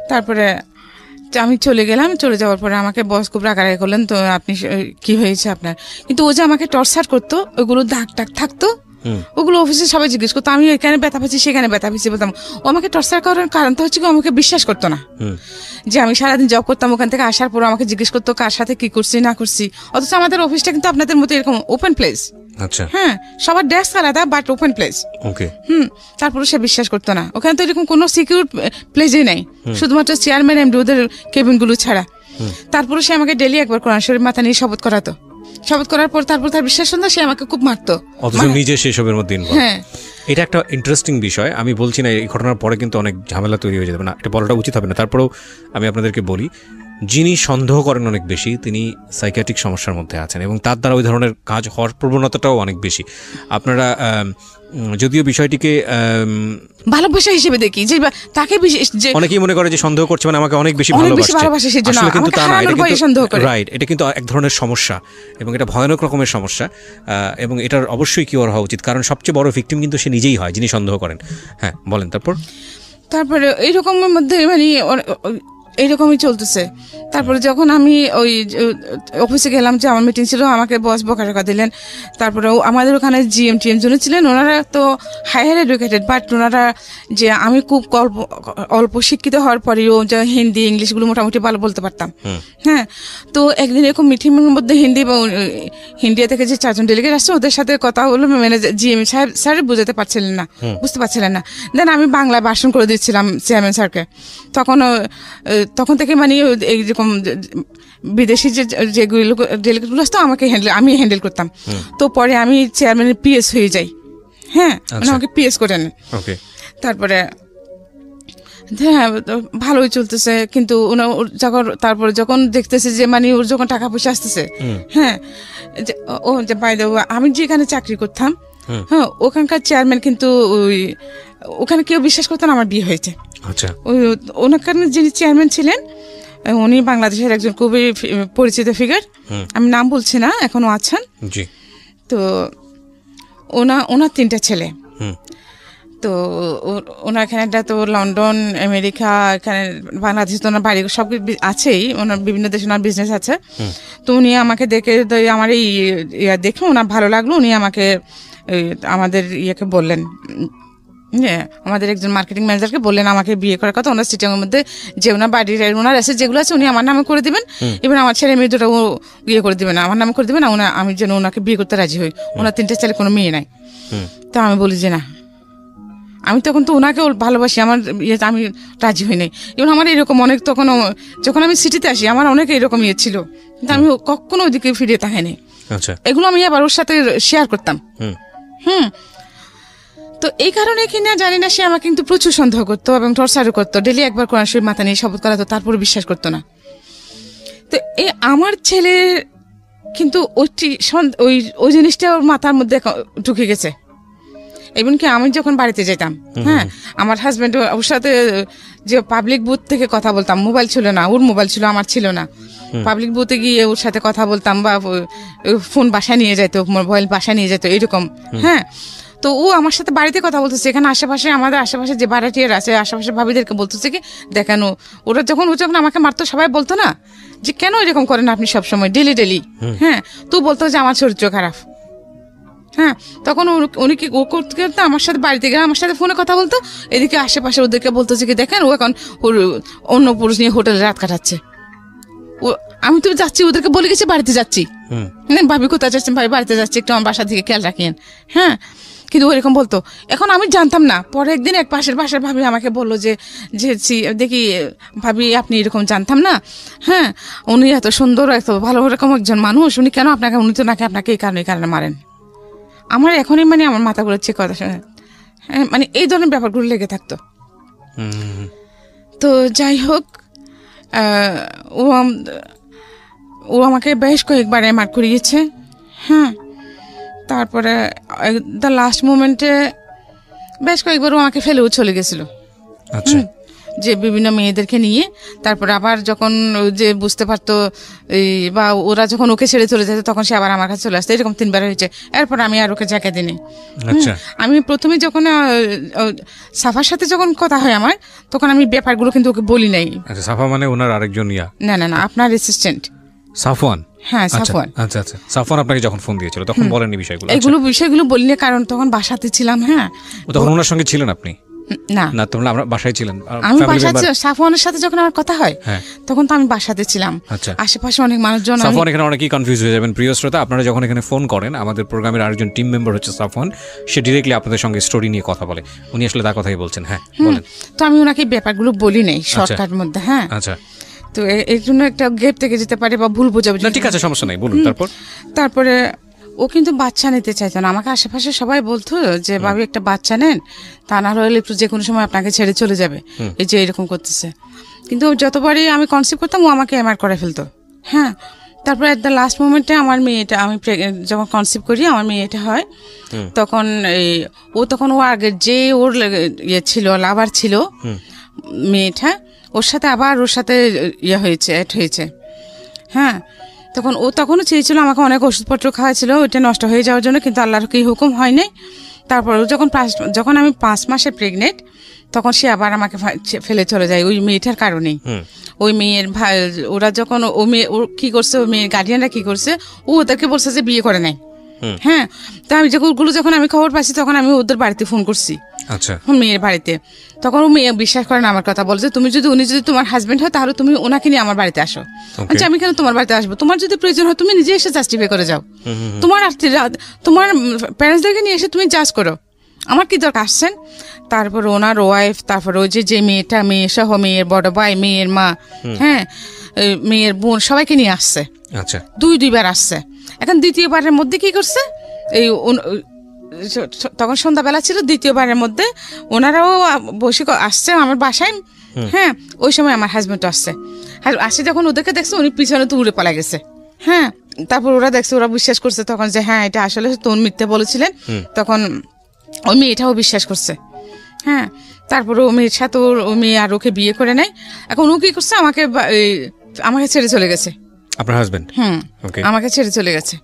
তারপরে আমি চলে গেলাম। চলে যাওয়ার পরে আমাকে বস খুব রাগারাগি করলেন, তো আপনি কি হয়েছে আপনার? কিন্তু ও যে আমাকে টর্চার করতো, ওগুলো দাগ টাগ থাকতো, ওগুলো অফিসে সবাই জিজ্ঞেস করতো। আমি এখানে ব্যথা পাচ্ছি, সেখানে ব্যথা পাচ্ছি বলতাম। ও আমাকে টর্চার করার কারণটা হচ্ছে আমাকে বিশ্বাস করতো না যে আমি সারাদিন জব করতাম, ওখান থেকে আসার পর আমাকে জিজ্ঞেস করতো কার সাথে কি করছি না করছি। অথচ আমাদের অফিসটা কিন্তু আপনাদের মতো এরকম ওপেন প্লেস। আচ্ছা, হ্যাঁ, সবার ডেস্ক আলাদা বাট ওপেন প্লেস। ওকে। তারপরে সে বিশ্বাস করতো না। ওখানে তো এরকম কোনো সিকিউর প্লেসই নাই, শুধুমাত্র চেয়ারম্যান এমডি ওদের কেবিন গুলো ছাড়া। তারপরে সে আমাকে ডেলি একবার কোরআন শরীফ মাথা নিয়ে শপথ করাতো। শপথ করার পর তারপর তার বিশ্বাস হতো, সে আমাকে খুব মারতো, অথচ নিজে সেসবের মধ্যে ইনভলভ। হ্যাঁ, এটা একটা ইন্টারেস্টিং বিষয়। আমি বলছি না এই ঘটনার পরে কিন্তু অনেক ঝামেলা তৈরি হয়ে যাবে না, এটা বলাটা উচিত হবে না। তারপরেও আমি আপনাদেরকে বলি, যিনি সন্দেহ করেন অনেক বেশি, তিনি সাইকিয়াট্রিক সমস্যার মধ্যে আছেন এবং তার দ্বারা ওই ধরনের কাজ হওয়ার প্রবণতাটাও অনেক বেশি। আপনারা যদিও বিষয়টিকে ভালোবাসা হিসেবে দেখি, যে তাকে অনেকেই মনে করে যে সন্দেহ করছে মানে আমাকে অনেক বেশি ভালোবাসে, আসলে কিন্তু তা না। রাইট, এটা কিন্তু এক ধরনের সমস্যা এবং এটা ভয়ানক রকমের সমস্যা, এবং এটার অবশ্যই কিওর হওয়া উচিত, কারণ সবচেয়ে বড় ভিকটিম কিন্তু সে নিজেই হয় যিনি সন্দেহ করেন। হ্যাঁ, বলেন। তারপরে এইরকমের মধ্যে মানে এইরকমই চলতেছে। তারপরে যখন আমি ওই অফিসে গেলাম, যে আমার মিটিং ছিল, আমাকে বস বকা দিলেন। তারপরে আমাদের ওখানে জিএম টিএম জন ছিলেন, ওনারা তো হায়ার এডুকেটেড, বাট ওনারা যে আমি খুব অল্প শিক্ষিত হওয়ার পরেও যে হিন্দি ইংলিশগুলো মোটামুটি ভালো বলতে পারতাম। হ্যাঁ, তো একদিন এরকম মিটিংয়ের মধ্যে ইন্ডিয়া থেকে যে 4 জন ডেলিগেট আসছে, ওদের সাথে কথা হলো। ম্যানেজার জিএম স্যার বুঝতে পারছিলেন না। দেন আমি বাংলায় ভাষণ করে দিচ্ছিলাম চেয়ারম্যান স্যারকে। তখন থেকে মানে এইরকম বিদেশি যেগুলো ডেলিগেটগুলো আসতো আমি হ্যান্ডেল করতাম। তো পরে আমি চেয়ারম্যানের পিএস হয়ে যাই। হ্যাঁ, মানে আমাকে পিএস করে নেন। তারপরে হ্যাঁ, ভালোই চলতেছে। কিন্তু তারপরে যখন দেখতেছে যে মানে ওর যখন টাকা পয়সা আসতেছে, হ্যাঁ, ও যে বাইরে আমি যেখানে চাকরি করতাম, হ্যাঁ, ওখানকার চেয়ারম্যান কিন্তু ওখানে কেউ বিশ্বাস করতো না আমার বিয়ে হয়েছে। আচ্ছা, ওনাখানে যিনি চেয়ারম্যান ছিলেন, উনি বাংলাদেশের একজন খুবই পরিচিত ফিগার, আমি নাম বলছি না, এখনো আছেন। তো ওনার 3টা ছেলে। তো ওনার এখানে তো লন্ডন, আমেরিকা, এখানে বাংলাদেশ, তো ওনার বাড়ি সব আছেই, ওনার বিভিন্ন দেশে ওনার বিজনেস আছে। তো উনি আমাকে দেখে, আমার এই দেখে ওনার ভালো লাগলো। উনি আমাকে আমাদের ইয়েকে বললেন, আমাদের একজন মার্কেটিং ম্যানেজারকে বললেন আমাকে বিয়ে করার কথা। ওনার সিটিংয়ের মধ্যে যে ওনার বাড়ির ওনার আছে যেগুলো আছে, উনি আমার নামে করে দিবেন, এবার আমার ছেলে মেয়ে দুটো ইয়ে করে দিবেন, আমার নামে করে দিবেন, আমি যেন ওনাকে বিয়ে করতে রাজি হই। ওনার 3টে ছেলে, কোনো মেয়ে নাই। তো আমি বলি যে না, আমি তখন তো ওনাকে ভালোবাসি, আমার আমি রাজি হই নাই। এবং আমার এরকম অনেক, তখন যখন আমি সিটিতে আসি আমার অনেক এরকম ইয়ে ছিল, কিন্তু আমি কখনো ওইদিকে ফিরে তাকাইনি। এগুলো আমি আবার ওর সাথে শেয়ার করতাম। তো এই কারণে কিনা জানি না, সে আমাকে কিন্তু প্রচুর সন্দেহ করতো এবং টর্চারও করতো। ডেলি একবার কোরআন শরীফ মাথা নিয়ে শপথ করাতো, তারপরে বিশ্বাস করতো না। তো এই আমার ছেলে কিন্তু ওই জিনিসটা ওর মাথার মধ্যে ঢুকে গেছে। এমনকি আমি যখন বাড়িতে যেতাম, হ্যাঁ, আমার হাজব্যান্ড ওর সাথে যে পাবলিক বুথ থেকে কথা বলতাম, মোবাইল ছিল না, ওর মোবাইল ছিল, আমার ছিল না। পাবলিক বুথে গিয়ে ওর সাথে কথা বলতাম, বা ফোন বাসায় নিয়ে যেত, মোবাইল বাসায় নিয়ে যেত, এরকম। হ্যাঁ, তো ও আমার সাথে বাড়িতে কথা বলতেছে, এখানে আশেপাশে আমাদের আশেপাশে যে ভাড়াটিয়ার আছে, আশেপাশে ভাবিদেরকে বলতেছে কি দেখেন, ওরা যখন আমাকে মারতো, সবাই বলতো না যে কেন এরকম করেন আপনি সবসময় ডেলি। হ্যাঁ, তো বলতো যে আমার চরিত্র খারাপ। হ্যাঁ, তখন উনি কি ও করতে আমার সাথে বাড়িতে গেলে আমার সাথে ফোনে কথা বলতো, এদিকে আশেপাশে ওদেরকে বলতো যে কি দেখেন ও এখন ওর অন্য পুরুষ নিয়ে হোটেলে রাত কাটাচ্ছে। আমি তো যাচ্ছি, ওদেরকে বলে গেছি বাড়িতে যাচ্ছি, ভাবি কোথায় যাচ্ছেন, ভাই বাড়িতে যাচ্ছি, একটু আমার বাসা থেকে খেয়াল রাখেন। হ্যাঁ, কিন্তু ওইরকম বলতো। এখন আমি জানতাম না, পরে একদিন এক পাশের বাসার ভাবি আমাকে বললো যে দেখি ভাবি আপনি এরকম জানতাম না, হ্যাঁ উনি এত সুন্দর এত ভালো রকম একজন মানুষ, উনি কেন আপনাকে, উনি তো নাকি আপনাকে এই কারণে মারেন। আমার এখনই মানে আমার মাথাগুলো চেক কথা শুনে মানে এই ধরনের ব্যাপারগুলো লেগে থাকতো। তো যাই হোক, ও আমাকে বেশ কয়েকবার মার করিয়েছে। হ্যাঁ, তারপরে দ্য লাস্ট মোমেন্টে বেশ কয়েকবার ও আমাকে ফেলেও চলে গেছিল। আচ্ছা, যে বিভিন্ন মেয়েদেরকে নিয়ে, তারপরে আবার যখন যে বুঝতে পারতো বা ওরা যখন ওকে ছেড়ে চলে যেত তখন সে আবার আমার কাছে চলে আসতো। এরকম 3বার হয়েছে। এরপর আমি আর ওকে জায়গা দিইনি। আমি প্রথমে যখন সাফার সাথে যখন কথা হয় আমার, তখন আমি ব্যাপারগুলো কিন্তু ওকে বলি নাই। সাফা মানে ওনার আরেকজন না আপনার অ্যাসিস্ট্যান্ট সাফওয়ান। হ্যাঁ, সাফওয়ান। আচ্ছা, সাফওয়ান আপনাকে যখন ফোন দিয়েছিল তখন বলেননি বিষয়গুলো? বিষয়গুলো বলিনি, কারণ তখন বাসাতে ছিলাম। হ্যাঁ, তখন ওনার সঙ্গে ছিলেন আপনি? না, তোমরা আমরা বাসায় ছিলেন। আমি বাসাতে, সাফওয়ানের সাথে যখন আমার কথা হয় তখন তো আমি বাসাতে ছিলাম। আশেপাশে অনেক মানুষজন। সাফওয়ান, এখানে অনেকেই কনফিউজ হয়ে যাবেন প্রিয় শ্রোতা, আপনারা যখন এখানে ফোন করেন, আমাদের প্রোগ্রামের আরেকজন টিম মেম্বার হচ্ছে সাফওয়ান, সে ডিরেক্টলি আপনাদের সঙ্গে স্টোরি নিয়ে কথা বলে। উনি আসলে তার কথাই বলছেন। হ্যাঁ, বলেন। তো আমি ওনাকে ব্যাপারগুলো বলি নাই শর্টকাট মধ্যে। হ্যাঁ, আচ্ছা। তো এর জন্য একটা গেপ থেকে যেতে পারে বা ভুল বোঝাবুঝি। ঠিক আছে, সমস্যা নাই, বলুন। তারপরে ও কিন্তু বাচ্চা নিতে চাইতো না। আমাকে আশেপাশে সবাই বলতো যে ভাবি একটা বাচ্চা নেন, তা না হলে একটু যে কোনো সময় আপনাকে ছেড়ে চলে যাবে, এই যে এরকম করতেছে। কিন্তু যতবারই আমি কনসিভ করতাম ও আমাকে এমআর করে ফেলতো। হ্যাঁ, তারপরে এট দ্য লাস্ট মোমেন্টে আমার মেয়েটা, আমি যখন কনসিভ করি আমার মেয়েটা হয়, তখন ও আগে যে ওর ছিল লাভার ছিল মেয়েটা, ওর সাথে অ্যাড হয়েছে। হ্যাঁ, তখনও চেয়েছিল আমাকে, অনেক ওষুধপত্র খাওয়াছিল ওইটা নষ্ট হয়ে যাওয়ার জন্য, কিন্তু আল্লাহর কি হুকুম হয় নাই। তারপর যখন আমি 5 মাসে প্রেগনেন্ট, তখন সে আবার আমাকে ফেলে চলে যায় ওই মেয়েটার কারণেই। ওই মেয়ের ভাই, ওরা যখন ও কি করছে, ওই মেয়ের গার্ডিয়ানরা কি করছে, ও ওদেরকে বলছে যে বিয়ে করে নাই। হ্যাঁ, তো আমি যখন আমি খবর পাচ্ছি তখন আমি ওদের বাড়িতে ফোন করছি। আচ্ছা, মেয়ের বাড়িতে। তখন ও মেয়ে বিশ্বাস করে না আমার কথা, বলছে উনি যদি তোমার হাজবেন্ড হয় তাহলে তুমি ওনাকে নিয়ে আমার বাড়িতে আসো। আচ্ছা, আমি কেন তোমার বাড়িতে আসবো? তোমার যদি প্রয়োজন হয় তুমি নিজে এসে জাস্টিফাই করে যাও, তোমার প্যারেন্টসদেরকে নিয়ে এসে তুমি জাজ করো, আমার কি দরকার আসছেন। তারপর ওনার ওয়াইফ, তারপর ওই যে মেয়েটা, মেয়ে সহ মেয়ের বড় ভাই, মেয়ের মা, হ্যাঁ মেয়ের বোন, সবাইকে নিয়ে আসছে। আচ্ছা, দুইবার আসছে। এখন দ্বিতীয়বারের মধ্যে কি করছে, তখন সন্ধ্যাবেলা ছিল, দ্বিতীয়বারের মধ্যে ওনারাও বসে আসছে আমার বাসায়। হ্যাঁ, ওই সময় আমার হাজবেন্ডও আসছে। আসে যখন ওদেরকে দেখছে, উনি পিছনে তো উড়ে পালা গেছে। হ্যাঁ, তারপর ওরা দেখছে, ওরা বিশ্বাস করছে তখন যে হ্যাঁ এটা আসলে তোর মিথ্যে বলেছিলেন। তখন ওই মেয়েটাও বিশ্বাস করছে। হ্যাঁ, তারপরে ও মেয়ের সাথে ও মেয়ে আর ওকে বিয়ে করে নেয়। এখন ও কি করছে, আমাকে ছেড়ে চলে গেছে। আপনার হাজবেন্ড? আমাকে ছেড়ে চলে গেছে।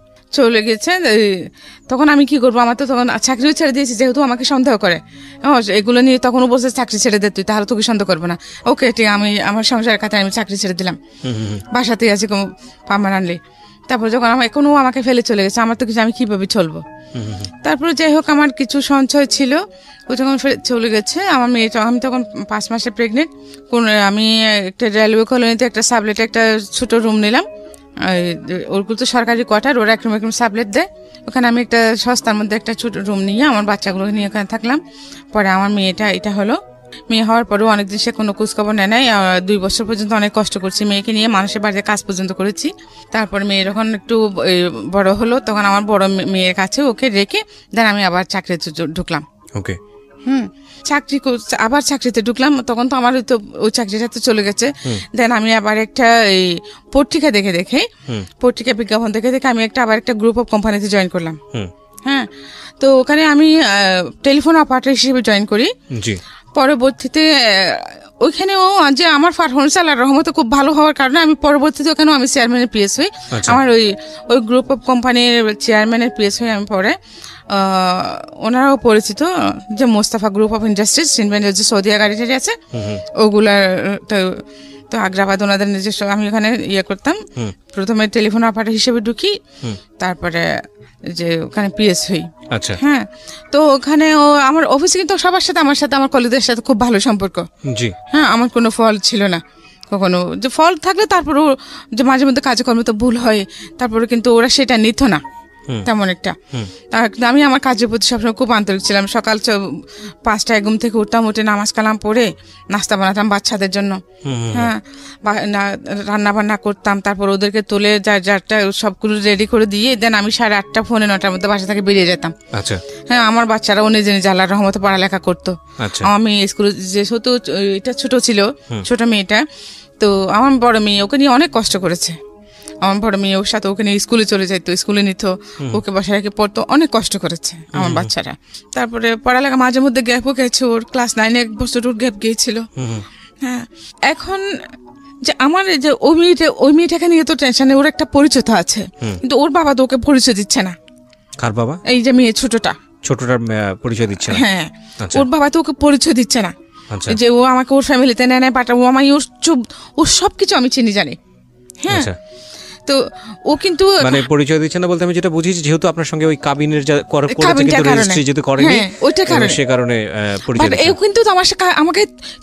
তখন আমি কি করবো, আমার তো তখন চাকরিও ছেড়ে দিয়েছি, যেহেতু আমাকে সন্দেহ করে এগুলো নিয়ে। তখন ও বলছে চাকরি ছেড়ে দে তুই, তাহলে তোকে সন্দেহ করবো না। ওকে, ঠিক, আমি আমার সংসারের কাছে আমি চাকরি ছেড়ে দিলাম, বাসাতেই আছি পার্মানেন্টলি। তারপর যখন ও আমাকে ফেলে চলে গেছে, আমার তো কিছু, আমি কিভাবে চলবো। তারপরে যাই হোক, আমার কিছু সঞ্চয় ছিল, ও যখন চলে গেছে আমার মেয়েটা, আমি তখন 5 মাসে প্রেগনেন্ট। আমি একটা রেলওয়ে কলোনিতে একটা সাবলেটে একটা ছোট রুম নিলাম। ওগুলো তো সরকারি কোয়ার্টার, ওরা একরকম সাবলেট দেয়। ওখানে আমি একটা সস্তার মধ্যে একটা ছোট রুম নিয়ে আমার বাচ্চাগুলো নিয়ে ওখানে থাকলাম। পরে আমার মেয়েটা এটা হলো। মেয়ে হওয়ার পরেও অনেকদিন সে কোনো খোঁজখবর নেয় নাই। 2 বছর পর্যন্ত অনেক কষ্ট করছি মেয়েকে নিয়ে, মানুষের বাড়িতে কাজ পর্যন্ত করেছি। তারপর মেয়ে যখন একটু বড় হলো, তখন আমার বড় মেয়ের কাছে ওকে রেখে দেন আমি আবার চাকরিতে ঢুকলাম। ওকে, আবার চাকরিতে ঢুকলাম। তখন তো আমার ওই চাকরিটা তো চলে গেছে। দেন আমি আবার একটা পত্রিকা দেখে পত্রিকা বিজ্ঞাপন দেখে আমি আবার একটা গ্রুপ অফ কোম্পানিতে জয়েন করলাম। হ্যাঁ, তো ওখানে আমি টেলিফোন অপারেটর হিসেবে জয়েন করি। পরবর্তীতে ওইখানেও যে আমার পারফরমেন্স আল্লাহর রহমতে খুব ভালো হওয়ার কারণে আমি পরবর্তীতে ওখানেও আমি চেয়ারম্যানের পিএস হই। আমার ওই গ্রুপ অফ কোম্পানির চেয়ারম্যানের পিএস হই আমি পরে। ওনারাও পরিচিত, যে মোস্তাফা গ্রুপ অফ ইন্ডাস্ট্রিজ, যে সৌদি গাড়ি আছে ওগুলার। তো আগ্রাবাদ ওনাদের নিজস্ব, আমি ওখানে করতাম। প্রথমে টেলিফোন অপারেটর হিসেবে ঢুকি, তারপরে যে ওখানে পিএস হই। আচ্ছা, হ্যাঁ, তো ওখানে আমার অফিসে কিন্তু সবার সাথে, আমার কলিগদের সাথে খুব ভালো সম্পর্ক। জি, হ্যাঁ, আমার কোনো ফল ছিল না। কখনো যে ফল থাকলে তারপরেও যে মাঝে মধ্যে কাজকর্মে তো ভুল হয়, তারপরে কিন্তু ওরা সেটা নিত না তেমন একটা। আমি আমার কাজের প্রতি সবসময় খুব আন্তরিক ছিলাম। সকাল 5টায় ঘুম থেকে উঠতাম, উঠে নামাজ কালাম পড়ে নাস্তা বানাতাম বাচ্চাদের জন্য, হ্যাঁ রান্না বান্না করতাম, তারপর ওদেরকে তুলে যারটা সবগুলো রেডি করে দিয়ে দেন আমি 8:30 পৌনে 9টার মধ্যে বাসা থেকে বেরিয়ে যেতাম। হ্যাঁ আমার বাচ্চারাও নিজে নিজে আল্লাহর রহমতে পড়ালেখা করতো। আমার মেয়ে স্কুলে যেহেতু এটা ছোট ছিল, ছোট মেয়েটা, তো আমার বড় মেয়ে ওকে নিয়ে অনেক কষ্ট করেছে। আমার বড় মেয়ে ওর সাথে ওকে নিয়ে স্কুলে চলে যাইতো, স্কুলে নিত, ওকে বাসায় রেখে পড়তো, অনেক কষ্ট করেছে আমার বাচ্চারা। তারপরে পড়ালেখা মাঝে মধ্যে গ্যাপও গেছে, ওর ক্লাস 9 এক বছর ওর গ্যাপ গিয়েছিল। হ্যাঁ এখন যে আমার যে ওই মেয়েটাকে নিয়ে তো টেনশন নেই, ওর একটা পরিচয় তো আছে, কিন্তু ওর বাবা তো ওকে পরিচয় দিচ্ছে না। কার বাবা? এই যে মেয়ে ছোটটার পরিচয় দিচ্ছে না। হ্যাঁ ওর বাবা তো ওকে পরিচয় দিচ্ছে না, যে ও আমাকে ওর ফ্যামিলিতে নেয় বাট ও আমায় ওর সবকিছু আমি চিনি জানি। হ্যাঁ তো ও কিন্তু মানে পরিচয় দিচ্ছে না বলতে আমি যেটা বুঝি যেহেতু আপনার সঙ্গে ওই কাবিনের রেজিস্ট্রি যেহেতু করেনি ওইটা কারণে সে কারণে পরিচয় দিচ্ছে। ও কিন্তু আমাকে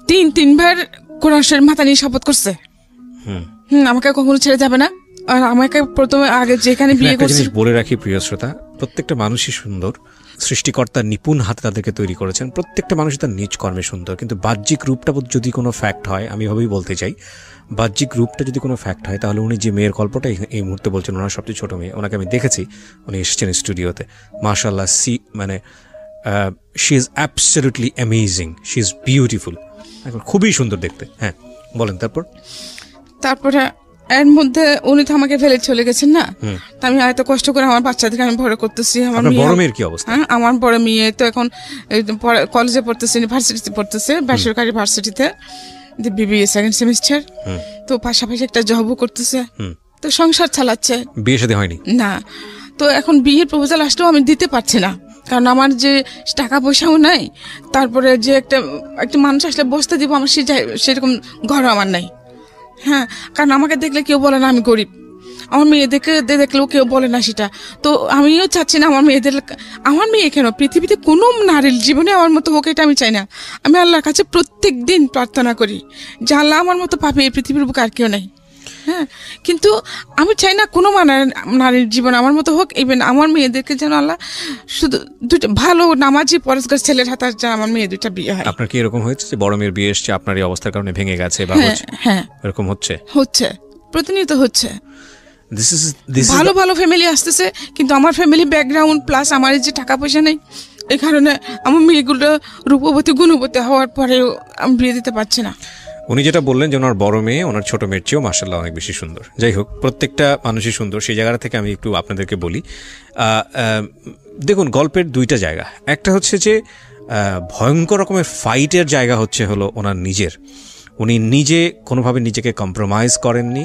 3বার কোরআন শরীফ মাথা নিয়ে শপথ করছে, আমাকে কখনো ছেড়ে যাবে না। আর আমাকে প্রথমে আগে যেখানে বিয়ে করছে, বলে রাখি প্রিয় শ্রোতা, প্রত্যেকটা মানুষই সুন্দর, সৃষ্টিকর্তা নিপুণ হাতে তাদেরকে তৈরি করেছেন, প্রত্যেকটা মানুষ তার নিজ কর্মে সুন্দর, কিন্তু বাহ্যিক রূপটা যদি কোনো ফ্যাক্ট হয়, আমি এভাবেই বলতে চাই, বাহ্যিক রূপটা যদি কোনো ফ্যাক্ট হয় তাহলে উনি যে মেয়ের গল্পটা এই মুহূর্তে বলছেন, ওনার সবচেয়ে ছোট মেয়ে, ওনাকে আমি দেখেছি, উনি এসেছেন স্টুডিওতে, মাশাআল্লাহ, মানে she is absolutely amazing, she is beautiful, খুবই সুন্দর দেখতে। হ্যাঁ বলেন। তারপরে এর মধ্যে উনি তো আমাকে ফেলে চলে গেছেন না, আমি এত কষ্ট করে আমার বাচ্চাদেরকে আমি বড় করতেছি। আমার বড় মেয়ের কি অবস্থা? আমার বড় মেয়ে তো এখন কলেজে পড়তেছে, ইউনিভার্সিটিতে পড়তেছে, বেসরকারি ভার্সিটিতে, বিবিএ 2nd সেমিস্টার। তো পাশাপাশি একটা জবও করতেছে, তো সংসার চালাচ্ছে। বিয়ে শাদী হয়নি না, তো এখন বিয়ের প্রপোজাল আসলেও আমি দিতে পারছি না, কারণ আমার যে টাকা পয়সাও নাই, তারপরে যে একটা মানুষ আসলে বসতে দিব আমার সেরকম ঘরও আমার নাই। হ্যাঁ কারণ আমাকে দেখলে কেউ বলে না আমি গরিব, আমার মেয়েদেরকে দেখলেও কেউ বলে না সেটা। তো আমিও চাচ্ছি না আমার মেয়ে কেন পৃথিবীতে কোনো নারীর জীবনে আমার মতো হোক, এটা আমি চাই না। আমি আল্লাহর কাছে প্রত্যেক দিন প্রার্থনা করি যে আল্লাহ আমার মতো পাবে এই পৃথিবীর বুকে আর কেউ নাই। হ্যাঁ কিন্তু আমি চাই না কোনো নারীর জীবন আমার মতো হোক, ইভেন আমার মেয়েদেরকে যেন আল্লাহ শুধু দুটো ভালো নামাজি পরেশগার ছেলের হাতে যেন আমার মেয়ে 2টা বিয়ে হয়। আপনার কি এরকম হয়েছে যে বড় মেয়ের বিয়ে এসছে, আপনার এই অবস্থার কারণে ভেঙে গেছে বা হচ্ছে? হ্যাঁ এরকম হচ্ছে প্রতিনিয়ত হচ্ছে। ভালো ভালো ফ্যামিলি আসতেছে, কিন্তু আমার ফ্যামিলি ব্যাকগ্রাউন্ড প্লাস আমার যে টাকা পয়সা নেই, এই কারণে আমার মেয়েগুলো রূপবতী গুণবতী হওয়ার পরেও আমি বিয়ে দিতে পারছি না। উনি যেটা বললেন যে ওনার বড় মেয়ে ওনার ছোট মেয়ের চেয়েও মাশাআল্লাহ অনেক বেশি সুন্দর। যাই হোক, প্রত্যেকটা মানুষই সুন্দর, সেই জায়গা থেকে আমি একটু আপনাদেরকে বলি। দেখুন, গল্পের 2টা জায়গা, একটা হচ্ছে যে ভয়ঙ্কর রকমের ফাইটের জায়গা হলো ওনার নিজের, উনি নিজে কোনোভাবে নিজেকে কম্প্রোমাইজ করেননি,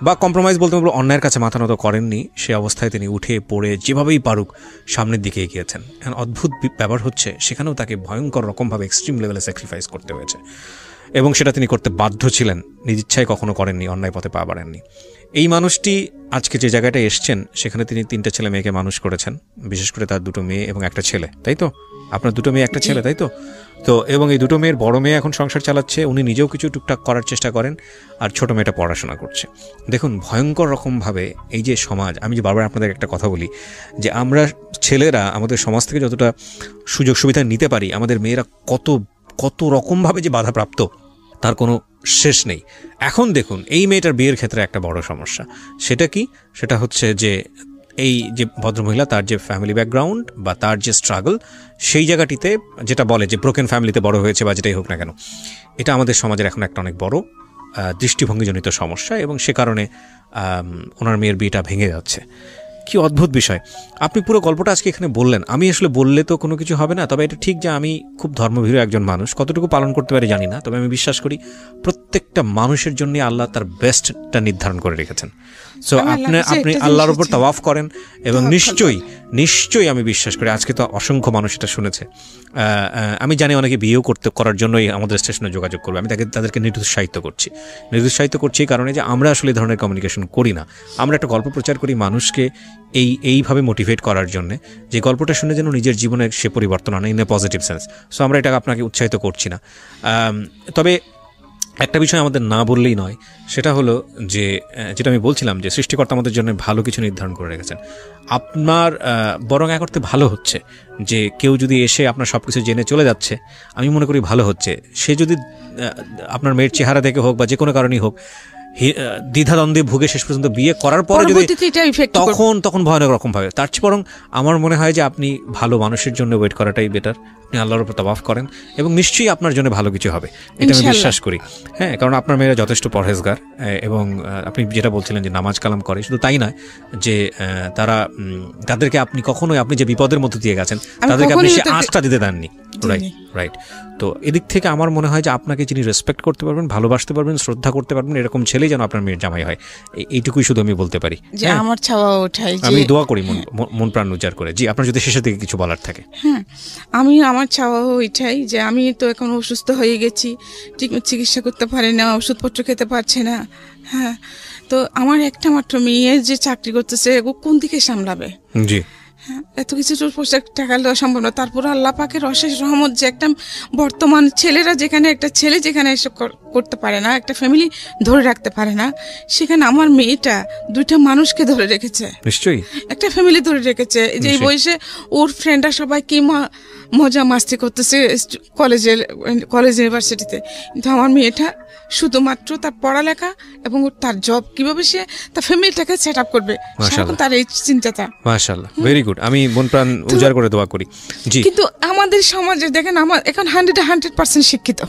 বা কম্প্রোমাইজ বলতে বলবো অন্যায়ের কাছে মাথা নত করেননি, সে অবস্থায় তিনি উঠে পড়ে যেভাবেই পারুক সামনের দিকে এগিয়েছেন। এখন অদ্ভুত ব্যাপার হচ্ছে সেখানেও তাকে ভয়ঙ্কর রকমভাবে এক্সট্রিম লেভেলে স্যাক্রিফাইস করতে হয়েছে, এবং সেটা তিনি করতে বাধ্য ছিলেন, নিজ ইচ্ছায় কখনো করেননি, অন্যায় পথে পা বাড়েননি। এই মানুষটি আজকে যে জায়গাটায় এসছেন সেখানে তিনি 3টে ছেলে মেয়েকে মানুষ করেছেন, বিশেষ করে তার 2টো মেয়ে এবং একটা ছেলে, তাই তো? আপনার 2টো মেয়ে একটা ছেলে, তাই তো? তো এবং এই 2টো মেয়ের বড় মেয়ে এখন সংসার চালাচ্ছে, উনি নিজেও কিছু টুকটাক করার চেষ্টা করেন, আর ছোট মেয়েটা পড়াশোনা করছে। দেখুন ভয়ঙ্কর রকমভাবে এই যে সমাজ, আমি যে বারবার আপনাদের একটা কথা বলি যে আমরা ছেলেরা আমাদের সমাজ থেকে যতটা সুযোগ সুবিধা নিতে পারি, আমাদের মেয়েরা কত রকমভাবে যে বাধাপ্রাপ্ত তার কোনো শেষ নেই। এখন দেখুন এই মেয়েটার বিয়ের ক্ষেত্রে একটা বড় সমস্যা, সেটা কি? সেটা হচ্ছে যে এই যে ভদ্রমহিলা, তার যে ফ্যামিলি ব্যাকগ্রাউন্ড বা তার যে স্ট্রাগল, সেই জায়গাটিতে যেটা বলে যে ব্রোকেন ফ্যামিলিতে বড় হয়েছে বা যেটাই হোক না কেন, এটা আমাদের সমাজের এখন একটা অনেক বড় দৃষ্টিভঙ্গিজনিত সমস্যা, এবং সে কারণে ওনার মেয়ের বিয়েটা ভেঙে যাচ্ছে। কি অদ্ভুত বিষয়! আপনি পুরো গল্পটা আজকে এখানে বললেন, আমি আসলে বললে তো কোনো কিছু হবে না, তবে এটা ঠিক যে আমি খুব ধর্মভীরু একজন মানুষ, কতটুকু পালন করতে পারি জানি না, তবে আমি বিশ্বাস করি প্রত্যেকটা মানুষের জন্য আল্লাহ তার বেস্টটা নির্ধারণ করে রেখেছেন। সো আপনি আল্লাহর উপর তাওয়াফ করেন, এবং নিশ্চয়ই আমি বিশ্বাস করি, আজকে তো অসংখ্য মানুষ এটা শুনেছে, আমি জানি অনেকে বিয়েও করার জন্যই আমাদের স্টেশনে যোগাযোগ করবে। আমি তাদেরকে নিরুৎসাহিত করছি এই কারণে যে আমরা আসলে এই ধরনের কমিউনিকেশন করি না। আমরা একটা গল্প প্রচার করি মানুষকে এইভাবে মোটিভেট করার জন্য, যে গল্পটা শুনে যেন নিজের জীবনে সে পরিবর্তন আনে in a positive sense. So আমরা এটা আপনাকে উৎসাহিত করছি না। তবে একটা বিষয় আমাদের না বললেই নয়, সেটা হলো যে যেটা আমি বলছিলাম যে সৃষ্টিকর্তা আমাদের জন্য ভালো কিছু নির্ধারণ করে রেখেছেন। আপনার বরং এক অর্থে ভালো হচ্ছে যে কেউ যদি এসে আপনার সব কিছু জেনে চলে যাচ্ছে, আমি মনে করি ভালো হচ্ছে। সে যদি আপনার মেয়ের চেহারা দেখে হোক বা যে কোনো কারণেই হোক দ্বিধাদ্বন্দ্বে ভুগে শেষ পর্যন্ত বিয়ে করার পরে যদি তখন ভয়ানক রকম ভাবে, তার চেয়ে বরং আমার মনে হয় যে আপনি ভালো মানুষের জন্য ওয়েট করাটাই বেটার। আপনি আল্লাহর উপর তাওয়াফ করেন এবং নিশ্চয়ই আপনার জন্য ভালো কিছু হবে, এটা আমি বিশ্বাস করি। হ্যাঁ, কারণ আপনার মেয়েরা যথেষ্ট পরহেজগার এবং আপনি যেটা বলছিলেন যে নামাজ কালাম করে, শুধু তাই নয় যে তাদেরকে আপনি কখনোই আপনি যে বিপদের মধ্যে দিয়ে গেছেন তাদেরকে আপনি সে আঁচটা দিতে দেননি। রাইট। তো এদিক থেকে আমার মনে হয় যে আপনাকে যিনি রেসপেক্ট করতে পারবেন, ভালোবাসতে পারবেন, শ্রদ্ধা করতে পারবেন, এরকম ছেলেই যেন আপনার মেয়ের জামাই হয়, এইটুকুই শুধু আমি বলতে পারি। আমার চাওয়া ওঠাই, আমি দোয়া করি মন প্রাণ উজাড় করে। জি, আপনার যদি শেষের দিকে কিছু বলার থাকে। হ্যাঁ, আমার চাওয়া ওইটাই যে আমি তো এখন অসুস্থ হয়ে গেছি, ঠিক চিকিৎসা করতে পারি না, ওষুধপত্র খেতে পারছে না। হ্যাঁ, তো আমার একটা মাত্র মেয়ে যে চাকরি করতেছে, ও কোন দিকে সামলাবে? জি, এত কিছু টাকা দেওয়া সম্ভব না। তারপর আল্লাহ পাকের অশেষ রহমত যে একটা বর্তমান ছেলেরা যেখানে একটা ছেলে যেখানে এসব করতে পারে না, একটা ফ্যামিলি ধরে রাখতে পারে না, সেখানে আমার মেয়েটা দুইটা মানুষকে ধরে রেখেছে, নিশ্চয়ই একটা ফ্যামিলি ধরে রেখেছে। যে এই বয়সে ওর ফ্রেন্ডরা সবাই কি মজা মাস্তি করতেছে কলেজ ইউনিভার্সিটিতে, কিন্তু আমার মেয়েটা শুধুমাত্র তার পড়ালেখা এবং তার জব, কিভাবে সে তার ফ্যামিলিটাকে সেট আপ করবে, তার এই চিন্তাটা। মাশাআল্লাহ, ভেরি গুড। আমি মন প্রাণ উজাড় করে দোয়া করি। জি, কিন্তু আমাদের সমাজে দেখেন, আমার এখন 100% শিক্ষিত।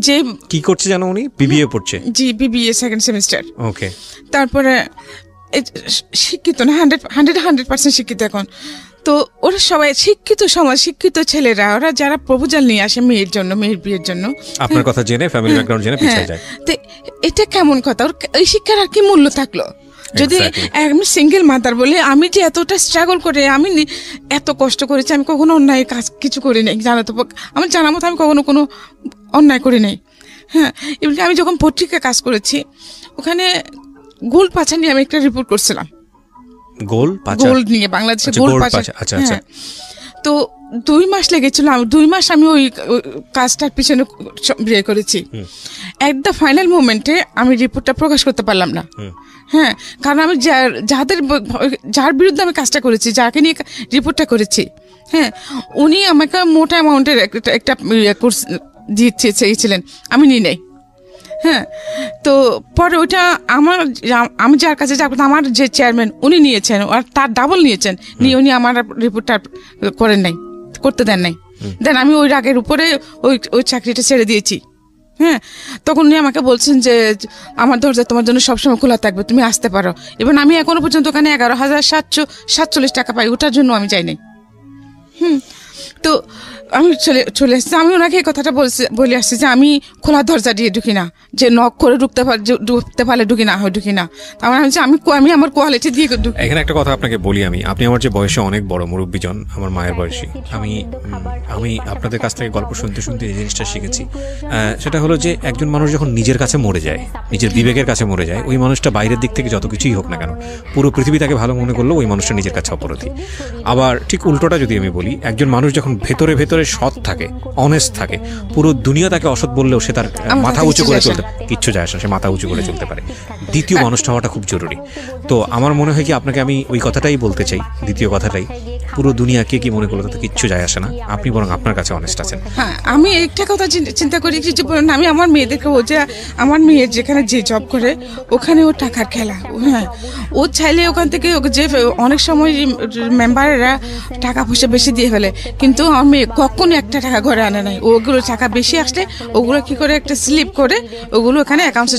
যে কি করছে জানো, উনি বিবিএ পড়ছে। জি, বিবিএ সেকেন্ড সেমিস্টার। ওকে। তারপরে শিক্ষিত না, 100% শিক্ষিত এখন। তো ওরা সবাই শিক্ষিত সমাজ, শিক্ষিত ছেলেরা, ওরা যারা প্রপোজাল নিয়ে আসে মেয়ের জন্য, মেয়ের বিয়ের জন্য, আপনার কথা জেনে, ফ্যামিলি ব্যাকগ্রাউন্ড জেনে পিছিয়ে যায়। তো এটা কেমন কথা? এই শিক্ষার আর কি মূল্য থাকলো? যদি আমি সিঙ্গেল মাদার বলে আমি যে এতটা স্ট্রাগল করে, আমি এত কষ্ট করেছি, আমি কখনো অন্যায় কাজ কিছু করি নাই, জানাতো আমার জানা মতো আমি কখনো কোনো অন্যায় করি নাই। হ্যাঁ, এমনকি আমি যখন পত্রিকায় কাজ করেছি, ওখানে গোল পাচার নিয়ে আমি একটা রিপোর্ট করছিলাম। গোল নিয়ে, বাংলাদেশে গোল পাচার। হ্যাঁ, তো 2 মাস লেগেছিল। 2 মাস আমি ওই কাজটার পিছনে বিয়ে করেছি। এট দ্য ফাইনাল মোমেন্টে আমি রিপোর্টটা প্রকাশ করতে পারলাম না। হ্যাঁ, কারণ আমি যার বিরুদ্ধে আমি কাজটা করেছি, যাকে নিয়ে রিপোর্টটা করেছি, হ্যাঁ, উনি আমাকে মোটা অ্যামাউন্টের একটা কোর্স দিতে চেয়েছিলেন, আমি নিই নাই। হ্যাঁ, তো পরে ওইটা আমি যার কাছে আমার যে চেয়ারম্যান উনি নিয়েছেন, আর তার ডাবল নিয়েছেন, নিয়ে উনি আমার রিপোর্টটা করতে দেন নাই। দেন আমি ওই রাগের উপরে ওই চাকরিটা ছেড়ে দিয়েছি। হ্যাঁ, তখন উনি আমাকে বলছেন যে আমার দরজা তোমার জন্য সবসময় খোলা থাকবে, তুমি আসতে পারো। এবং আমি এখনো পর্যন্ত ওখানে 11,747 টাকা পাই, ওটার জন্য আমি যাই নাই। তো আমি চলে এসেছি। আমি ওনাকে এই কথাটা বলে আসছি যে আমি খোলা দরজা দিয়ে ঢুকি না, যে নক করে ঢুকতে পারলে ঢুকি না, ঢুকি না। তার মানে আমি আমার কোয়ালিটি দিয়ে ঢুকি। এখানে একটা কথা আপনাকে বলি, আপনি আমার যে বয়সে অনেক বড় মুরব্বীজন, আমার মায়ের বয়সী, আমি আপনাদের কাছ থেকে গল্প শুনতে শুনতে এই জিনিসটা শিখেছি। সেটা হলো যে একজন মানুষ যখন নিজের কাছে মরে যায়, নিজের বিবেকের কাছে মরে যায়, ওই মানুষটা বাইরের দিক থেকে যত কিছুই হোক না কেন, পুরো পৃথিবী তাকে ভালো মনে করলেও ওই মানুষটা নিজের কাছে অপরাধী। আবার ঠিক উল্টোটা যদি আমি বলি, একজন মানুষ যখন ভেতরে ভেতরে সৎ থাকে, অনেস্ট থাকে, পুরো দুনিয়া তাকে অসৎ বললেও সে তার মাথা উঁচু করে চলতে, কিচ্ছু যায় আসে, সে মাথা উঁচু করে চলতে পারে। দ্বিতীয় মানুষটা হওয়াটা খুব জরুরি। তো আমার মনে হয় কি আপনাকে আমি ওই কথাটাই বলতে চাই, দ্বিতীয় কথাটাই, পুরো দুনিয়া কে কি মনে করলো তাতে কিচ্ছু যায় আসে না, আপনি বরং আপনার কাছে অনেস্ট আছেন। হ্যাঁ, আমি একটা কথা চিন্তা করি যে আমি আমার মেয়েদেরকে, ও যে আমার মেয়ের যেখানে যে জব করে ওখানে ও টাকার খেলা। হ্যাঁ, ও চাইলে ওখান থেকে যে অনেক সময় মেম্বারেরা টাকা পয়সা বেশি দিয়ে ফেলে, কিন্তু আমার মেয়ে কখনো একটা টাকা ঘরে আনে নাই। ওগুলো টাকা বেশি আসলে ওগুলো কি করে একটা স্লিপ করে ওগুলো ওখানে অ্যাকাউন্টে